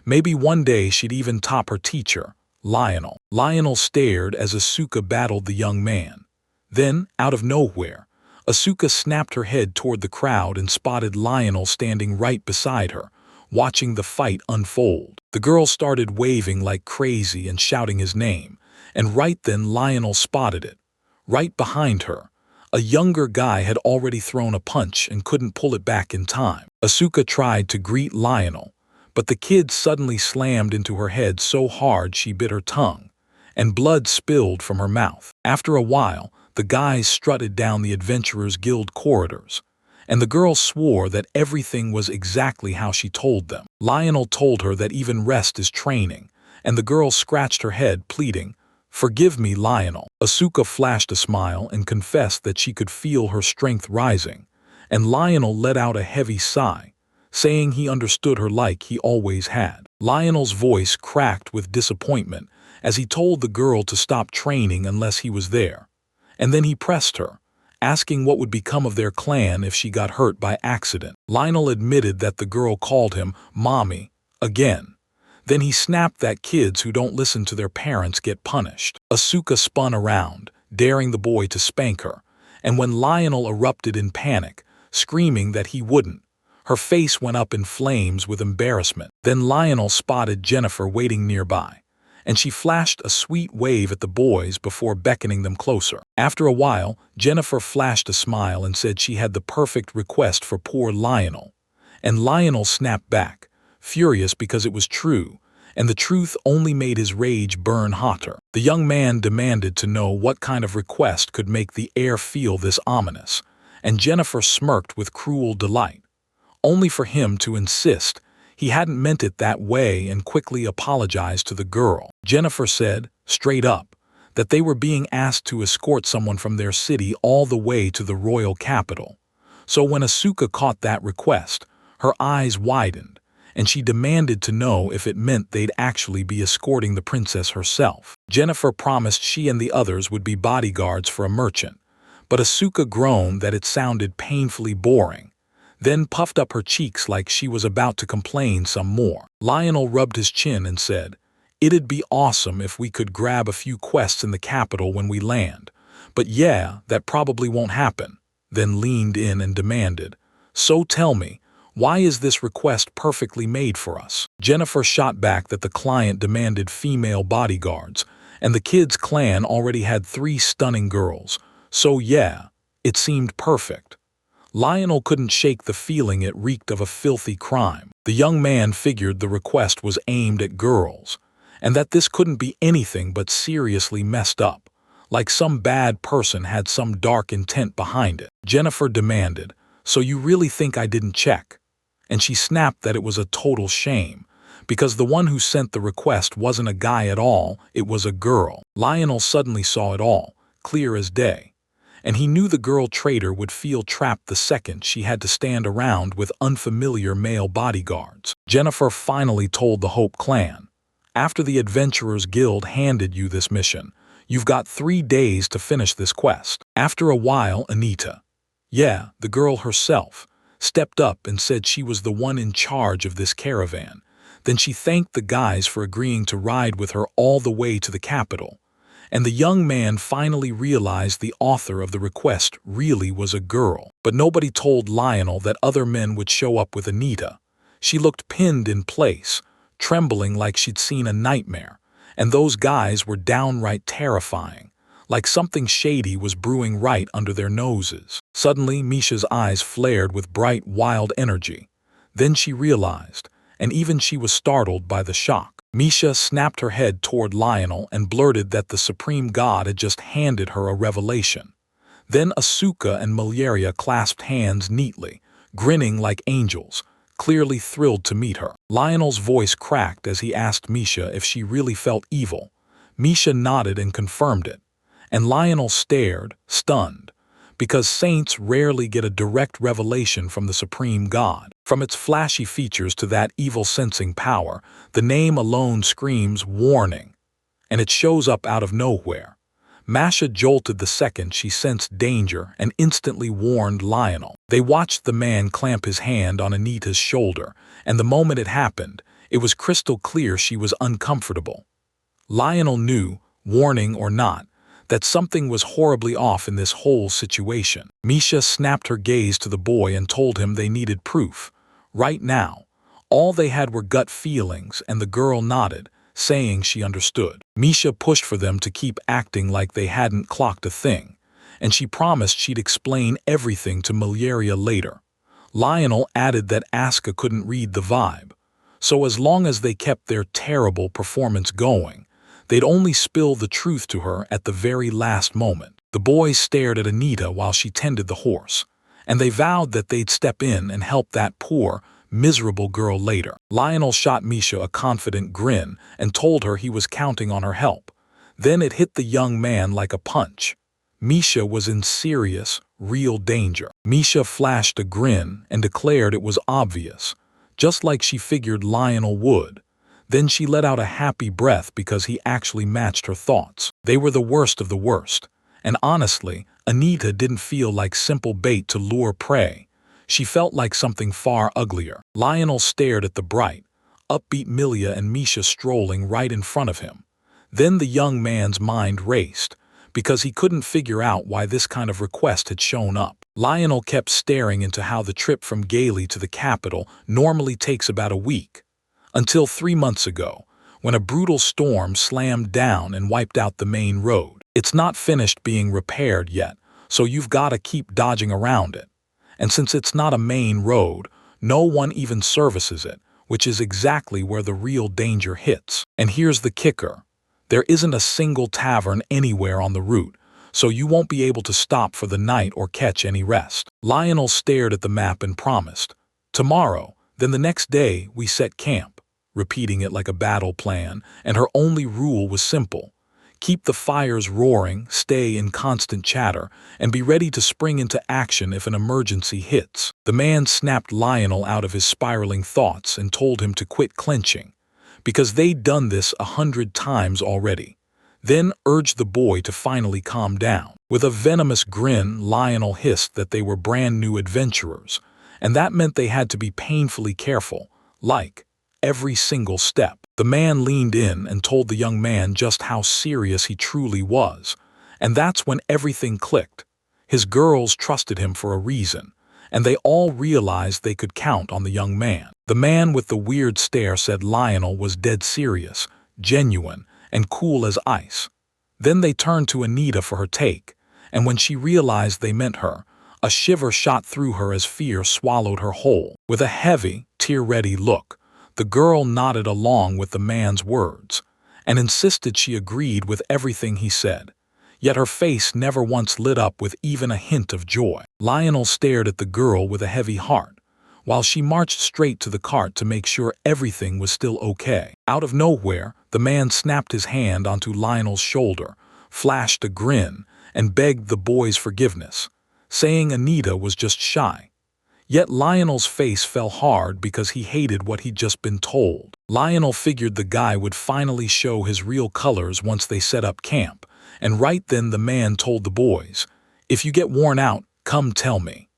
Maybe one day she'd even top her teacher, Lionel. Lionel stared as Asuka battled the young man. Then, out of nowhere, Asuka snapped her head toward the crowd and spotted Lionel standing right beside her, watching the fight unfold. The girl started waving like crazy and shouting his name, and right then Lionel spotted it. Right behind her, a younger guy had already thrown a punch and couldn't pull it back in time. Asuka tried to greet Lionel, but the kid suddenly slammed into her head so hard she bit her tongue, and blood spilled from her mouth. After a while, the guys strutted down the Adventurers Guild corridors, and the girl swore that everything was exactly how she told them. Lionel told her that even rest is training, and the girl scratched her head, pleading, "Forgive me, Lionel." Asuka flashed a smile and confessed that she could feel her strength rising, and Lionel let out a heavy sigh, saying he understood her like he always had. Lionel's voice cracked with disappointment as he told the girl to stop training unless he was there, and then he pressed her, asking what would become of their clan if she got hurt by accident. Lionel admitted that the girl called him "mommy" again. Then he snapped that kids who don't listen to their parents get punished. Asuka spun around, daring the boy to spank her, and when Lionel erupted in panic, screaming that he wouldn't, her face went up in flames with embarrassment. Then Lionel spotted Jennifer waiting nearby, and she flashed a sweet wave at the boys before beckoning them closer. After a while, Jennifer flashed a smile and said she had the perfect request for poor Lionel, and Lionel snapped back, furious because it was true, and the truth only made his rage burn hotter. The young man demanded to know what kind of request could make the air feel this ominous, and Jennifer smirked with cruel delight, only for him to insist he hadn't meant it that way and quickly apologized to the girl. Jennifer said, straight up, that they were being asked to escort someone from their city all the way to the royal capital. So when Asuka caught that request, her eyes widened, and she demanded to know if it meant they'd actually be escorting the princess herself. Jennifer promised she and the others would be bodyguards for a merchant, but Asuka groaned that it sounded painfully boring, then puffed up her cheeks like she was about to complain some more. Lionel rubbed his chin and said, It'd be awesome if we could grab a few quests in the capital when we land. But yeah, that probably won't happen. Then leaned in and demanded, "So tell me, why is this request perfectly made for us?" Jennifer shot back that the client demanded female bodyguards, and the kid's clan already had 3 stunning girls. So yeah, it seemed perfect. Lionel couldn't shake the feeling it reeked of a filthy crime. The young man figured the request was aimed at girls, and that this couldn't be anything but seriously messed up, like some bad person had some dark intent behind it. Jennifer demanded, "So you really think I didn't check?" And she snapped that it was a total shame, because the one who sent the request wasn't a guy at all, it was a girl. Lionel suddenly saw it all, clear as day. And he knew the girl traitor would feel trapped the second she had to stand around with unfamiliar male bodyguards. Jennifer finally told the Hope clan, "After the Adventurers Guild handed you this mission, you've got 3 days to finish this quest." After a while, Anita, yeah, the girl herself, stepped up and said she was the one in charge of this caravan. Then she thanked the guys for agreeing to ride with her all the way to the capital. And the young man finally realized the author of the request really was a girl. But nobody told Lionel that other men would show up with Anita. She looked pinned in place, trembling like she'd seen a nightmare, and those guys were downright terrifying, like something shady was brewing right under their noses. Suddenly, Misha's eyes flared with bright, wild energy. Then she realized, and even she was startled by the shock. Misha snapped her head toward Lionel and blurted that the Supreme God had just handed her a revelation. Then Asuka and Malaria clasped hands neatly, grinning like angels, clearly thrilled to meet her. Lionel's voice cracked as he asked Misha if she really felt evil. Misha nodded and confirmed it, and Lionel stared, stunned, because saints rarely get a direct revelation from the Supreme God. From its flashy features to that evil-sensing power, the name alone screams warning, and it shows up out of nowhere. Masha jolted the second she sensed danger and instantly warned Lionel. They watched the man clamp his hand on Anita's shoulder, and the moment it happened, it was crystal clear she was uncomfortable. Lionel knew, warning or not, that something was horribly off in this whole situation. Misha snapped her gaze to the boy and told him they needed proof. Right now, all they had were gut feelings, and the girl nodded, saying she understood. Misha pushed for them to keep acting like they hadn't clocked a thing, and she promised she'd explain everything to Malaria later. Lionel added that Asuka couldn't read the vibe, so as long as they kept their terrible performance going, they'd only spill the truth to her at the very last moment. The boys stared at Anita while she tended the horse, and they vowed that they'd step in and help that poor, miserable girl later. Lionel shot Misha a confident grin and told her he was counting on her help. Then it hit the young man like a punch. Misha was in serious, real danger. Misha flashed a grin and declared it was obvious, just like she figured Lionel would. Then she let out a happy breath because he actually matched her thoughts. They were the worst of the worst, and honestly, Anita didn't feel like simple bait to lure prey. She felt like something far uglier. Lionel stared at the bright, upbeat Milia and Misha strolling right in front of him. Then the young man's mind raced, because he couldn't figure out why this kind of request had shown up. Lionel kept staring into how the trip from Gailey to the capital normally takes about a week. Until 3 months ago, when a brutal storm slammed down and wiped out the main road. It's not finished being repaired yet, so you've got to keep dodging around it. And since it's not a main road, no one even services it, which is exactly where the real danger hits. And here's the kicker. There isn't a single tavern anywhere on the route, so you won't be able to stop for the night or catch any rest. Lionel stared at the map and promised, "Tomorrow, then the next day, we set camp," repeating it like a battle plan, and her only rule was simple. Keep the fires roaring, stay in constant chatter, and be ready to spring into action if an emergency hits. The man snapped Lionel out of his spiraling thoughts and told him to quit clenching, because they'd done this 100 times already. Then urged the boy to finally calm down. With a venomous grin, Lionel hissed that they were brand new adventurers, and that meant they had to be painfully careful, like every single step. The man leaned in and told the young man just how serious he truly was. And that's when everything clicked. His girls trusted him for a reason, and they all realized they could count on the young man. The man with the weird stare said Lionel was dead serious, genuine, and cool as ice. Then they turned to Anita for her take, and when she realized they meant her, a shiver shot through her as fear swallowed her whole. With a heavy, tear-ready look, the girl nodded along with the man's words, and insisted she agreed with everything he said. Yet her face never once lit up with even a hint of joy. Lionel stared at the girl with a heavy heart, while she marched straight to the cart to make sure everything was still okay. Out of nowhere, the man snapped his hand onto Lionel's shoulder, flashed a grin, and begged the boy's forgiveness, saying Anita was just shy. Yet Lionel's face fell hard because he hated what he'd just been told. Lionel figured the guy would finally show his real colors once they set up camp, and right then the man told the boys, "If you get worn out, come tell me."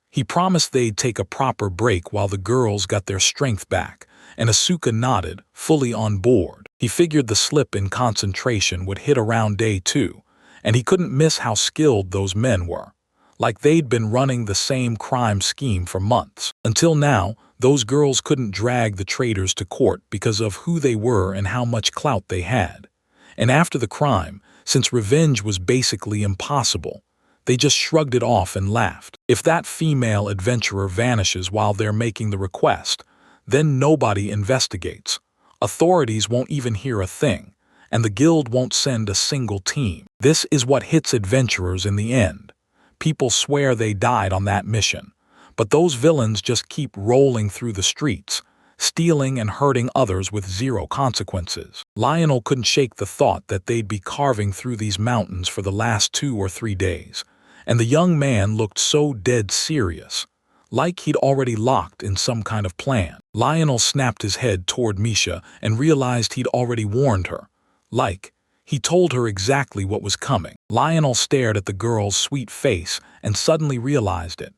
He promised they'd take a proper break while the girls got their strength back, and Asuka nodded, fully on board. He figured the slip in concentration would hit around day 2, and he couldn't miss how skilled those men were. Like they'd been running the same crime scheme for months. Until now, those girls couldn't drag the traitors to court because of who they were and how much clout they had. And after the crime, since revenge was basically impossible, they just shrugged it off and laughed. If that female adventurer vanishes while they're making the request, then nobody investigates. Authorities won't even hear a thing, and the guild won't send a single team. This is what hits adventurers in the end. People swear they died on that mission, but those villains just keep rolling through the streets, stealing and hurting others with zero consequences. Lionel couldn't shake the thought that they'd be carving through these mountains for the last 2 or 3 days, and the young man looked so dead serious, like he'd already locked in some kind of plan. Lionel snapped his head toward Misha and realized he'd already warned her. He told her exactly what was coming. Lionel stared at the girl's sweet face and suddenly realized it.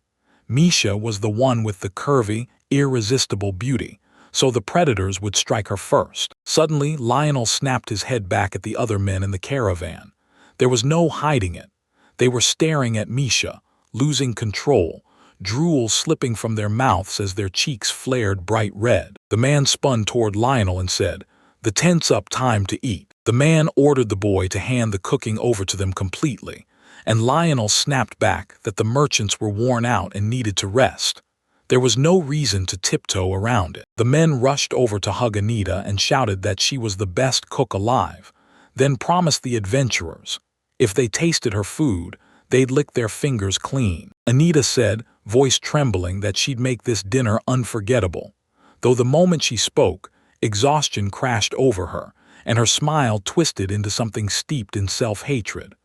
Misha was the one with the curvy, irresistible beauty, so the predators would strike her first. Suddenly, Lionel snapped his head back at the other men in the caravan. There was no hiding it. They were staring at Misha, losing control, drool slipping from their mouths as their cheeks flared bright red. The man spun toward Lionel and said, "The tent's up, time to eat." The man ordered the boy to hand the cooking over to them completely, and Lionel snapped back that the merchants were worn out and needed to rest. There was no reason to tiptoe around it. The men rushed over to hug Anita and shouted that she was the best cook alive, then promised the adventurers, if they tasted her food, they'd lick their fingers clean. Anita said, voice trembling, that she'd make this dinner unforgettable. Though the moment she spoke, exhaustion crashed over her, and her smile twisted into something steeped in self-hatred.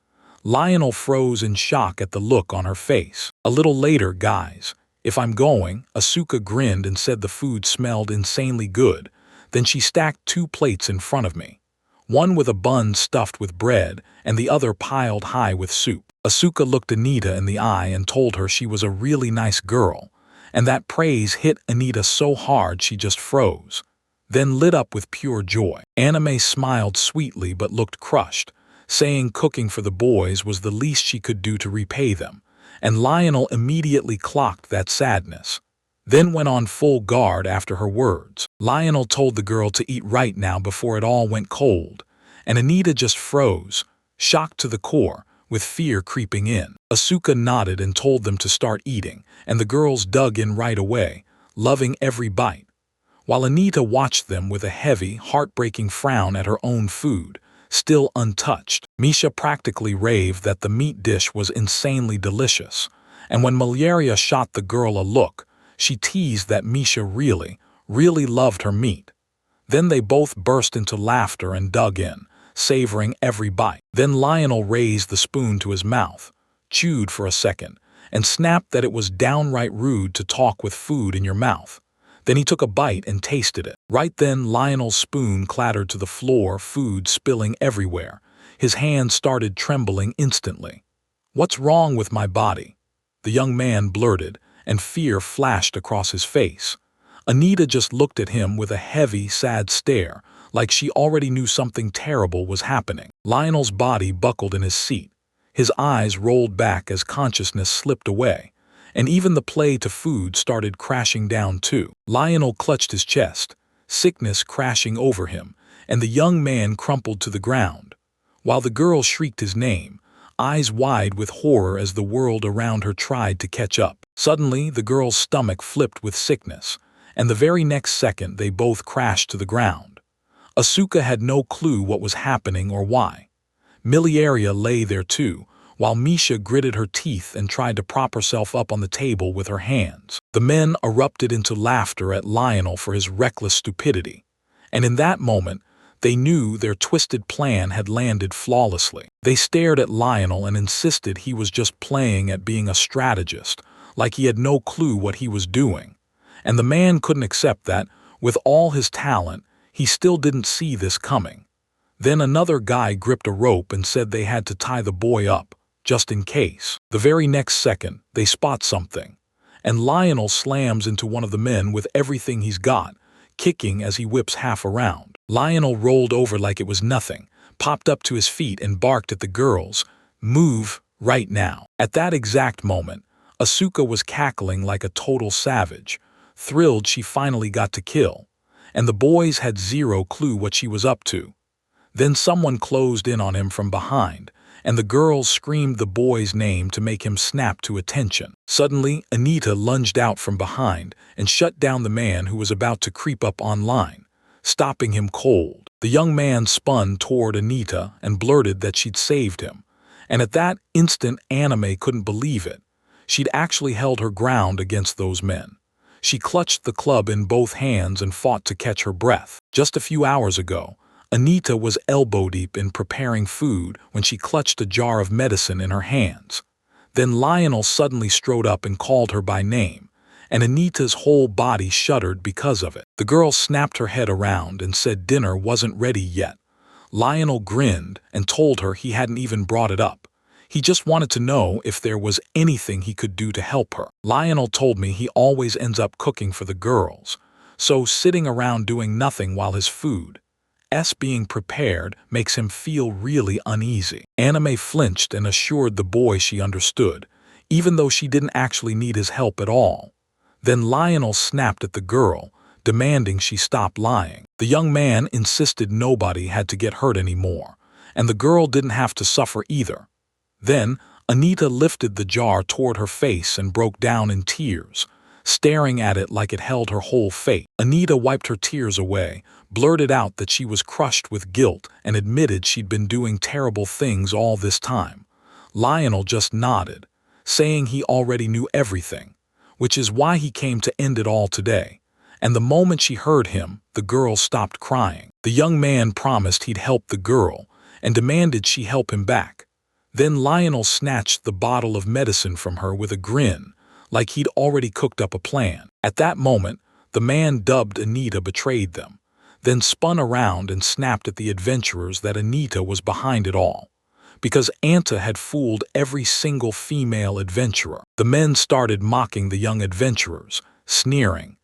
Lionel froze in shock at the look on her face. "A little later, guys. If I'm going," Asuka grinned and said the food smelled insanely good. Then she stacked 2 plates in front of me, one with a bun stuffed with bread and the other piled high with soup. Asuka looked Anita in the eye and told her she was a really nice girl, and that praise hit Anita so hard she just froze, then lit up with pure joy. Anime smiled sweetly but looked crushed, saying cooking for the boys was the least she could do to repay them, and Lionel immediately clocked that sadness, then went on full guard after her words. Lionel told the girl to eat right now before it all went cold, and Anita just froze, shocked to the core, with fear creeping in. Asuka nodded and told them to start eating, and the girls dug in right away, loving every bite, while Anita watched them with a heavy, heartbreaking frown at her own food, still untouched. Misha practically raved that the meat dish was insanely delicious, and when Malaria shot the girl a look, she teased that Misha really loved her meat. Then they both burst into laughter and dug in, savoring every bite. Then Lionel raised the spoon to his mouth, chewed for a second, and snapped that it was downright rude to talk with food in your mouth. Then he took a bite and tasted it. Right then, Lionel's spoon clattered to the floor, food spilling everywhere. His hand started trembling instantly. "What's wrong with my body?" the young man blurted, and fear flashed across his face. Anita just looked at him with a heavy, sad stare, like she already knew something terrible was happening. Lionel's body buckled in his seat. His eyes rolled back as consciousness slipped away, and even the plate of food started crashing down too. Lionel clutched his chest, sickness crashing over him, and the young man crumpled to the ground, while the girl shrieked his name, eyes wide with horror as the world around her tried to catch up. Suddenly, the girl's stomach flipped with sickness, and the very next second they both crashed to the ground. Asuka had no clue what was happening or why. Miliaria lay there too, while Misha gritted her teeth and tried to prop herself up on the table with her hands. The men erupted into laughter at Lionel for his reckless stupidity, and in that moment, they knew their twisted plan had landed flawlessly. They stared at Lionel and insisted he was just playing at being a strategist, like he had no clue what he was doing. And the man couldn't accept that, with all his talent, he still didn't see this coming. Then another guy gripped a rope and said they had to tie the boy up, just in case. The very next second, they spot something, and Lionel slams into one of the men with everything he's got, kicking as he whips half around. Lionel rolled over like it was nothing, popped up to his feet and barked at the girls, "Move, right now." At that exact moment, Asuka was cackling like a total savage, thrilled she finally got to kill, and the boys had zero clue what she was up to. Then someone closed in on him from behind, and the girls screamed the boy's name to make him snap to attention. Suddenly, Anita lunged out from behind and shut down the man who was about to creep up online, stopping him cold. The young man spun toward Anita and blurted that she'd saved him, and at that instant Anime couldn't believe it. She'd actually held her ground against those men. She clutched the club in both hands and fought to catch her breath. Just a few hours ago, Anita was elbow-deep in preparing food when she clutched a jar of medicine in her hands. Then Lionel suddenly strode up and called her by name, and Anita's whole body shuddered because of it. The girl snapped her head around and said dinner wasn't ready yet. Lionel grinned and told her he hadn't even brought it up. He just wanted to know if there was anything he could do to help her. Lionel told me he always ends up cooking for the girls, so sitting around doing nothing while his food being prepared makes him feel really uneasy. Anime flinched and assured the boy she understood, even though she didn't actually need his help at all. Then Lionel snapped at the girl, demanding she stop lying. The young man insisted nobody had to get hurt anymore, and the girl didn't have to suffer either. Then Anita lifted the jar toward her face and broke down in tears, staring at it like it held her whole fate. Anita wiped her tears away, blurted out that she was crushed with guilt, and admitted she'd been doing terrible things all this time. Lionel just nodded, saying he already knew everything, which is why he came to end it all today. And the moment she heard him, the girl stopped crying. The young man promised he'd help the girl and demanded she help him back. Then Lionel snatched the bottle of medicine from her with a grin, like he'd already cooked up a plan. At that moment, the man dubbed Anita betrayed them, then spun around and snapped at the adventurers that Anita was behind it all, because Anta had fooled every single female adventurer. The men started mocking the young adventurers, sneering,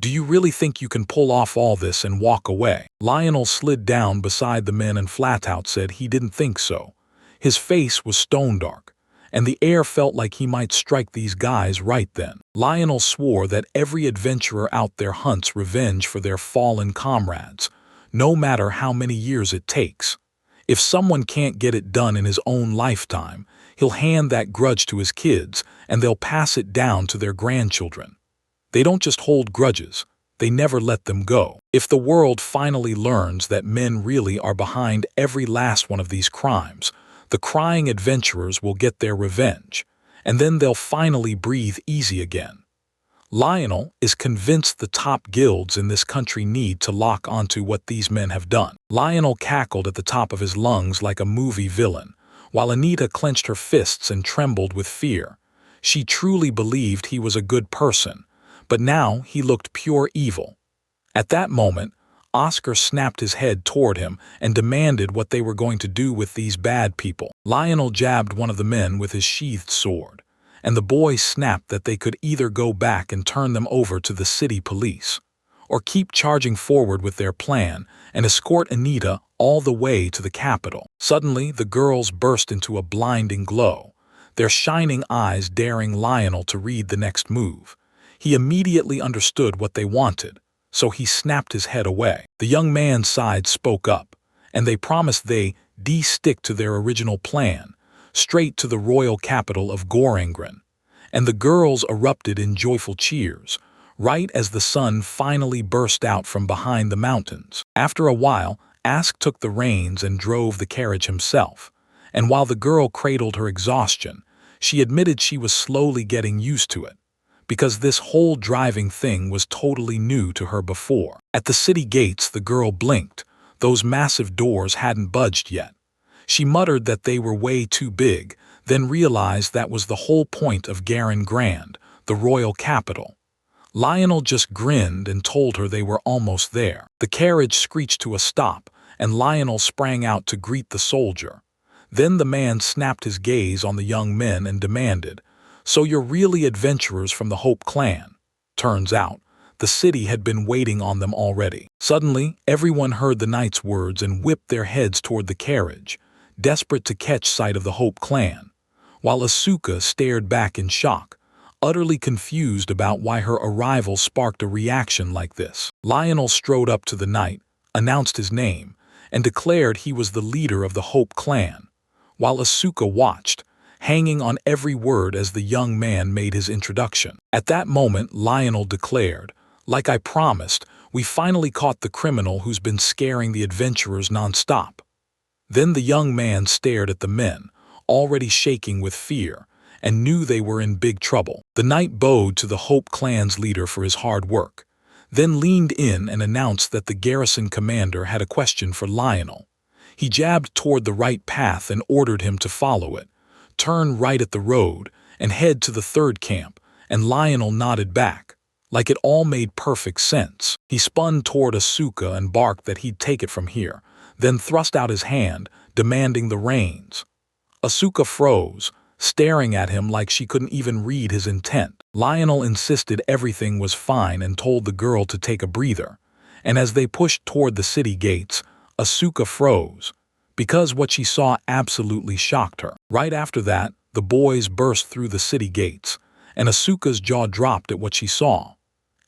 "Do you really think you can pull off all this and walk away?" Lionel slid down beside the men and flat out said he didn't think so. His face was stone dark, and the air felt like he might strike these guys right then. Lionel swore that every adventurer out there hunts revenge for their fallen comrades, no matter how many years it takes. If someone can't get it done in his own lifetime, he'll hand that grudge to his kids, and they'll pass it down to their grandchildren. They don't just hold grudges, they never let them go. If the world finally learns that men really are behind every last one of these crimes, the crying adventurers will get their revenge, and then they'll finally breathe easy again. Lionel is convinced the top guilds in this country need to lock onto what these men have done. Lionel cackled at the top of his lungs like a movie villain, while Anita clenched her fists and trembled with fear. She truly believed he was a good person, but now he looked pure evil. At that moment, Oscar snapped his head toward him and demanded what they were going to do with these bad people. Lionel jabbed one of the men with his sheathed sword, and the boy snapped that they could either go back and turn them over to the city police, or keep charging forward with their plan and escort Anita all the way to the capital. Suddenly, the girls burst into a blinding glow, their shining eyes daring Lionel to read the next move. He immediately understood what they wanted, so he snapped his head away. The young man's side spoke up, and they promised they'd stick to their original plan, straight to the royal capital of Gorengren. And the girls erupted in joyful cheers, right as the sun finally burst out from behind the mountains. After a while, Ask took the reins and drove the carriage himself, and while the girl cradled her exhaustion, she admitted she was slowly getting used to it, because this whole driving thing was totally new to her before. At the city gates, the girl blinked. Those massive doors hadn't budged yet. She muttered that they were way too big, then realized that was the whole point of Garen Grand, the royal capital. Lionel just grinned and told her they were almost there. The carriage screeched to a stop, and Lionel sprang out to greet the soldier. Then the man snapped his gaze on the young men and demanded, "So you're really adventurers from the Hope clan?" Turns out, the city had been waiting on them already. Suddenly, everyone heard the knight's words and whipped their heads toward the carriage, desperate to catch sight of the Hope clan, while Asuka stared back in shock, utterly confused about why her arrival sparked a reaction like this. Lionel strode up to the knight, announced his name, and declared he was the leader of the Hope clan, while Asuka watched, hanging on every word as the young man made his introduction. At that moment, Lionel declared, "Like I promised, we finally caught the criminal who's been scaring the adventurers nonstop." Then the young man stared at the men, already shaking with fear, and knew they were in big trouble. The knight bowed to the Hope clan's leader for his hard work, then leaned in and announced that the garrison commander had a question for Lionel. He jabbed toward the right path and ordered him to follow it, turn right at the road, and head to the third camp, and Lionel nodded back, like it all made perfect sense. He spun toward Asuka and barked that he'd take it from here, then thrust out his hand, demanding the reins. Asuka froze, staring at him like she couldn't even read his intent. Lionel insisted everything was fine and told the girl to take a breather, and as they pushed toward the city gates, Asuka froze, because what she saw absolutely shocked her. Right after that, the boys burst through the city gates, and Asuka's jaw dropped at what she saw.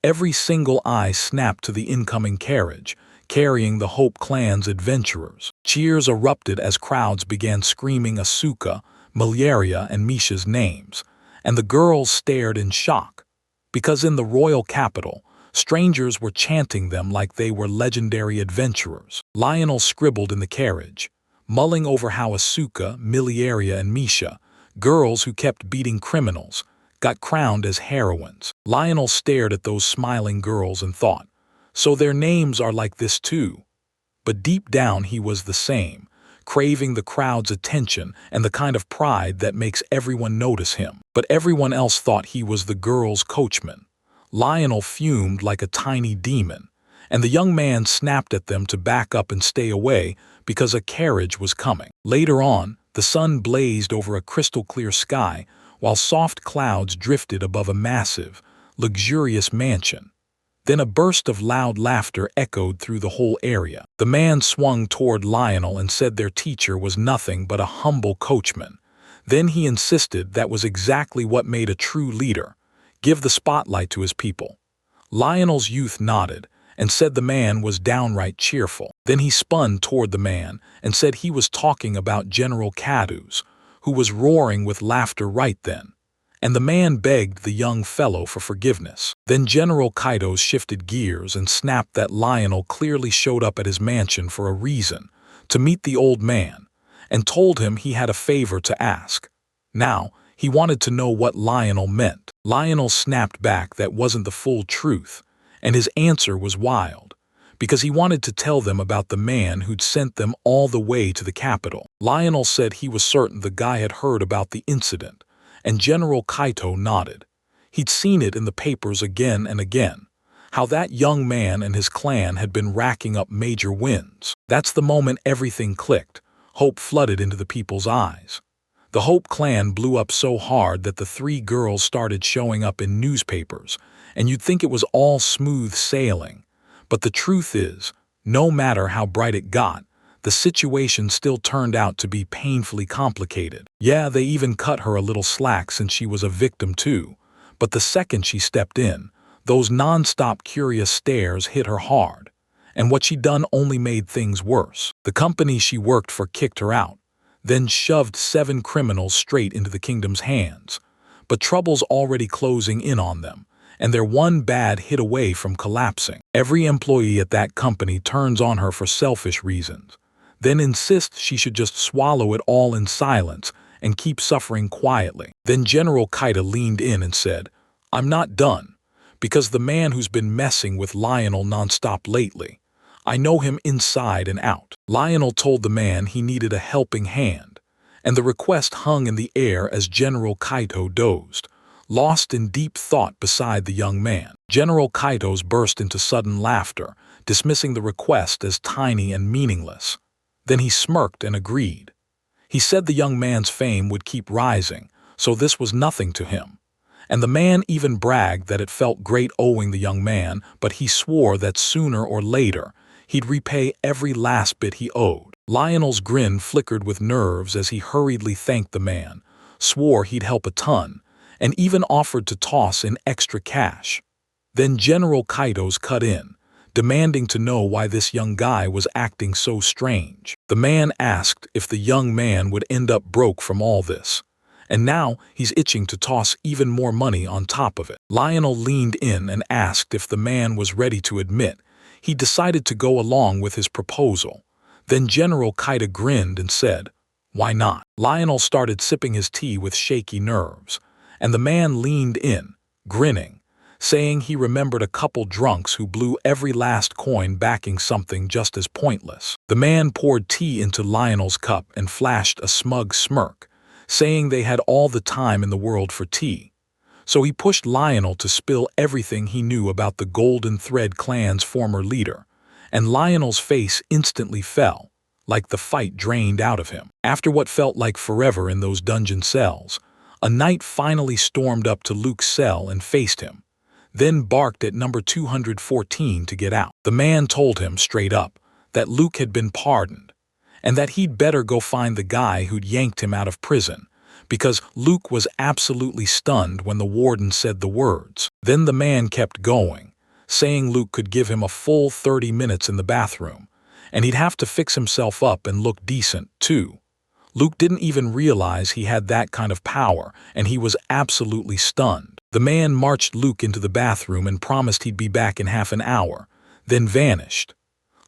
Every single eye snapped to the incoming carriage, carrying the Hope clan's adventurers. Cheers erupted as crowds began screaming Asuka, Malaria, and Misha's names, and the girls stared in shock, because in the royal capital, strangers were chanting them like they were legendary adventurers. Lionel scribbled in the carriage, mulling over how Asuka, Miliaria, and Misha, girls who kept beating criminals, got crowned as heroines. Lionel stared at those smiling girls and thought, so their names are like this too. But deep down he was the same, craving the crowd's attention and the kind of pride that makes everyone notice him. But everyone else thought he was the girls' coachman. Lionel fumed like a tiny demon, and the young man snapped at them to back up and stay away because a carriage was coming. Later on, the sun blazed over a crystal-clear sky while soft clouds drifted above a massive, luxurious mansion. Then a burst of loud laughter echoed through the whole area. The man swung toward Lionel and said their teacher was nothing but a humble coachman. Then he insisted that was exactly what made a true leader: give the spotlight to his people. Lionel's youth nodded and said the man was downright cheerful. Then he spun toward the man and said he was talking about General Cadus, who was roaring with laughter right then, and the man begged the young fellow for forgiveness. Then General Kaitos shifted gears and snapped that Lionel clearly showed up at his mansion for a reason, to meet the old man, and told him he had a favor to ask. Now, he wanted to know what Lionel meant. Lionel snapped back that wasn't the full truth, and his answer was wild, because he wanted to tell them about the man who'd sent them all the way to the capital. Lionel said he was certain the guy had heard about the incident, and General Kaito nodded. He'd seen it in the papers again and again, how that young man and his clan had been racking up major wins. That's the moment everything clicked. Hope flooded into the people's eyes. The Hope clan blew up so hard that the three girls started showing up in newspapers, and you'd think it was all smooth sailing, But the truth is, no matter how bright it got, the situation still turned out to be painfully complicated. Yeah, they even cut her a little slack since she was a victim too. But the second she stepped in, those non-stop curious stares hit her hard. And what she'd done only made things worse. The company she worked for kicked her out, then shoved 7 criminals straight into the kingdom's hands. But trouble's already closing in on them, and they're one bad hit away from collapsing. Every employee at that company turns on her for selfish reasons, then insists she should just swallow it all in silence and keep suffering quietly. Then General Kaita leaned in and said, "I'm not done, because the man who's been messing with Lionel nonstop lately, I know him inside and out." Lionel told the man he needed a helping hand, and the request hung in the air as General Kaito dozed, lost in deep thought beside the young man. General Kaito's burst into sudden laughter, dismissing the request as tiny and meaningless. Then he smirked and agreed. He said the young man's fame would keep rising, so this was nothing to him. And the man even bragged that it felt great owing the young man, but he swore that sooner or later he'd repay every last bit he owed. Lionel's grin flickered with nerves as he hurriedly thanked the man, swore he'd help a ton, and even offered to toss in extra cash. Then General Kaito's cut in, demanding to know why this young guy was acting so strange. The man asked if the young man would end up broke from all this, and now he's itching to toss even more money on top of it. Lionel leaned in and asked if the man was ready to admit he decided to go along with his proposal. Then General Kaita grinned and said, "Why not?" Lionel started sipping his tea with shaky nerves, and the man leaned in, grinning, saying he remembered a couple drunks who blew every last coin backing something just as pointless. The man poured tea into Lionel's cup and flashed a smug smirk, saying they had all the time in the world for tea. So he pushed Lionel to spill everything he knew about the Golden Thread clan's former leader, and Lionel's face instantly fell, like the fight drained out of him. After what felt like forever in those dungeon cells, a knight finally stormed up to Luke's cell and faced him, then barked at number 214 to get out. The man told him straight up that Luke had been pardoned, and that he'd better go find the guy who'd yanked him out of prison, because Luke was absolutely stunned when the warden said the words. Then the man kept going, saying Luke could give him a full 30 minutes in the bathroom, and he'd have to fix himself up and look decent, too. Luke didn't even realize he had that kind of power, and he was absolutely stunned. The man marched Luke into the bathroom and promised he'd be back in half an hour, then vanished.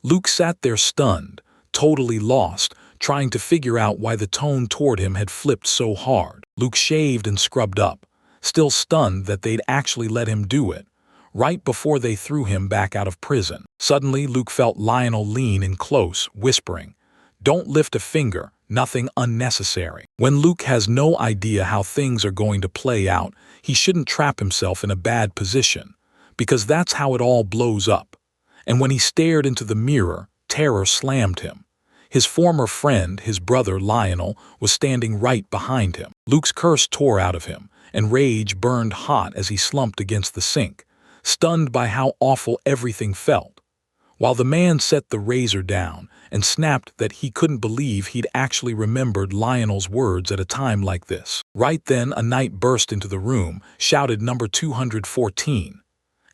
Luke sat there stunned, totally lost, trying to figure out why the tone toward him had flipped so hard. Luke shaved and scrubbed up, still stunned that they'd actually let him do it, right before they threw him back out of prison. Suddenly, Luke felt Lionel lean in close, whispering, "Don't lift a finger, nothing unnecessary." When Luke has no idea how things are going to play out, he shouldn't trap himself in a bad position, because that's how it all blows up. And when he stared into the mirror, terror slammed him. His former friend, his brother Lionel, was standing right behind him. Luke's curse tore out of him, and rage burned hot as he slumped against the sink, stunned by how awful everything felt, while the man set the razor down and snapped that he couldn't believe he'd actually remembered Lionel's words at a time like this. Right then, a knight burst into the room, shouted number 214,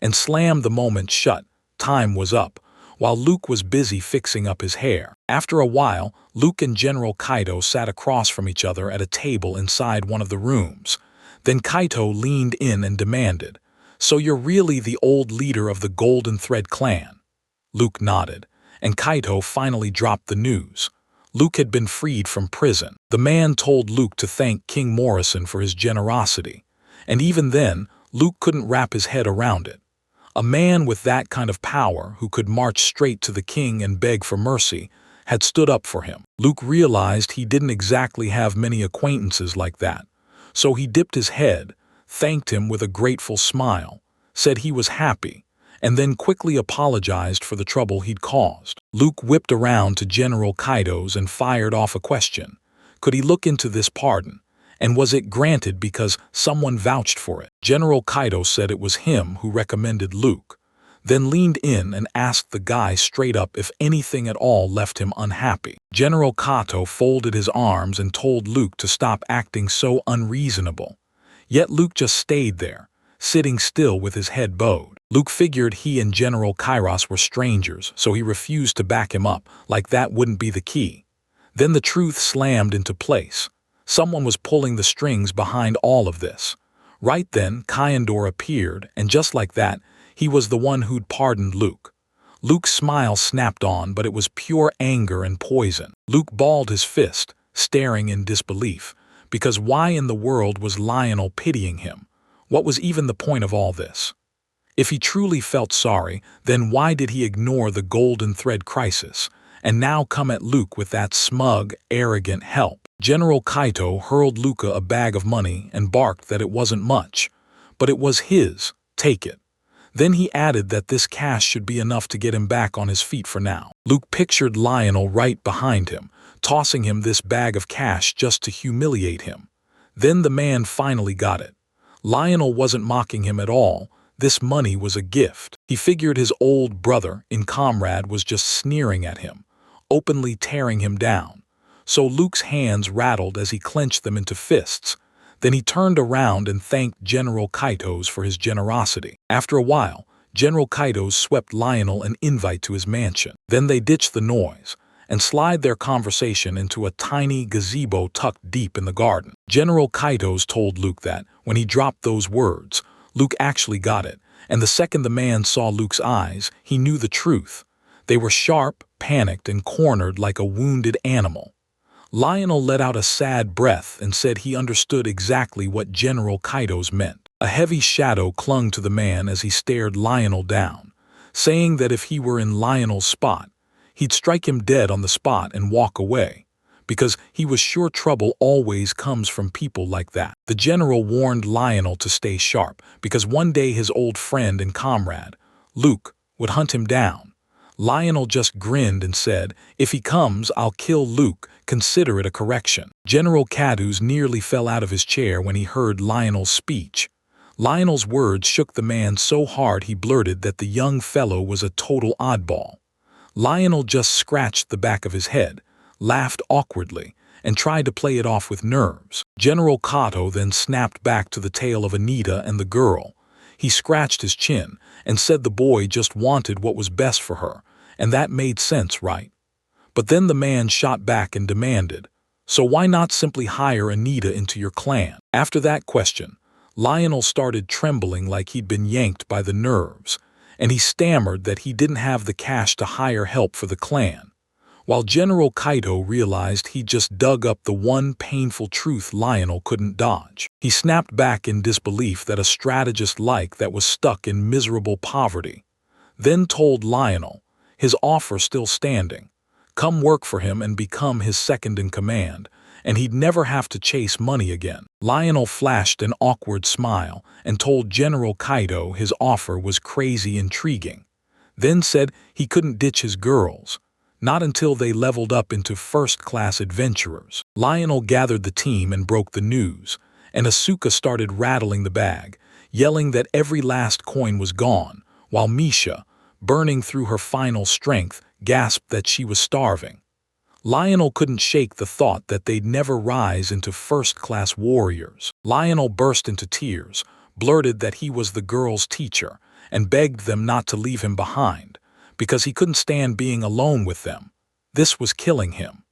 and slammed the moment shut. Time was up, while Luke was busy fixing up his hair. After a while, Luke and General Kaito sat across from each other at a table inside one of the rooms. Then Kaito leaned in and demanded, "So you're really the old leader of the Golden Thread clan?" Luke nodded, and Kaito finally dropped the news. Luke had been freed from prison. The man told Luke to thank King Morrison for his generosity, and even then, Luke couldn't wrap his head around it. A man with that kind of power, who could march straight to the king and beg for mercy, had stood up for him. Luke realized he didn't exactly have many acquaintances like that, so he dipped his head, thanked him with a grateful smile, said he was happy, and then quickly apologized for the trouble he'd caused. Luke whipped around to General Kaito's and fired off a question. Could he look into this pardon? And was it granted because someone vouched for it? General Kaito said it was him who recommended Luke. then leaned in and asked the guy straight up if anything at all left him unhappy. General Kato folded his arms and told Luke to stop acting so unreasonable. Yet Luke just stayed there, sitting still with his head bowed. Luke figured he and General Kairos were strangers, so he refused to back him up, like that wouldn't be the key. Then the truth slammed into place. Someone was pulling the strings behind all of this. Right then, Kyandor appeared, and just like that, he was the one who'd pardoned Luke. Luke's smile snapped on, but it was pure anger and poison. Luke balled his fist, staring in disbelief, because why in the world was Lionel pitying him? What was even the point of all this? If he truly felt sorry, then why did he ignore the golden thread crisis, and now come at Luke with that smug, arrogant help? General Kaito hurled Luca a bag of money and barked that it wasn't much, but it was his. Take it. Then he added that this cash should be enough to get him back on his feet for now. Luke pictured Lionel right behind him, tossing him this bag of cash just to humiliate him. Then the man finally got it. Lionel wasn't mocking him at all. This money was a gift. He figured his old brother in Comrade was just sneering at him, openly tearing him down. So Luke's hands rattled as he clenched them into fists. Then he turned around and thanked General Kaitos for his generosity. After a while, General Kaitos swept Lionel an invite to his mansion. Then they ditched the noise and slid their conversation into a tiny gazebo tucked deep in the garden. General Kaitos told Luke that, when he dropped those words, Luke actually got it, and the second the man saw Luke's eyes, he knew the truth. They were sharp, panicked, and cornered like a wounded animal. Lionel let out a sad breath and said he understood exactly what General Kaitos meant. A heavy shadow clung to the man as he stared Lionel down, saying that if he were in Lionel's spot, he'd strike him dead on the spot and walk away, because he was sure trouble always comes from people like that. The general warned Lionel to stay sharp, because one day his old friend and comrade, Luke, would hunt him down. Lionel just grinned and said, "If he comes, I'll kill Luke. Consider it a correction." General Cadus nearly fell out of his chair when he heard Lionel's speech. Lionel's words shook the man so hard he blurted that the young fellow was a total oddball. Lionel just scratched the back of his head, laughed awkwardly, and tried to play it off with nerves. General Kato then snapped back to the tale of Anita and the girl. He scratched his chin and said the boy just wanted what was best for her, and that made sense, right? But then the man shot back and demanded, "So why not simply hire Anita into your clan?" After that question, Lionel started trembling like he'd been yanked by the nerves, and he stammered that he didn't have the cash to hire help for the clan. While General Kaito realized he just dug up the one painful truth Lionel couldn't dodge. He snapped back in disbelief that a strategist like that was stuck in miserable poverty, then told Lionel, his offer still standing, come work for him and become his second in command, and he'd never have to chase money again. Lionel flashed an awkward smile and told General Kaito his offer was crazy intriguing, then said he couldn't ditch his girls, not until they leveled up into first-class adventurers. Lionel gathered the team and broke the news, and Asuka started rattling the bag, yelling that every last coin was gone, while Misha, burning through her final strength, gasped that she was starving. Lionel couldn't shake the thought that they'd never rise into first-class warriors. Lionel burst into tears, blurted that he was the girls' teacher, and begged them not to leave him behind, because he couldn't stand being alone with them. This was killing him.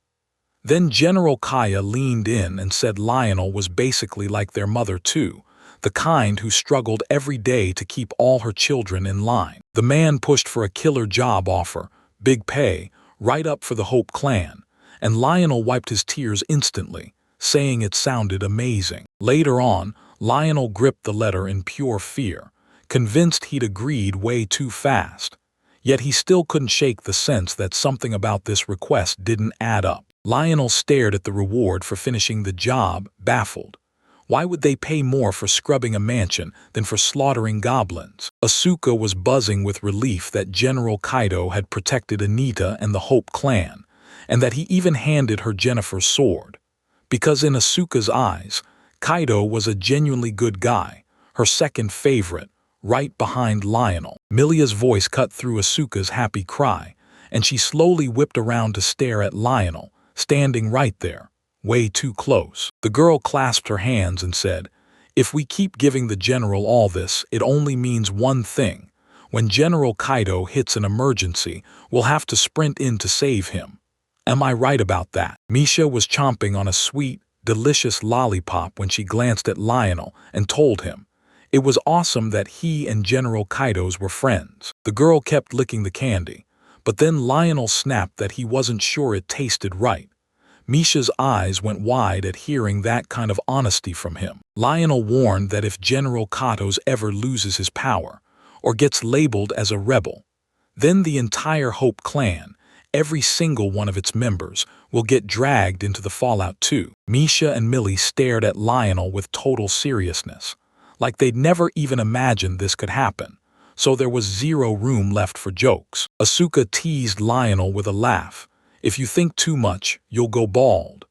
Then General Kaya leaned in and said Lionel was basically like their mother too, the kind who struggled every day to keep all her children in line. The man pushed for a killer job offer, big pay, right up for the Hope clan, and Lionel wiped his tears instantly, saying it sounded amazing. Later on, Lionel gripped the letter in pure fear, convinced he'd agreed way too fast. Yet he still couldn't shake the sense that something about this request didn't add up. Lionel stared at the reward for finishing the job, baffled. Why would they pay more for scrubbing a mansion than for slaughtering goblins? Asuka was buzzing with relief that General Kaito had protected Anita and the Hope clan, and that he even handed her Jennifer's sword. Because in Asuka's eyes, Kaito was a genuinely good guy, her second favorite, right behind Lionel. Milia's voice cut through Asuka's happy cry, and she slowly whipped around to stare at Lionel, standing right there, way too close. The girl clasped her hands and said, "If we keep giving the general all this, it only means one thing. When General Kaido hits an emergency, we'll have to sprint in to save him. Am I right about that?" Misha was chomping on a sweet, delicious lollipop when she glanced at Lionel and told him it was awesome that he and General Kaido's were friends. The girl kept licking the candy, but then Lionel snapped that he wasn't sure it tasted right. Misha's eyes went wide at hearing that kind of honesty from him. Lionel warned that if General Kaido's ever loses his power, or gets labeled as a rebel, then the entire Hope clan, every single one of its members, will get dragged into the fallout too. Misha and Millie stared at Lionel with total seriousness, like they'd never even imagined this could happen, so there was zero room left for jokes. Asuka teased Lionel with a laugh. "If you think too much, you'll go bald."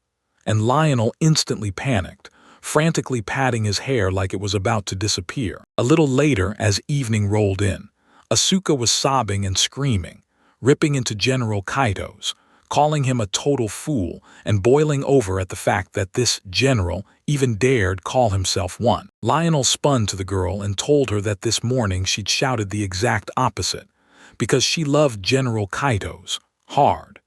And Lionel instantly panicked, frantically patting his hair like it was about to disappear. A little later, as evening rolled in, Asuka was sobbing and screaming, ripping into General Kaido's, calling him a total fool and boiling over at the fact that this general even dared call himself one. Lionel spun to the girl and told her that this morning she'd shouted the exact opposite, because she loved General Kaido's hard.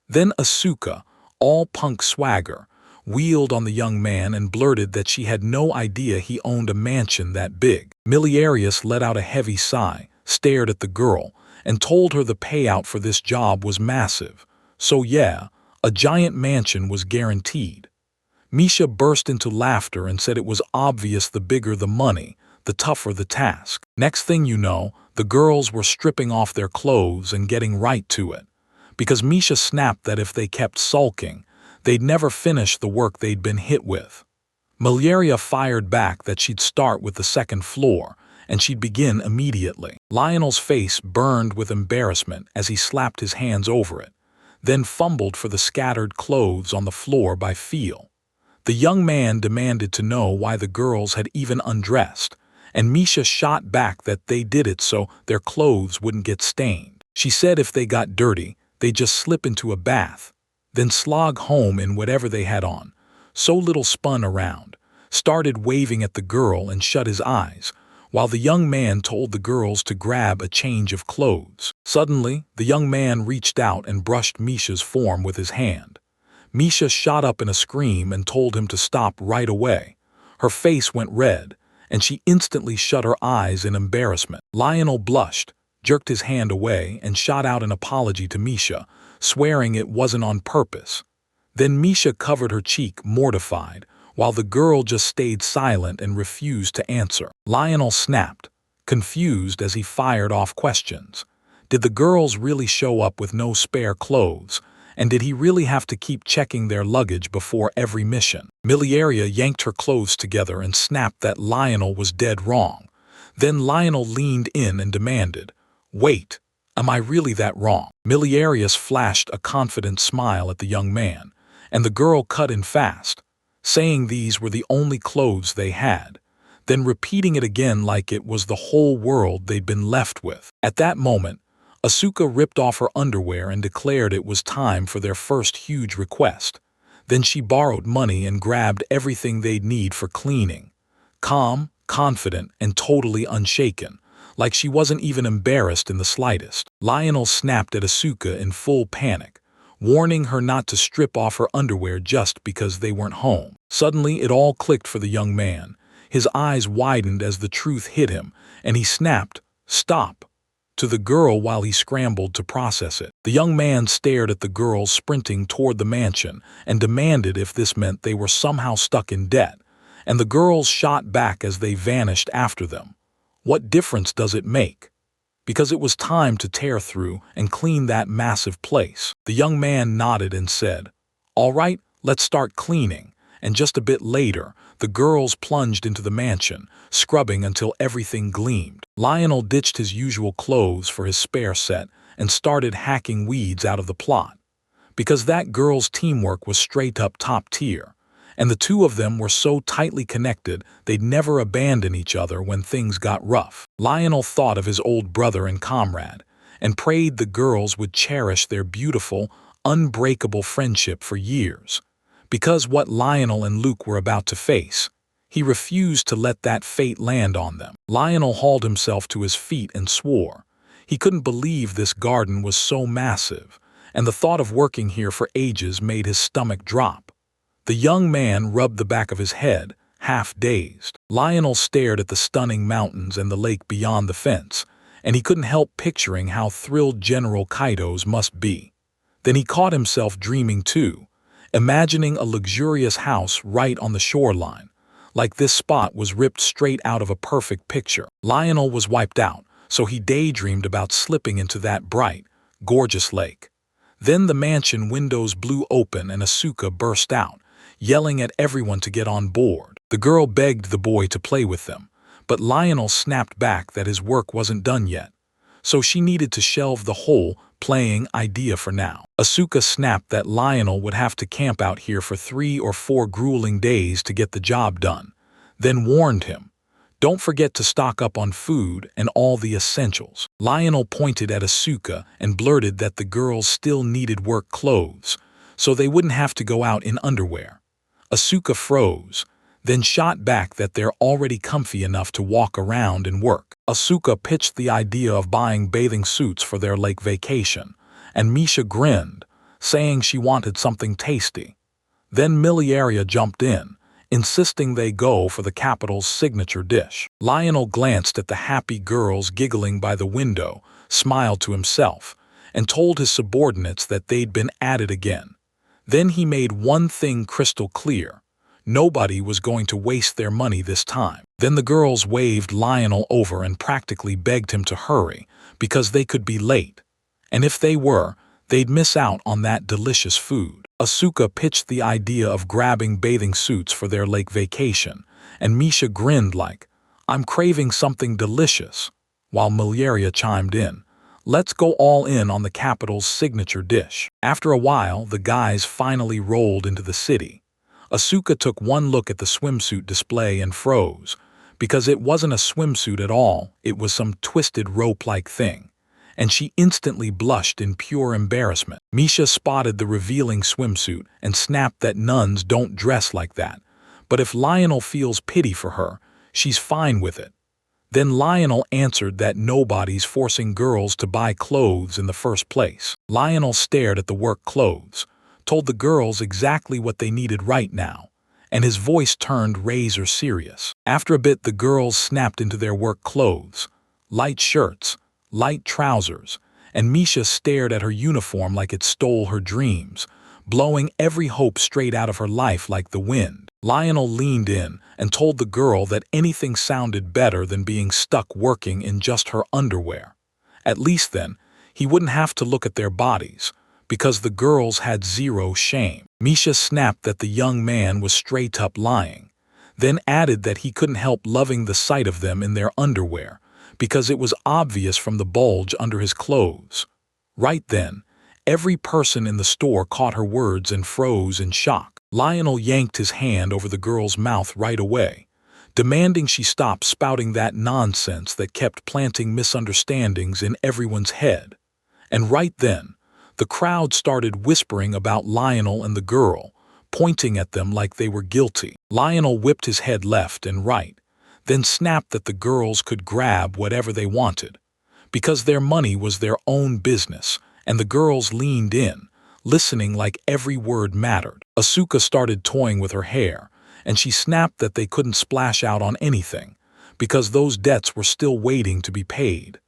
Then Asuka, all punk swagger, wheeled on the young man and blurted that she had no idea he owned a mansion that big. Miliarius let out a heavy sigh, stared at the girl, and told her the payout for this job was massive. So yeah, a giant mansion was guaranteed. Misha burst into laughter and said it was obvious the bigger the money, the tougher the task. Next thing you know, the girls were stripping off their clothes and getting right to it, because Misha snapped that if they kept sulking, they'd never finish the work they'd been hit with. Miliaria fired back that she'd start with the second floor, and she'd begin immediately. Lionel's face burned with embarrassment as he slapped his hands over it, then fumbled for the scattered clothes on the floor by feel. The young man demanded to know why the girls had even undressed, and Misha shot back that they did it so their clothes wouldn't get stained. She said if they got dirty, they'd just slip into a bath, then slog home in whatever they had on. So Little spun around, started waving at the girl and shut his eyes, while the young man told the girls to grab a change of clothes. Suddenly, the young man reached out and brushed Misha's form with his hand. Misha shot up in a scream and told him to stop right away. Her face went red, and she instantly shut her eyes in embarrassment. Lionel blushed, jerked his hand away, and shot out an apology to Misha, swearing it wasn't on purpose. Then Misha covered her cheek, mortified, while the girl just stayed silent and refused to answer. Lionel snapped, confused as he fired off questions. Did the girls really show up with no spare clothes? And did he really have to keep checking their luggage before every mission? Miliaria yanked her clothes together and snapped that Lionel was dead wrong. Then Lionel leaned in and demanded, "Wait, am I really that wrong?" Miliarius flashed a confident smile at the young man, and the girl cut in fast, saying these were the only clothes they had, then repeating it again like it was the whole world they'd been left with. At that moment, Asuka ripped off her underwear and declared it was time for their first huge request. Then she borrowed money and grabbed everything they'd need for cleaning. Calm, confident, and totally unshaken, like she wasn't even embarrassed in the slightest. Lionel snapped at Asuka in full panic, warning her not to strip off her underwear just because they weren't home. Suddenly, it all clicked for the young man. His eyes widened as the truth hit him, and he snapped, "Stop," to the girl while he scrambled to process it. The young man stared at the girls sprinting toward the mansion and demanded if this meant they were somehow stuck in debt, and the girls shot back as they vanished after them. What difference does it make? Because it was time to tear through and clean that massive place. The young man nodded and said, "All right, let's start cleaning." And just a bit later, the girls plunged into the mansion, scrubbing until everything gleamed. Lionel ditched his usual clothes for his spare set and started hacking weeds out of the plot, because that girl's teamwork was straight up top tier, and the two of them were so tightly connected they'd never abandon each other when things got rough. Lionel thought of his old brother and comrade, and prayed the girls would cherish their beautiful, unbreakable friendship for years. Because what Lionel and Luke were about to face, he refused to let that fate land on them. Lionel hauled himself to his feet and swore. He couldn't believe this garden was so massive, and the thought of working here for ages made his stomach drop. The young man rubbed the back of his head, half dazed. Lionel stared at the stunning mountains and the lake beyond the fence, and he couldn't help picturing how thrilled General Kaido's must be. Then he caught himself dreaming too, imagining a luxurious house right on the shoreline, like this spot was ripped straight out of a perfect picture. Lionel was wiped out, so he daydreamed about slipping into that bright, gorgeous lake. Then the mansion windows blew open and Asuka burst out, yelling at everyone to get on board. The girl begged the boy to play with them, but Lionel snapped back that his work wasn't done yet, so she needed to shelve the whole playing idea for now. Asuka snapped that Lionel would have to camp out here for 3 or 4 grueling days to get the job done, then warned him, "Don't forget to stock up on food and all the essentials." Lionel pointed at Asuka and blurted that the girls still needed work clothes, so they wouldn't have to go out in underwear. Asuka froze, then shot back that they're already comfy enough to walk around and work. Asuka pitched the idea of buying bathing suits for their lake vacation, and Misha grinned, saying she wanted something tasty. Then Miliaria jumped in, insisting they go for the capital's signature dish. Lionel glanced at the happy girls giggling by the window, smiled to himself, and told his subordinates that they'd been at it again. Then he made one thing crystal clear. Nobody was going to waste their money this time. Then the girls waved Lionel over and practically begged him to hurry, because they could be late. And if they were, they'd miss out on that delicious food. Asuka pitched the idea of grabbing bathing suits for their lake vacation, and Misha grinned like, "I'm craving something delicious," while Miliaria chimed in, "Let's go all in on the capital's signature dish." After a while, the guys finally rolled into the city. Asuka took one look at the swimsuit display and froze, because it wasn't a swimsuit at all, it was some twisted rope-like thing, and she instantly blushed in pure embarrassment. Misha spotted the revealing swimsuit and snapped that nuns don't dress like that, but if Lionel feels pity for her, she's fine with it. Then Lionel answered that nobody's forcing girls to buy clothes in the first place. Lionel stared at the work clothes, told the girls exactly what they needed right now, and his voice turned razor serious. After a bit, the girls snapped into their work clothes, light shirts, light trousers, and Misha stared at her uniform like it stole her dreams, blowing every hope straight out of her life like the wind. Lionel leaned in and told the girl that anything sounded better than being stuck working in just her underwear. At least then, he wouldn't have to look at their bodies, because the girls had zero shame. Misha snapped that the young man was straight up lying, then added that he couldn't help loving the sight of them in their underwear, because it was obvious from the bulge under his clothes. Right then, every person in the store caught her words and froze in shock. Lionel yanked his hand over the girl's mouth right away, demanding she stop spouting that nonsense that kept planting misunderstandings in everyone's head. And right then, the crowd started whispering about Lionel and the girl, pointing at them like they were guilty. Lionel whipped his head left and right, then snapped that the girls could grab whatever they wanted, because their money was their own business, and the girls leaned in, listening like every word mattered. Asuka started toying with her hair, and she snapped that they couldn't splash out on anything, because those debts were still waiting to be paid.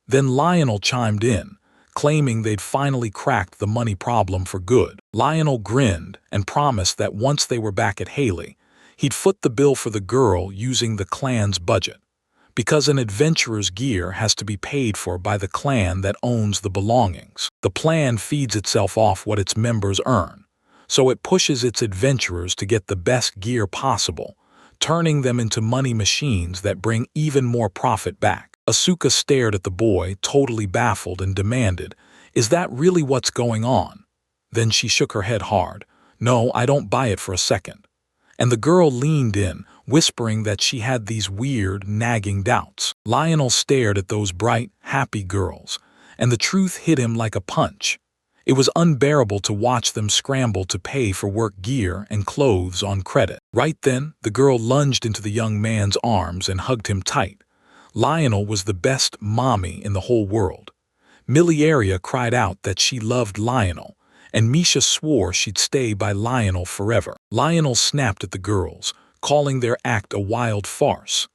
Then Lionel chimed in, claiming they'd finally cracked the money problem for good. Lionel grinned and promised that once they were back at Haley, he'd foot the bill for the girl using the clan's budget, because an adventurer's gear has to be paid for by the clan that owns the belongings. The clan feeds itself off what its members earn, so it pushes its adventurers to get the best gear possible, turning them into money machines that bring even more profit back. Asuka stared at the boy, totally baffled, and demanded, "Is that really what's going on?" Then she shook her head hard. "No, I don't buy it for a second." and the girl leaned in, whispering that she had these weird, nagging doubts. Lionel stared at those bright, happy girls, and the truth hit him like a punch. It was unbearable to watch them scramble to pay for work gear and clothes on credit. Right then, the girl lunged into the young man's arms and hugged him tight. Lionel was the best mommy in the whole world. Millie cried out that she loved Lionel, and Misha swore she'd stay by Lionel forever. Lionel snapped at the girls, calling their act a wild farce.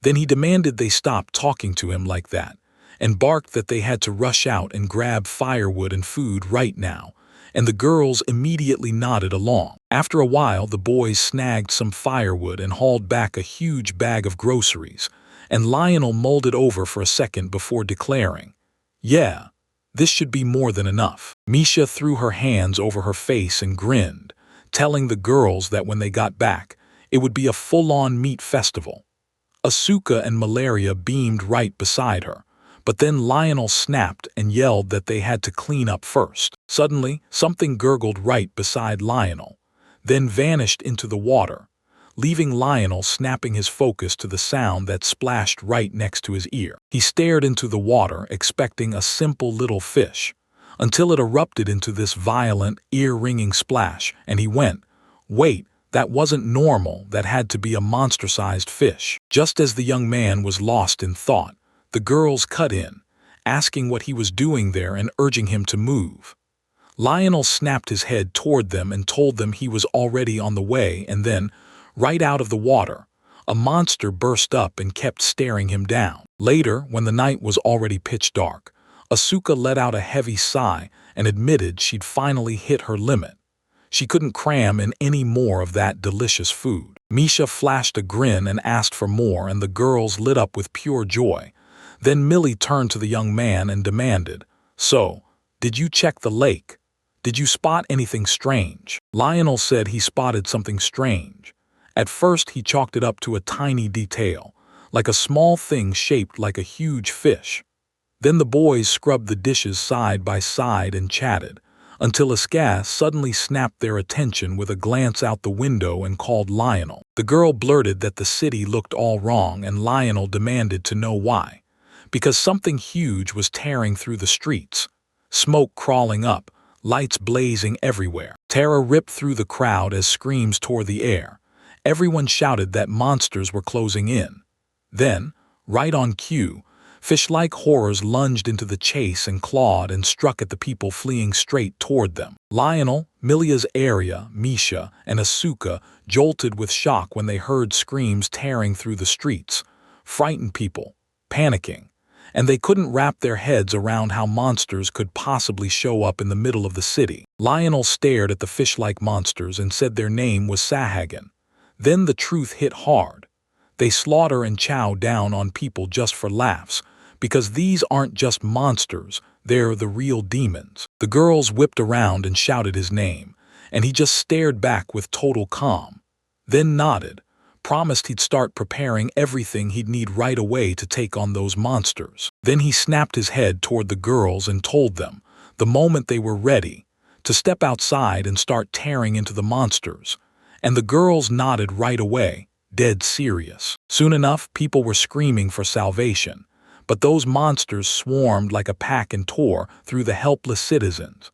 Then he demanded they stop talking to him like that, and barked that they had to rush out and grab firewood and food right now, and the girls immediately nodded along. After a while, the boys snagged some firewood and hauled back a huge bag of groceries, and Lionel mulled it over for a second before declaring, "Yeah, this should be more than enough." Misha threw her hands over her face and grinned, telling the girls that when they got back, it would be a full-on meat festival. Asuka and Malaria beamed right beside her, but then Lionel snapped and yelled that they had to clean up first. Suddenly, something gurgled right beside Lionel, then vanished into the water, leaving Lionel snapping his focus to the sound that splashed right next to his ear. He stared into the water, expecting a simple little fish, until it erupted into this violent, ear-ringing splash, and he went, "Wait, that wasn't normal, that had to be a monster-sized fish." Just as the young man was lost in thought, the girls cut in, asking what he was doing there and urging him to move. Lionel snapped his head toward them and told them he was already on the way, and then, right out of the water, a monster burst up and kept staring him down. Later, when the night was already pitch dark, Asuka let out a heavy sigh and admitted she'd finally hit her limit. She couldn't cram in any more of that delicious food. Misha flashed a grin and asked for more, and the girls lit up with pure joy. Then Millie turned to the young man and demanded, "So, did you check the lake? Did you spot anything strange?" Lionel said he spotted something strange. At first, he chalked it up to a tiny detail, like a small thing shaped like a huge fish. Then the boys scrubbed the dishes side by side and chatted, until Asuka suddenly snapped their attention with a glance out the window and called Lionel. The girl blurted that the city looked all wrong, and Lionel demanded to know why. Because something huge was tearing through the streets, smoke crawling up, lights blazing everywhere. Terror ripped through the crowd as screams tore the air. Everyone shouted that monsters were closing in. Then, right on cue, fish-like horrors lunged into the chase and clawed and struck at the people fleeing straight toward them. Lionel, Milia's area, Misha, and Asuka jolted with shock when they heard screams tearing through the streets, frightened people, panicking, and they couldn't wrap their heads around how monsters could possibly show up in the middle of the city. Lionel stared at the fish-like monsters and said their name was Sahagan. Then the truth hit hard. They slaughter and chow down on people just for laughs, because these aren't just monsters, they're the real demons. The girls whipped around and shouted his name, and he just stared back with total calm. Then nodded, promised he'd start preparing everything he'd need right away to take on those monsters. Then he snapped his head toward the girls and told them, the moment they were ready, to step outside and start tearing into the monsters. And the girls nodded right away, dead serious. Soon enough, people were screaming for salvation, but those monsters swarmed like a pack and tore through the helpless citizens,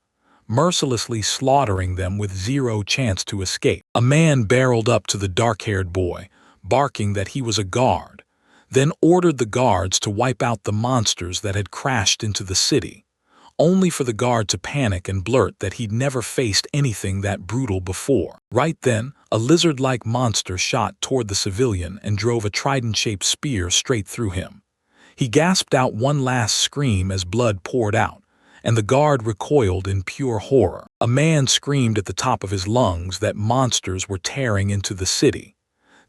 mercilessly slaughtering them with zero chance to escape. A man barreled up to the dark-haired boy, barking that he was a guard, then ordered the guards to wipe out the monsters that had crashed into the city, only for the guard to panic and blurt that he'd never faced anything that brutal before. Right then, a lizard-like monster shot toward the civilian and drove a trident-shaped spear straight through him. He gasped out one last scream as blood poured out, and the guard recoiled in pure horror. A man screamed at the top of his lungs that monsters were tearing into the city.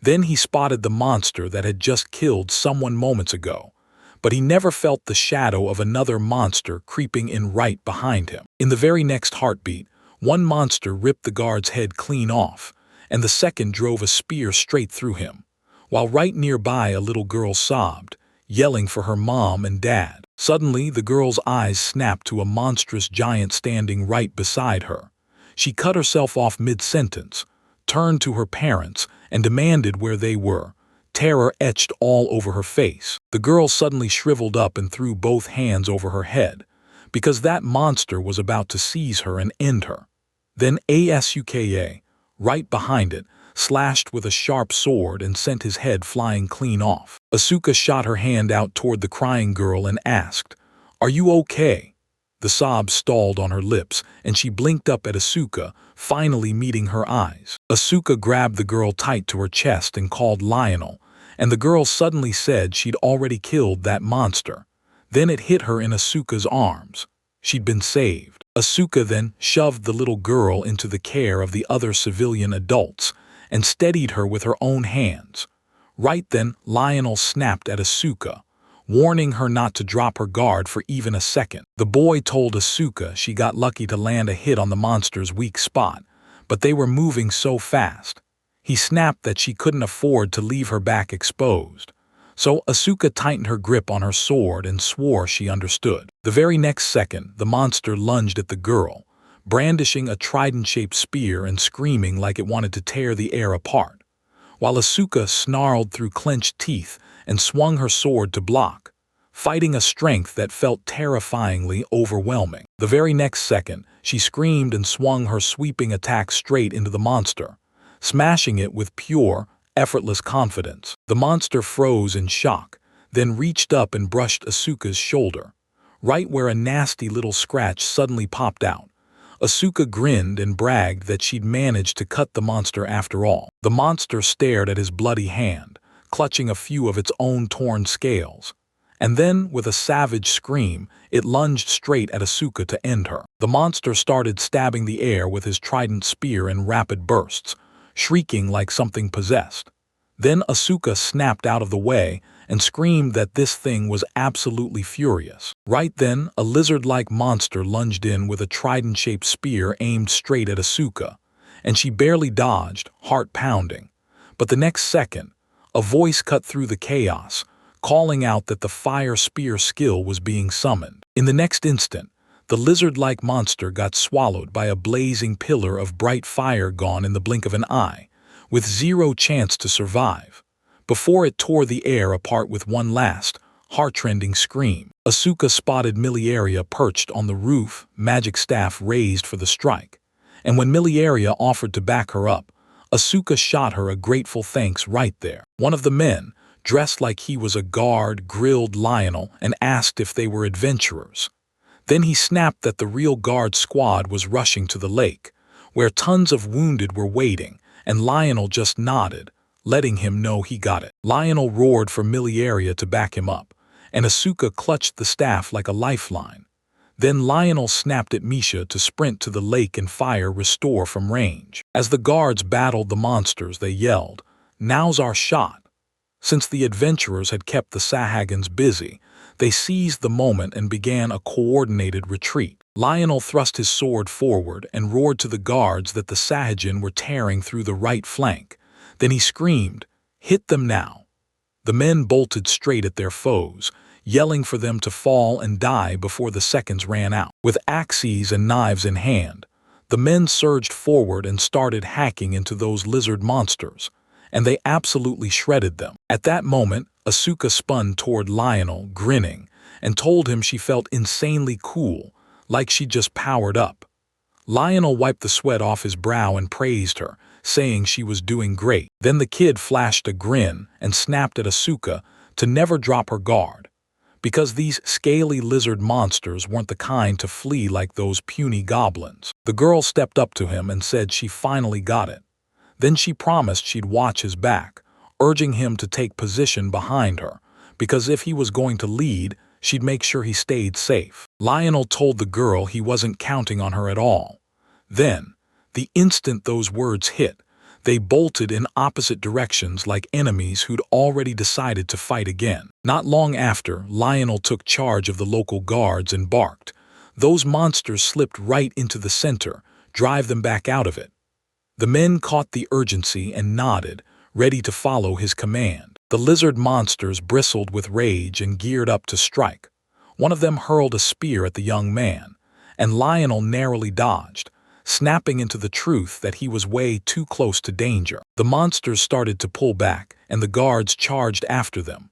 Then he spotted the monster that had just killed someone moments ago, but he never felt the shadow of another monster creeping in right behind him. In the very next heartbeat, one monster ripped the guard's head clean off, and the second drove a spear straight through him, while right nearby a little girl sobbed, yelling for her mom and dad. Suddenly, the girl's eyes snapped to a monstrous giant standing right beside her. She cut herself off mid-sentence, turned to her parents, and demanded where they were, terror etched all over her face. The girl suddenly shriveled up and threw both hands over her head, because that monster was about to seize her and end her. Then Asuka, right behind it, slashed with a sharp sword and sent his head flying clean off. Asuka shot her hand out toward the crying girl and asked, "Are you okay?" The sobs stalled on her lips, and she blinked up at Asuka, finally meeting her eyes. Asuka grabbed the girl tight to her chest and called Lionel, and the girl suddenly said she'd already killed that monster. Then it hit her in Asuka's arms. She'd been saved. Asuka then shoved the little girl into the care of the other civilian adults and steadied her with her own hands. Right then, Lionel snapped at Asuka, warning her not to drop her guard for even a second. The boy told Asuka she got lucky to land a hit on the monster's weak spot, but they were moving so fast. He snapped that she couldn't afford to leave her back exposed. So Asuka tightened her grip on her sword and swore she understood. The very next second, the monster lunged at the girl, brandishing a trident-shaped spear and screaming like it wanted to tear the air apart, while Asuka snarled through clenched teeth and swung her sword to block, fighting a strength that felt terrifyingly overwhelming. The very next second, she screamed and swung her sweeping attack straight into the monster, smashing it with pure, effortless confidence. The monster froze in shock, then reached up and brushed Asuka's shoulder, right where a nasty little scratch suddenly popped out. Asuka grinned and bragged that she'd managed to cut the monster after all. The monster stared at his bloody hand, clutching a few of its own torn scales. And then, with a savage scream, it lunged straight at Asuka to end her. The monster started stabbing the air with his trident spear in rapid bursts, shrieking like something possessed. Then Asuka snapped out of the way and screamed that this thing was absolutely furious. Right then, a lizard-like monster lunged in with a trident-shaped spear aimed straight at Asuka, and she barely dodged, heart pounding. But the next second, a voice cut through the chaos, calling out that the fire spear skill was being summoned. In the next instant, the lizard-like monster got swallowed by a blazing pillar of bright fire gone in the blink of an eye, with zero chance to survive, before it tore the air apart with one last, heart-rending scream. Asuka spotted Miliaria perched on the roof, magic staff raised for the strike, and when Miliaria offered to back her up, Asuka shot her a grateful thanks right there. One of the men, dressed like he was a guard, grilled Lionel and asked if they were adventurers. Then he snapped that the real guard squad was rushing to the lake, where tons of wounded were waiting, and Lionel just nodded, letting him know he got it. Lionel roared for Miliaria to back him up, and Asuka clutched the staff like a lifeline. Then Lionel snapped at Misha to sprint to the lake and fire restore from range. As the guards battled the monsters, they yelled, "Now's our shot!" Since the adventurers had kept the Sahagins busy, they seized the moment and began a coordinated retreat. Lionel thrust his sword forward and roared to the guards that the Sahagin were tearing through the right flank. Then he screamed, "Hit them now!" The men bolted straight at their foes, yelling for them to fall and die before the seconds ran out. With axes and knives in hand, the men surged forward and started hacking into those lizard monsters, and they absolutely shredded them. At that moment, Asuka spun toward Lionel, grinning, and told him she felt insanely cool, like she'd just powered up. Lionel wiped the sweat off his brow and praised her, saying she was doing great. Then the kid flashed a grin and snapped at Asuka to never drop her guard, because these scaly lizard monsters weren't the kind to flee like those puny goblins. The girl stepped up to him and said she finally got it. Then she promised she'd watch his back, urging him to take position behind her, because if he was going to lead, she'd make sure he stayed safe. Lionel told the girl he wasn't counting on her at all. Then, the instant those words hit, they bolted in opposite directions like enemies who'd already decided to fight again. Not long after, Lionel took charge of the local guards and barked. Those monsters slipped right into the center, drive them back out of it. The men caught the urgency and nodded, ready to follow his command. The lizard monsters bristled with rage and geared up to strike. One of them hurled a spear at the young man, and Lionel narrowly dodged, snapping into the truth that he was way too close to danger. The monsters started to pull back, and the guards charged after them.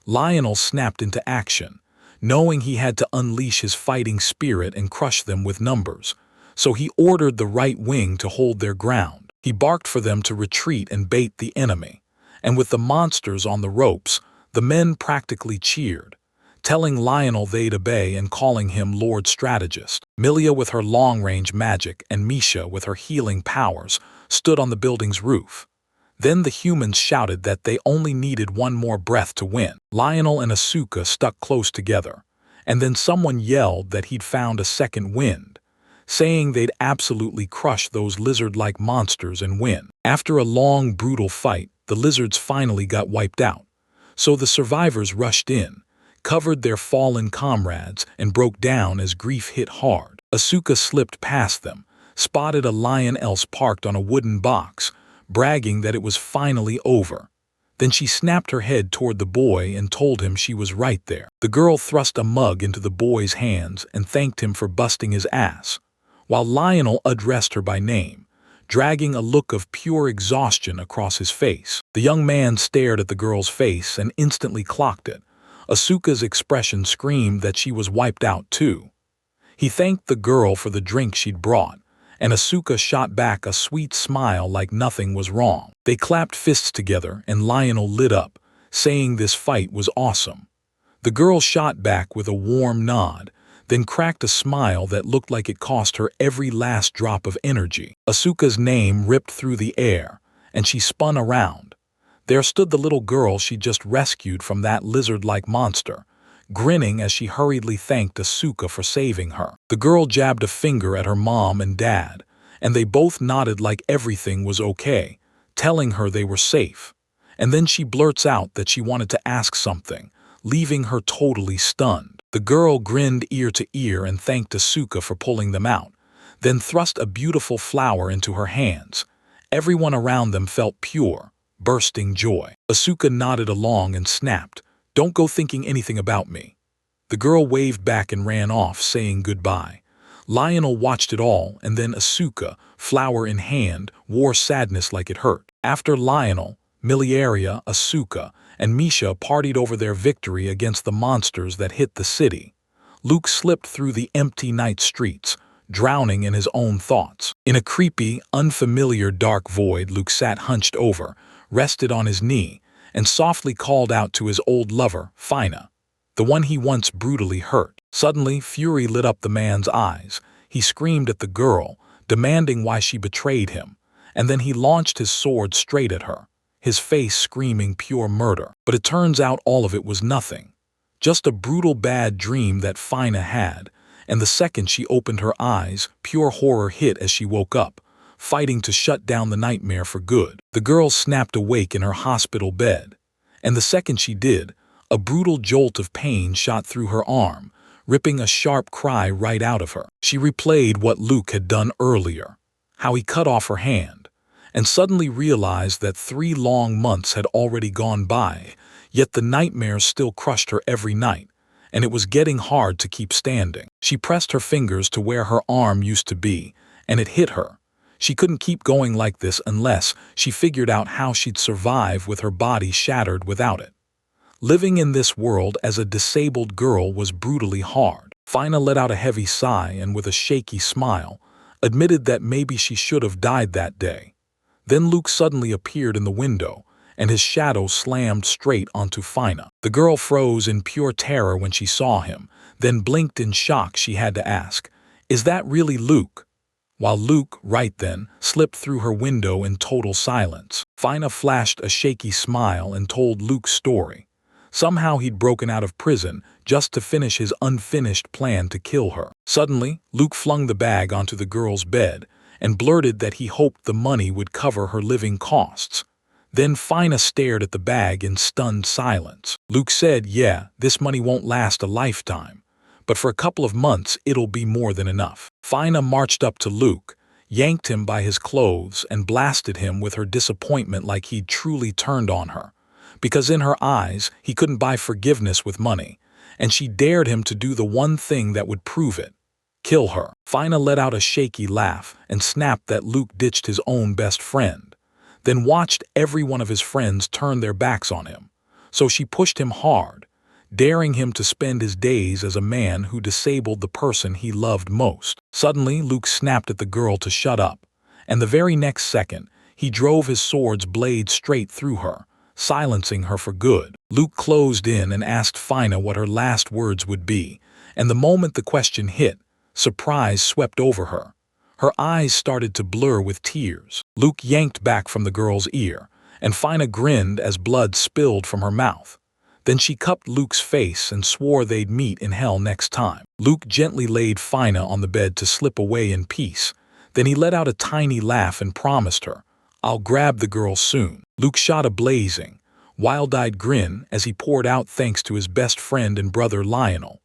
Lionel snapped into action, knowing he had to unleash his fighting spirit and crush them with numbers. So he ordered the right wing to hold their ground. He barked for them to retreat and bait the enemy. And with the monsters on the ropes, the men practically cheered, telling Lionel they'd obey and calling him Lord Strategist. Milia, with her long-range magic, and Misha, with her healing powers, stood on the building's roof. Then the humans shouted that they only needed one more breath to win. Lionel and Asuka stuck close together, and then someone yelled that he'd found a second wind, saying they'd absolutely crush those lizard-like monsters and win. After a long, brutal fight, the lizards finally got wiped out, so the survivors rushed in, covered their fallen comrades, and broke down as grief hit hard. Asuka slipped past them, spotted a lion else parked on a wooden box, bragging that it was finally over. Then she snapped her head toward the boy and told him she was right there. The girl thrust a mug into the boy's hands and thanked him for busting his ass, while Lionel addressed her by name, dragging a look of pure exhaustion across his face. The young man stared at the girl's face and instantly clocked it. Asuka's expression screamed that she was wiped out too. He thanked the girl for the drink she'd brought, and Asuka shot back a sweet smile like nothing was wrong. They clapped fists together and Lionel lit up, saying this fight was awesome. The girl shot back with a warm nod, then cracked a smile that looked like it cost her every last drop of energy. Asuka's name ripped through the air, and she spun around. There stood the little girl she just rescued from that lizard-like monster, grinning as she hurriedly thanked Asuka for saving her. The girl jabbed a finger at her mom and dad, and they both nodded like everything was okay, telling her they were safe. And then she blurts out that she wanted to ask something, leaving her totally stunned. The girl grinned ear to ear and thanked Asuka for pulling them out, then thrust a beautiful flower into her hands. Everyone around them felt pure, bursting joy. Asuka nodded along and snapped, "Don't go thinking anything about me." The girl waved back and ran off, saying goodbye. Lionel watched it all, and then Asuka, flower in hand, wore sadness like it hurt. After Lionel, Miliaria, Asuka, and Misha partied over their victory against the monsters that hit the city, Luke slipped through the empty night streets, drowning in his own thoughts. In a creepy, unfamiliar dark void, Luke sat hunched over, rested on his knee, and softly called out to his old lover, Fina, the one he once brutally hurt. Suddenly, fury lit up the man's eyes. He screamed at the girl, demanding why she betrayed him, and then he launched his sword straight at her, his face screaming pure murder. But it turns out all of it was nothing, just a brutal bad dream that Fina had, and the second she opened her eyes, pure horror hit as she woke up, fighting to shut down the nightmare for good. The girl snapped awake in her hospital bed, and the second she did, a brutal jolt of pain shot through her arm, ripping a sharp cry right out of her. She replayed what Luke had done earlier, how he cut off her hand, and suddenly realized that 3 long months had already gone by, yet the nightmares still crushed her every night, and it was getting hard to keep standing. She pressed her fingers to where her arm used to be, and it hit her. She couldn't keep going like this unless she figured out how she'd survive with her body shattered without it. Living in this world as a disabled girl was brutally hard. Fina let out a heavy sigh and with a shaky smile, admitted that maybe she should have died that day. Then Luke suddenly appeared in the window, and his shadow slammed straight onto Fina. The girl froze in pure terror when she saw him, then blinked in shock. She had to ask, "Is that really Luke?" While Luke, right then, slipped through her window in total silence. Fina flashed a shaky smile and told Luke's story. Somehow he'd broken out of prison just to finish his unfinished plan to kill her. Suddenly, Luke flung the bag onto the girl's bed and blurted that he hoped the money would cover her living costs. Then Fina stared at the bag in stunned silence. Luke said, "Yeah, this money won't last a lifetime, but for a couple of months it'll be more than enough." Fina marched up to Luke, yanked him by his clothes, and blasted him with her disappointment like he'd truly turned on her. Because in her eyes, he couldn't buy forgiveness with money, and she dared him to do the one thing that would prove it: kill her. Fina let out a shaky laugh and snapped that Luke ditched his own best friend, then watched every one of his friends turn their backs on him. So she pushed him hard, daring him to spend his days as a man who disabled the person he loved most. Suddenly, Luke snapped at the girl to shut up, and the very next second, he drove his sword's blade straight through her, silencing her for good. Luke closed in and asked Fina what her last words would be, and the moment the question hit, surprise swept over her. Her eyes started to blur with tears. Luke yanked back from the girl's ear, and Fina grinned as blood spilled from her mouth. Then she cupped Luke's face and swore they'd meet in hell next time. Luke gently laid Fina on the bed to slip away in peace. Then he let out a tiny laugh and promised her, "I'll grab the girl soon." Luke shot a blazing, wild-eyed grin as he poured out thanks to his best friend and brother Lionel,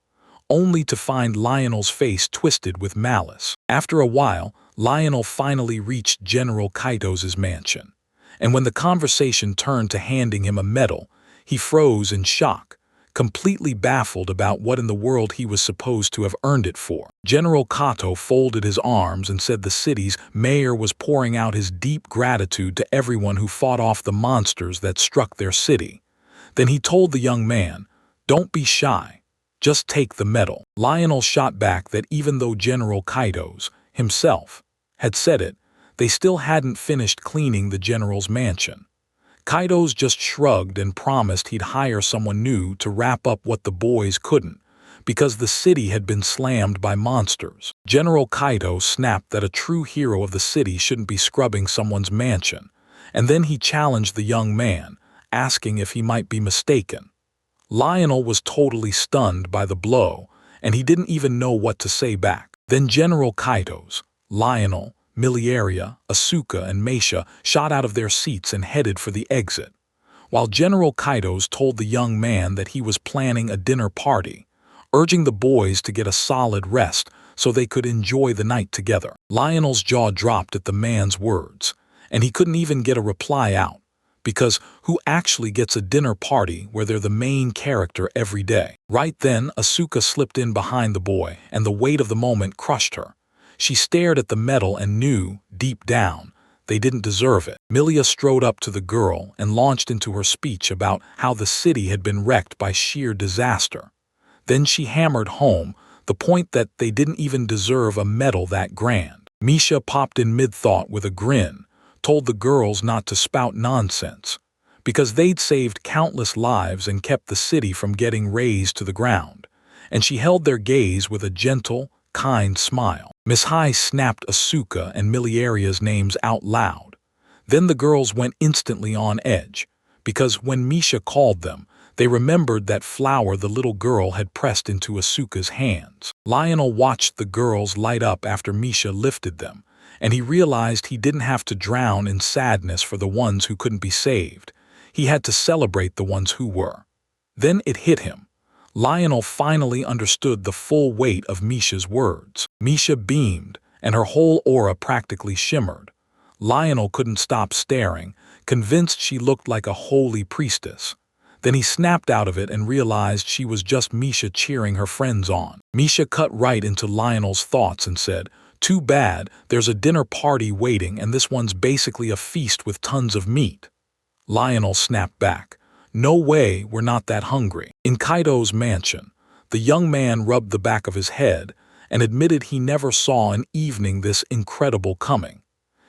only to find Lionel's face twisted with malice. After a while, Lionel finally reached General Kaito's mansion, and when the conversation turned to handing him a medal, he froze in shock, completely baffled about what in the world he was supposed to have earned it for. General Kato folded his arms and said the city's mayor was pouring out his deep gratitude to everyone who fought off the monsters that struck their city. Then he told the young man, "Don't be shy. Just take the medal." Lionel shot back that even though General Kaito's himself had said it, they still hadn't finished cleaning the general's mansion. Kaito's just shrugged and promised he'd hire someone new to wrap up what the boys couldn't, because the city had been slammed by monsters. General Kaito snapped that a true hero of the city shouldn't be scrubbing someone's mansion, and then he challenged the young man, asking if he might be mistaken. Lionel was totally stunned by the blow, and he didn't even know what to say back. Then General Kaito's, Lionel, Miliaria, Asuka, and Meisha shot out of their seats and headed for the exit, while General Kaito's told the young man that he was planning a dinner party, urging the boys to get a solid rest so they could enjoy the night together. Lionel's jaw dropped at the man's words, and he couldn't even get a reply out, because who actually gets a dinner party where they're the main character every day? Right then, Asuka slipped in behind the boy, and the weight of the moment crushed her. She stared at the medal and knew, deep down, they didn't deserve it. Milia strode up to the girl and launched into her speech about how the city had been wrecked by sheer disaster. Then she hammered home the point that they didn't even deserve a medal that grand. Misha popped in mid-thought with a grin, told the girls not to spout nonsense, because they'd saved countless lives and kept the city from getting razed to the ground, and she held their gaze with a gentle, kind smile. Miss High snapped Asuka and Miliaria's names out loud. Then the girls went instantly on edge, because when Misha called them, they remembered that flower the little girl had pressed into Asuka's hands. Lionel watched the girls light up after Misha lifted them, and he realized he didn't have to drown in sadness for the ones who couldn't be saved. He had to celebrate the ones who were. Then it hit him. Lionel finally understood the full weight of Misha's words. Misha beamed, and her whole aura practically shimmered. Lionel couldn't stop staring, convinced she looked like a holy priestess. Then he snapped out of it and realized she was just Misha cheering her friends on. Misha cut right into Lionel's thoughts and said, "Too bad, there's a dinner party waiting and this one's basically a feast with tons of meat." Lionel snapped back, "No way, we're not that hungry." In Kaito's mansion, the young man rubbed the back of his head and admitted he never saw an evening this incredible coming.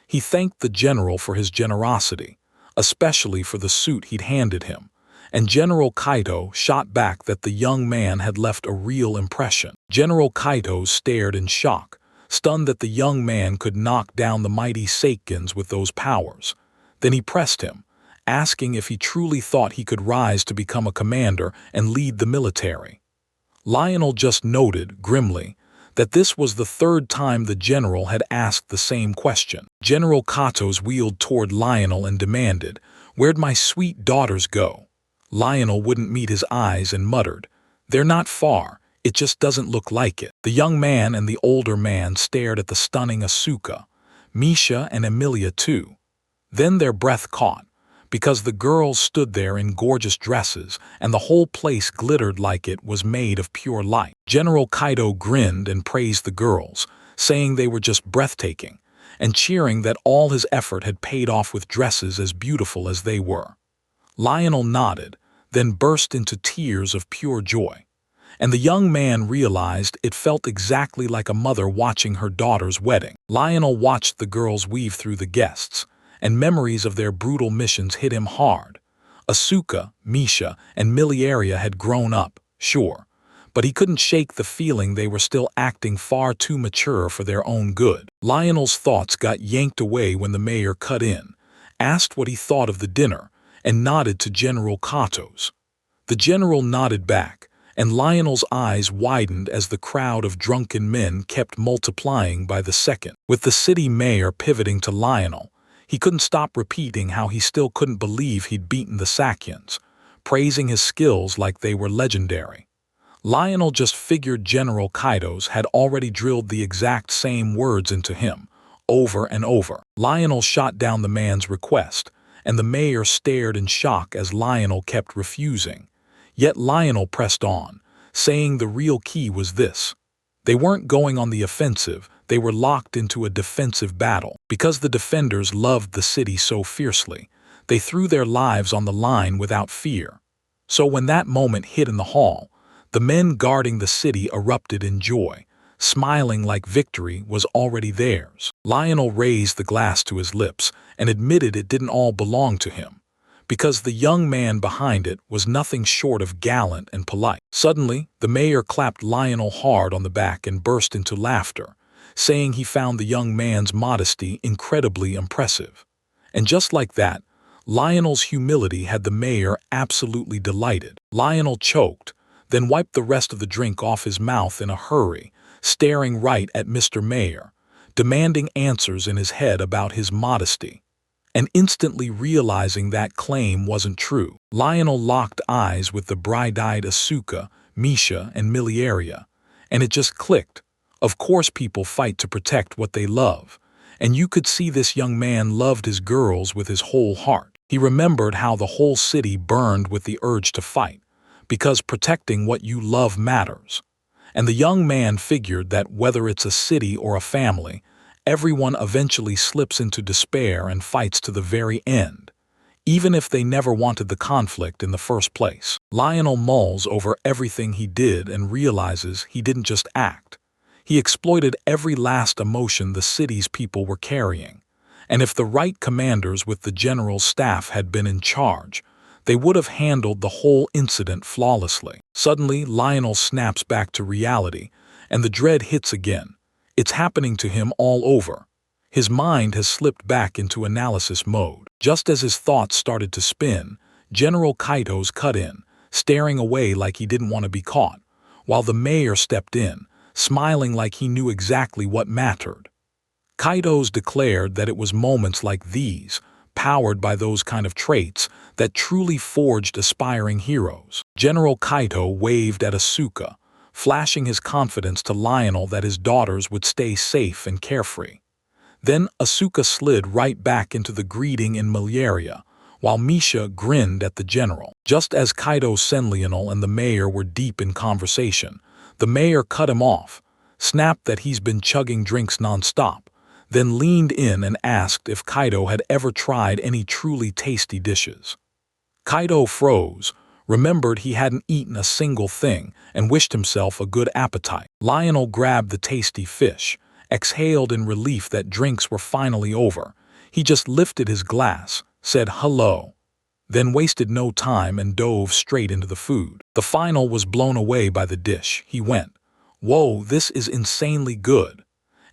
He thanked the general for his generosity, especially for the suit he'd handed him, and General Kaito shot back that the young man had left a real impression. General Kaito stared in shock, stunned that the young man could knock down the mighty Seikens with those powers. Then he pressed him, asking if he truly thought he could rise to become a commander and lead the military. Lionel just noted, grimly, that this was the third time the general had asked the same question. General Kato's wheeled toward Lionel and demanded, "Where'd my sweet daughters go?" Lionel wouldn't meet his eyes and muttered, "They're not far, it just doesn't look like it." The young man and the older man stared at the stunning Asuka, Misha and Emilia too. Then their breath caught, because the girls stood there in gorgeous dresses and the whole place glittered like it was made of pure light. General Kaito grinned and praised the girls, saying they were just breathtaking, and cheering that all his effort had paid off with dresses as beautiful as they were. Lionel nodded, then burst into tears of pure joy. And the young man realized it felt exactly like a mother watching her daughter's wedding. Lionel watched the girls weave through the guests, and memories of their brutal missions hit him hard. Asuka, Misha, and Miliaria had grown up, sure, but he couldn't shake the feeling they were still acting far too mature for their own good. Lionel's thoughts got yanked away when the mayor cut in, asked what he thought of the dinner, and nodded to General Kato's. The general nodded back, and Lionel's eyes widened as the crowd of drunken men kept multiplying by the second. With the city mayor pivoting to Lionel, he couldn't stop repeating how he still couldn't believe he'd beaten the Sakyans, praising his skills like they were legendary. Lionel just figured General Kaidos had already drilled the exact same words into him, over and over. Lionel shot down the man's request, and the mayor stared in shock as Lionel kept refusing. Yet Lionel pressed on, saying the real key was this. They weren't going on the offensive, they were locked into a defensive battle. Because the defenders loved the city so fiercely, they threw their lives on the line without fear. So when that moment hit in the hall, the men guarding the city erupted in joy, smiling like victory was already theirs. Lionel raised the glass to his lips and admitted it didn't all belong to him, because the young man behind it was nothing short of gallant and polite. Suddenly, the mayor clapped Lionel hard on the back and burst into laughter, saying he found the young man's modesty incredibly impressive. And just like that, Lionel's humility had the mayor absolutely delighted. Lionel choked, then wiped the rest of the drink off his mouth in a hurry, staring right at Mr. Mayor, demanding answers in his head about his modesty, and instantly realizing that claim wasn't true. Lionel locked eyes with the bright-eyed Asuka, Misha, and Miliaria, and it just clicked. Of course people fight to protect what they love, and you could see this young man loved his girls with his whole heart. He remembered how the whole city burned with the urge to fight, because protecting what you love matters. And the young man figured that whether it's a city or a family, everyone eventually slips into despair and fights to the very end, even if they never wanted the conflict in the first place. Lionel mulls over everything he did and realizes he didn't just act. He exploited every last emotion the city's people were carrying, and if the right commanders with the general's staff had been in charge, they would have handled the whole incident flawlessly. Suddenly, Lionel snaps back to reality, and the dread hits again. It's happening to him all over. His mind has slipped back into analysis mode. Just as his thoughts started to spin, General Kaitos cut in, staring away like he didn't want to be caught, while the mayor stepped in, smiling like he knew exactly what mattered. Kaitos declared that it was moments like these, powered by those kind of traits, that truly forged aspiring heroes. General Kaito waved at Asuka, flashing his confidence to Lionel that his daughters would stay safe and carefree. Then Asuka slid right back into the greeting in Miliaria, while Misha grinned at the general. Just as Kaito Senlionel and the mayor were deep in conversation, the mayor cut him off, snapped that he's been chugging drinks nonstop, then leaned in and asked if Kaito had ever tried any truly tasty dishes. Kaito froze, remembered he hadn't eaten a single thing, and wished himself a good appetite. Lionel grabbed the tasty fish, exhaled in relief that drinks were finally over. He just lifted his glass, said hello, then wasted no time and dove straight into the food. The final was blown away by the dish. He went, "Whoa, this is insanely good."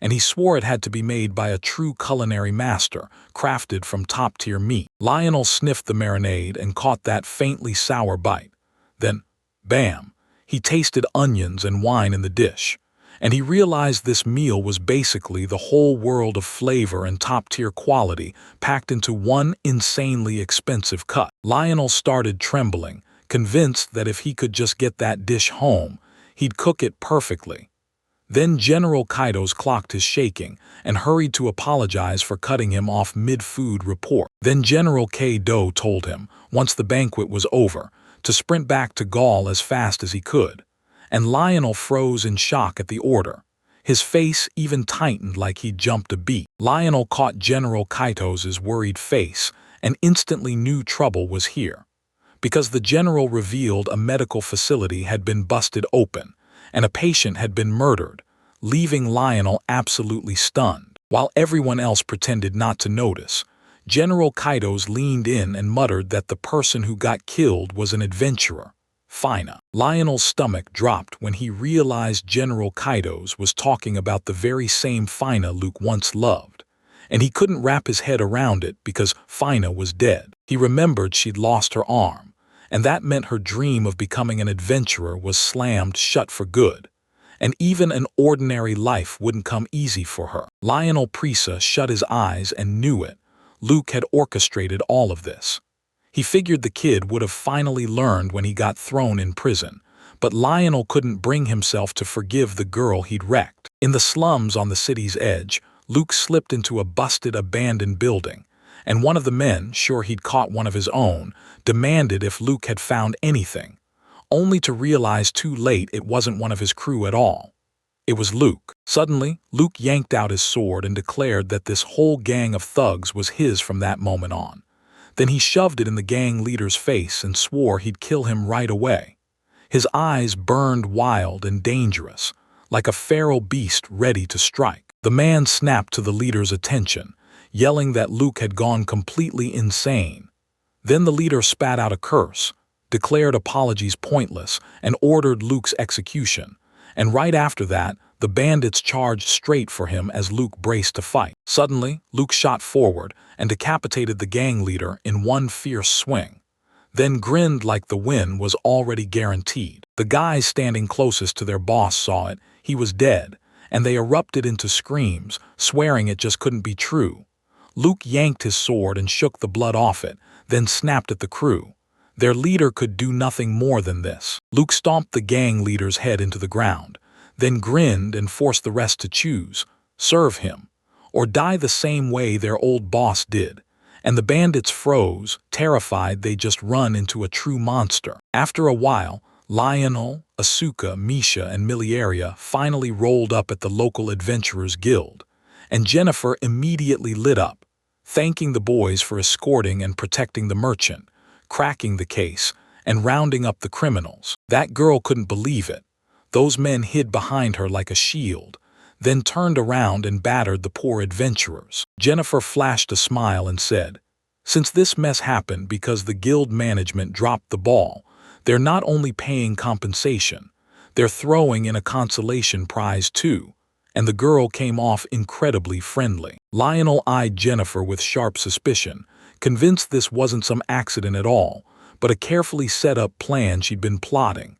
And he swore it had to be made by a true culinary master, crafted from top-tier meat. Lionel sniffed the marinade and caught that faintly sour bite. Then, bam, he tasted onions and wine in the dish, and he realized this meal was basically the whole world of flavor and top-tier quality packed into one insanely expensive cut. Lionel started trembling, convinced that if he could just get that dish home, he'd cook it perfectly. Then General Kaitos clocked his shaking and hurried to apologize for cutting him off mid-food report. Then General K-Do told him, once the banquet was over, to sprint back to Gaul as fast as he could. And Lionel froze in shock at the order. His face even tightened like he'd jumped a beat. Lionel caught General Kaito's worried face and instantly knew trouble was here, because the general revealed a medical facility had been busted open and a patient had been murdered, leaving Lionel absolutely stunned. While everyone else pretended not to notice, General Kaito's leaned in and muttered that the person who got killed was an adventurer, Fina. Lionel's stomach dropped when he realized General Kaito's was talking about the very same Fina Luke once loved, and he couldn't wrap his head around it because Fina was dead. He remembered she'd lost her arm, and that meant her dream of becoming an adventurer was slammed shut for good, and even an ordinary life wouldn't come easy for her. Lionel Prisa shut his eyes and knew it. Luke had orchestrated all of this. He figured the kid would have finally learned when he got thrown in prison, but Lionel couldn't bring himself to forgive the girl he'd wrecked. In the slums on the city's edge, Luke slipped into a busted, abandoned building, and one of the men, sure he'd caught one of his own, demanded if Luke had found anything, only to realize too late it wasn't one of his crew at all. It was Luke. Suddenly, Luke yanked out his sword and declared that this whole gang of thugs was his from that moment on. Then he shoved it in the gang leader's face and swore he'd kill him right away. His eyes burned wild and dangerous, like a feral beast ready to strike. The man snapped to the leader's attention, yelling that Luke had gone completely insane. Then the leader spat out a curse, declared apologies pointless, and ordered Luke's execution. And right after that, the bandits charged straight for him as Luke braced to fight. Suddenly, Luke shot forward and decapitated the gang leader in one fierce swing, then grinned like the win was already guaranteed. The guys standing closest to their boss saw it. He was dead, and they erupted into screams, swearing it just couldn't be true. Luke yanked his sword and shook the blood off it, then snapped at the crew. Their leader could do nothing more than this. Luke stomped the gang leader's head into the ground, then grinned and forced the rest to choose, serve him, or die the same way their old boss did. And the bandits froze, terrified they'd just run into a true monster. After a while, Lionel, Asuka, Misha, and Miliaria finally rolled up at the local adventurers guild, and Jennifer immediately lit up, thanking the boys for escorting and protecting the merchant, cracking the case, and rounding up the criminals. That girl couldn't believe it. Those men hid behind her like a shield, then turned around and battered the poor adventurers. Jennifer flashed a smile and said, "Since this mess happened because the guild management dropped the ball, they're not only paying compensation, they're throwing in a consolation prize too." And the girl came off incredibly friendly. Lionel eyed Jennifer with sharp suspicion, convinced this wasn't some accident at all, but a carefully set-up plan she'd been plotting.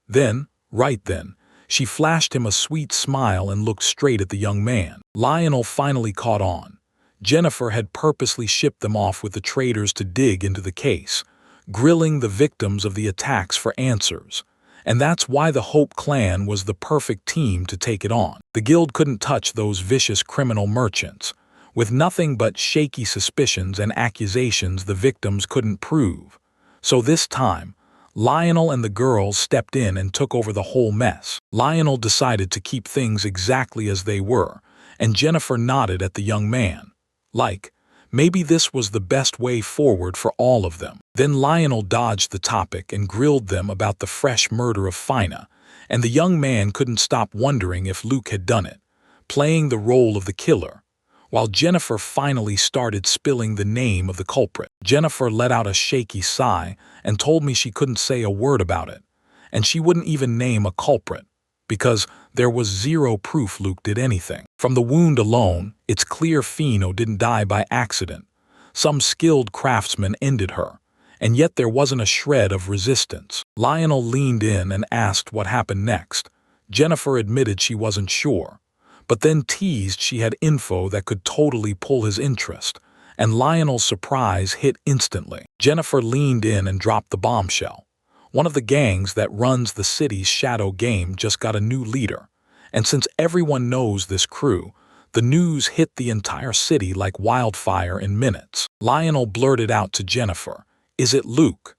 Then, right then, she flashed him a sweet smile and looked straight at the young man. Lionel finally caught on. Jennifer had purposely shipped them off with the traitors to dig into the case, grilling the victims of the attacks for answers. And that's why the Hope clan was the perfect team to take it on. The guild couldn't touch those vicious criminal merchants. With nothing but shaky suspicions and accusations the victims couldn't prove. So this time, Lionel and the girls stepped in and took over the whole mess. Lionel decided to keep things exactly as they were, and Jennifer nodded at the young man. Like, maybe this was the best way forward for all of them. Then Lionel dodged the topic and grilled them about the fresh murder of Fina, and the young man couldn't stop wondering if Luke had done it, playing the role of the killer, while Jennifer finally started spilling the name of the culprit. Jennifer let out a shaky sigh and told me she couldn't say a word about it, and she wouldn't even name a culprit, because there was zero proof Luke did anything. From the wound alone, it's clear Fino didn't die by accident. Some skilled craftsman ended her, and yet there wasn't a shred of resistance. Lionel leaned in and asked what happened next. Jennifer admitted she wasn't sure, but then teased she had info that could totally pull his interest, and Lionel's surprise hit instantly. Jennifer leaned in and dropped the bombshell. One of the gangs that runs the city's shadow game just got a new leader, and since everyone knows this crew, the news hit the entire city like wildfire in minutes. Lionel blurted out to Jennifer, "Is it Luke?"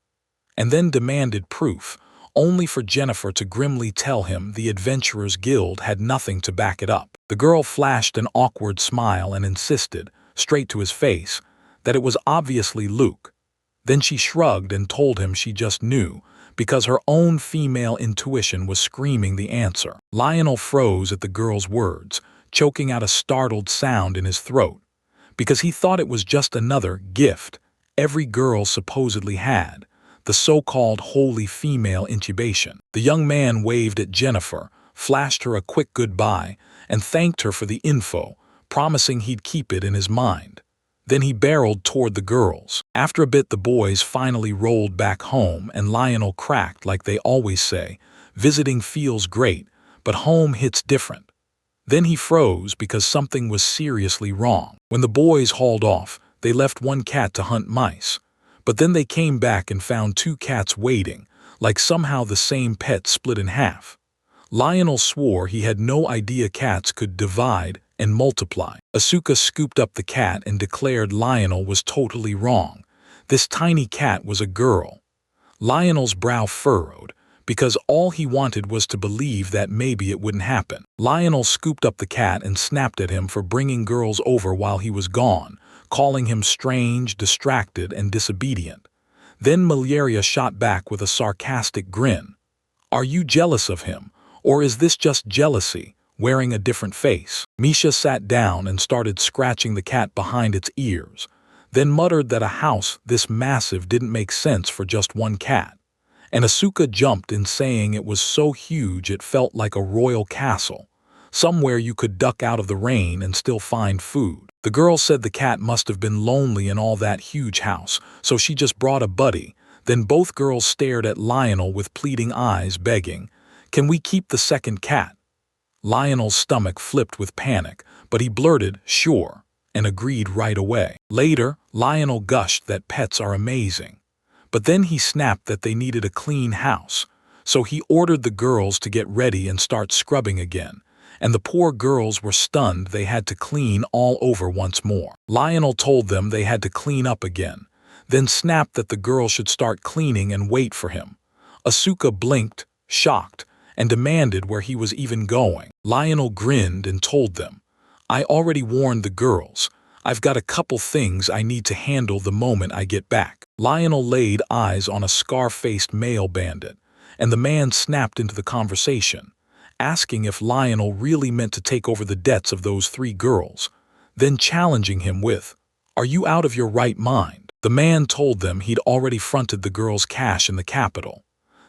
and then demanded proof, only for Jennifer to grimly tell him the Adventurers Guild had nothing to back it up. The girl flashed an awkward smile and insisted, straight to his face, that it was obviously Luke. Then she shrugged and told him she just knew, because her own female intuition was screaming the answer. Lionel froze at the girl's words, choking out a startled sound in his throat, because he thought it was just another gift every girl supposedly had, the so-called holy female incubation. The young man waved at Jennifer, flashed her a quick goodbye, and thanked her for the info, promising he'd keep it in his mind. Then he barreled toward the girls. After a bit, the boys finally rolled back home, and Lionel cracked like they always say, visiting feels great, but home hits different. Then he froze because something was seriously wrong. When the boys hauled off, they left one cat to hunt mice. But then they came back and found two cats waiting, like somehow the same pet split in half. Lionel swore he had no idea cats could divide and multiply. Asuka scooped up the cat and declared Lionel was totally wrong. This tiny cat was a girl. Lionel's brow furrowed, because all he wanted was to believe that maybe it wouldn't happen. Lionel scooped up the cat and snapped at him for bringing girls over while he was gone, calling him strange, distracted, and disobedient. Then Malaria shot back with a sarcastic grin. "Are you jealous of him, or is this just jealousy, wearing a different face?" Misha sat down and started scratching the cat behind its ears, then muttered that a house this massive didn't make sense for just one cat. And Asuka jumped in, saying it was so huge it felt like a royal castle, somewhere you could duck out of the rain and still find food. The girl said the cat must have been lonely in all that huge house, so she just brought a buddy. Then both girls stared at Lionel with pleading eyes, begging, "Can we keep the second cat?" Lionel's stomach flipped with panic, but he blurted, "Sure," and agreed right away. Later, Lionel gushed that pets are amazing. But then he snapped that they needed a clean house, so he ordered the girls to get ready and start scrubbing again, and the poor girls were stunned they had to clean all over once more. Lionel told them they had to clean up again, then snapped that the girls should start cleaning and wait for him. Asuka blinked, shocked, and demanded where he was even going. Lionel grinned and told them, "I already warned the girls. I've got a couple things I need to handle the moment I get back." Lionel laid eyes on a scar-faced male bandit, and the man snapped into the conversation, asking if Lionel really meant to take over the debts of those three girls, then challenging him with, "Are you out of your right mind?" The man told them he'd already fronted the girls' cash in the capital,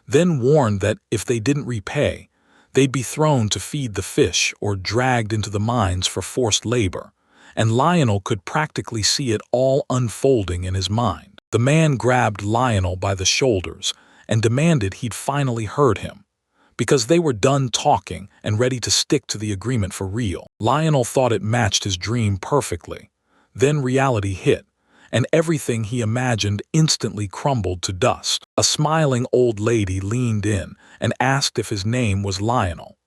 then warned that if they didn't repay, they'd be thrown to feed the fish or dragged into the mines for forced labor, and Lionel could practically see it all unfolding in his mind. The man grabbed Lionel by the shoulders and demanded he'd finally heard him, because they were done talking and ready to stick to the agreement for real. Lionel thought it matched his dream perfectly. Then reality hit, and everything he imagined instantly crumbled to dust. A smiling old lady leaned in and asked if his name was Lionel.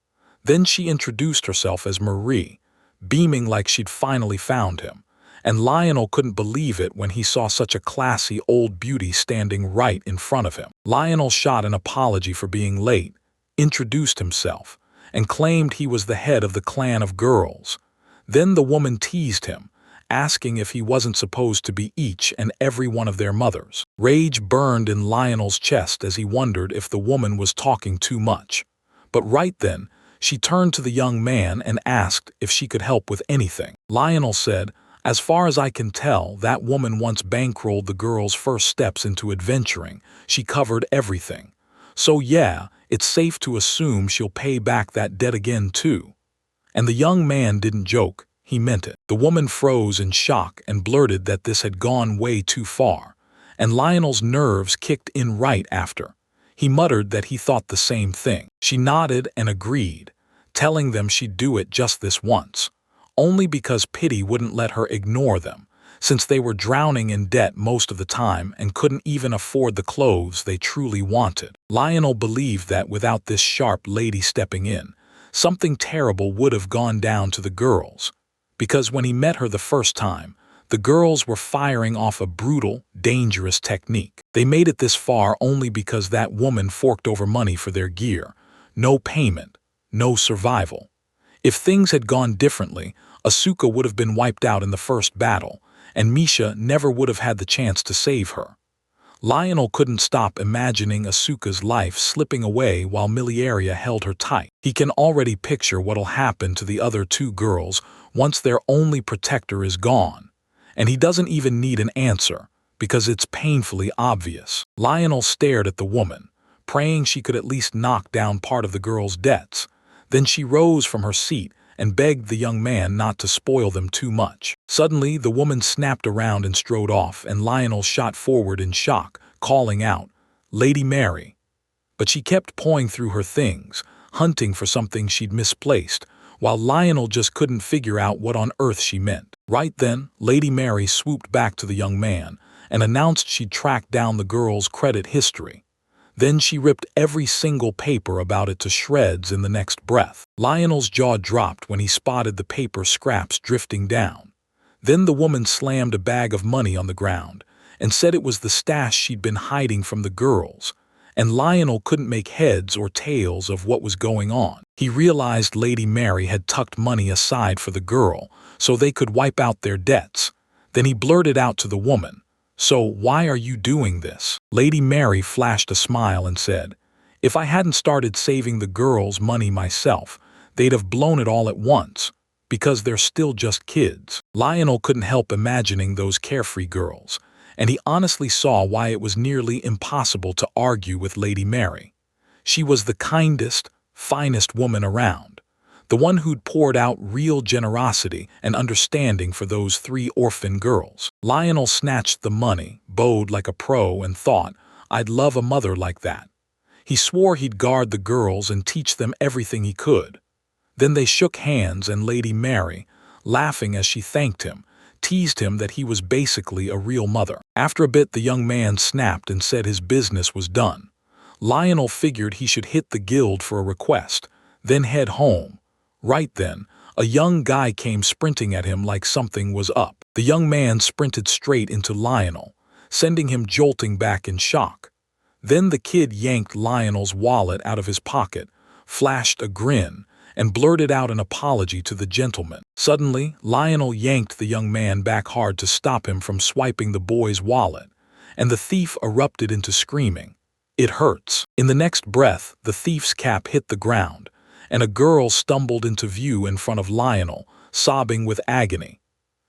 Then she introduced herself as Marie, beaming like she'd finally found him, and Lionel couldn't believe it when he saw such a classy old beauty standing right in front of him. Lionel shot an apology for being late, introduced himself, and claimed he was the head of the clan of girls. Then the woman teased him, asking if he wasn't supposed to be each and every one of their mothers. Rage burned in Lionel's chest as he wondered if the woman was talking too much. But right then, she turned to the young man and asked if she could help with anything. Lionel said, "As far as I can tell, that woman once bankrolled the girls' first steps into adventuring. She covered everything. So yeah, it's safe to assume she'll pay back that debt again too." And the young man didn't joke, he meant it. The woman froze in shock and blurted that this had gone way too far, and Lionel's nerves kicked in right after. He muttered that he thought the same thing. She nodded and agreed, telling them she'd do it just this once, only because pity wouldn't let her ignore them, since they were drowning in debt most of the time and couldn't even afford the clothes they truly wanted. Lionel believed that without this sharp lady stepping in, something terrible would have gone down to the girls, because when he met her the first time, The girls were firing off a brutal, dangerous technique. They made it this far only because that woman forked over money for their gear. No payment, no survival. If things had gone differently, Asuka would have been wiped out in the first battle, and Misha never would have had the chance to save her. Lionel couldn't stop imagining Asuka's life slipping away while Miliaria held her tight. He can already picture what'll happen to the other two girls once their only protector is gone. And he doesn't even need an answer, because it's painfully obvious. Lionel stared at the woman, praying she could at least knock down part of the girl's debts. Then she rose from her seat and begged the young man not to spoil them too much. Suddenly, the woman snapped around and strode off, and Lionel shot forward in shock, calling out, "Lady Mary." But she kept pawing through her things, hunting for something she'd misplaced, while Lionel just couldn't figure out what on earth she meant. Right then, Lady Mary swooped back to the young man and announced she'd tracked down the girl's credit history. Then she ripped every single paper about it to shreds in the next breath. Lionel's jaw dropped when he spotted the paper scraps drifting down. Then the woman slammed a bag of money on the ground and said it was the stash she'd been hiding from the girls, and Lionel couldn't make heads or tails of what was going on. He realized Lady Mary had tucked money aside for the girl so they could wipe out their debts. Then he blurted out to the woman, "So why are you doing this?" Lady Mary flashed a smile and said, "If I hadn't started saving the girls' money myself, they'd have blown it all at once, because they're still just kids." Lionel couldn't help imagining those carefree girls, and he honestly saw why it was nearly impossible to argue with Lady Mary. She was the kindest, finest woman around, the one who'd poured out real generosity and understanding for those three orphan girls. Lionel snatched the money, bowed like a pro, and thought, "I'd love a mother like that." He swore he'd guard the girls and teach them everything he could. Then they shook hands, and Lady Mary, laughing as she thanked him, teased him that he was basically a real mother. After a bit, the young man snapped and said his business was done. Lionel figured he should hit the guild for a request, then head home. Right then, a young guy came sprinting at him like something was up. The young man sprinted straight into Lionel, sending him jolting back in shock. Then the kid yanked Lionel's wallet out of his pocket, flashed a grin, and blurted out an apology to the gentleman. Suddenly, Lionel yanked the young man back hard to stop him from swiping the boy's wallet, and the thief erupted into screaming, "It hurts." In the next breath, the thief's cap hit the ground, and a girl stumbled into view in front of Lionel, sobbing with agony.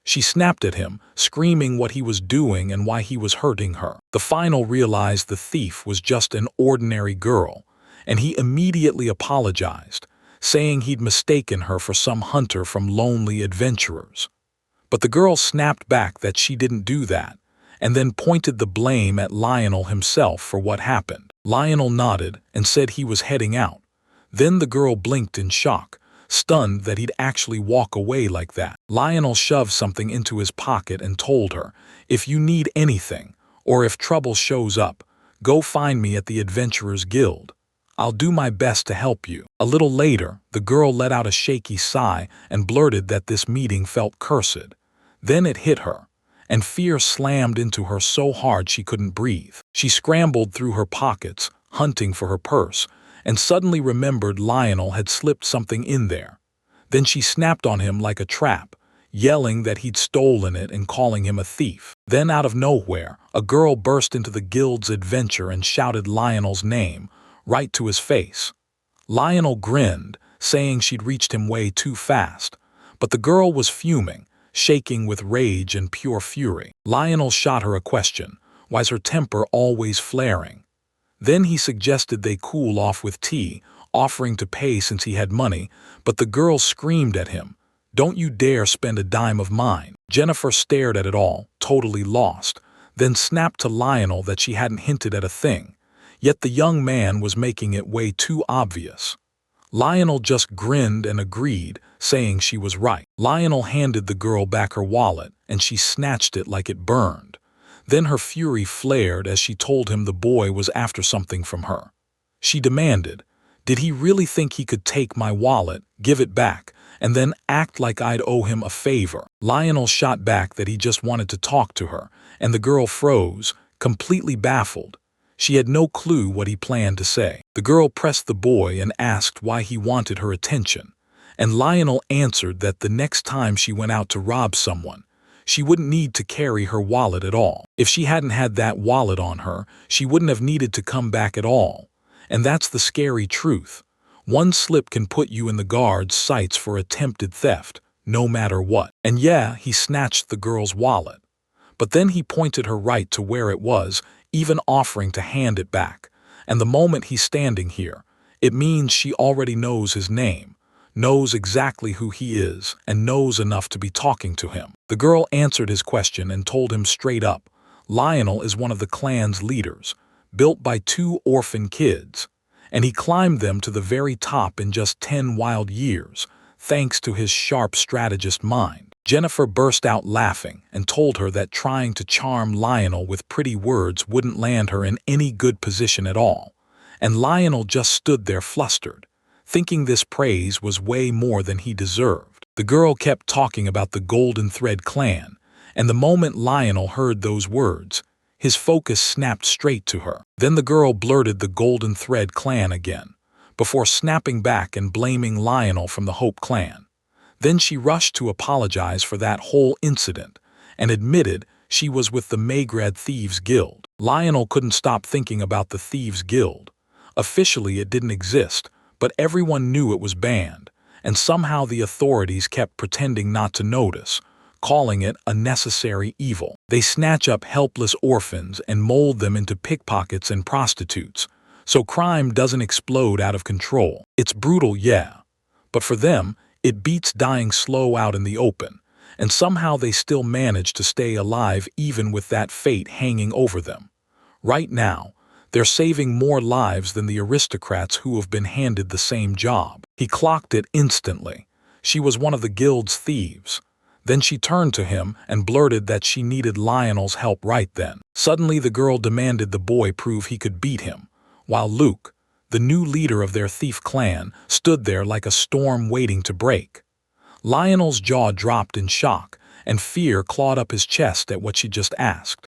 She snapped at him, screaming what he was doing and why he was hurting her. The final realized the thief was just an ordinary girl, and he immediately apologized, saying he'd mistaken her for some hunter from Lonely Adventurers. But the girl snapped back that she didn't do that, and then pointed the blame at Lionel himself for what happened. Lionel nodded and said he was heading out. Then the girl blinked in shock, stunned that he'd actually walk away like that. Lionel shoved something into his pocket and told her, "If you need anything, or if trouble shows up, go find me at the Adventurers Guild. I'll do my best to help you." A little later, the girl let out a shaky sigh and blurted that this meeting felt cursed. Then it hit her, and fear slammed into her so hard she couldn't breathe. She scrambled through her pockets, hunting for her purse, and suddenly remembered Lionel had slipped something in there. Then she snapped on him like a trap, yelling that he'd stolen it and calling him a thief. Then out of nowhere, a girl burst into the guild's adventure and shouted Lionel's name, right to his face. Lionel grinned, saying she'd reached him way too fast, but the girl was fuming, shaking with rage and pure fury. Lionel shot her a question, why's her temper always flaring? Then he suggested they cool off with tea, offering to pay since he had money, but the girl screamed at him, "Don't you dare spend a dime of mine." Jennifer stared at it all, totally lost, then snapped to Lionel that she hadn't hinted at a thing, yet the young man was making it way too obvious. Lionel just grinned and agreed, saying she was right. Lionel handed the girl back her wallet, and she snatched it like it burned. Then her fury flared as she told him the boy was after something from her. She demanded, "Did he really think he could take my wallet, give it back, and then act like I'd owe him a favor. Lionel shot back that he just wanted to talk to her, and the girl froze, completely baffled. She had no clue what he planned to say. The girl pressed the boy and asked why he wanted her attention, and Lionel answered that the next time she went out to rob someone, she wouldn't need to carry her wallet at all. If she hadn't had that wallet on her, she wouldn't have needed to come back at all. And that's the scary truth. One slip can put you in the guards' sights for attempted theft, no matter what. And yeah, he snatched the girl's wallet. But then he pointed her right to where it was, even offering to hand it back. And the moment he's standing here, it means she already knows his name, knows exactly who he is, and knows enough to be talking to him. The girl answered his question and told him straight up, Lionel is one of the clan's leaders, built by 2 orphan kids, and he climbed them to the very top in just 10 wild years, thanks to his sharp strategist mind. Jennifer burst out laughing and told her that trying to charm Lionel with pretty words wouldn't land her in any good position at all, and Lionel just stood there flustered, thinking this praise was way more than he deserved. The girl kept talking about the Golden Thread clan, and the moment Lionel heard those words, his focus snapped straight to her. Then the girl blurted the Golden Thread clan again, before snapping back and blaming Lionel from the Hope clan. Then she rushed to apologize for that whole incident and admitted she was with the Magrad Thieves Guild. Lionel couldn't stop thinking about the Thieves Guild. Officially it didn't exist, but everyone knew it was banned, and somehow the authorities kept pretending not to notice, calling it a necessary evil. They snatch up helpless orphans and mold them into pickpockets and prostitutes, so crime doesn't explode out of control. It's brutal, yeah, but for them, it beats dying slow out in the open, and somehow they still manage to stay alive even with that fate hanging over them. Right now, they're saving more lives than the aristocrats who have been handed the same job. He clocked it instantly. She was one of the guild's thieves. Then she turned to him and blurted that she needed Lionel's help right then. Suddenly the girl demanded the boy prove he could beat him, while Luke, the new leader of their thief clan, stood there like a storm waiting to break. Lionel's jaw dropped in shock, and fear clawed up his chest at what she just asked.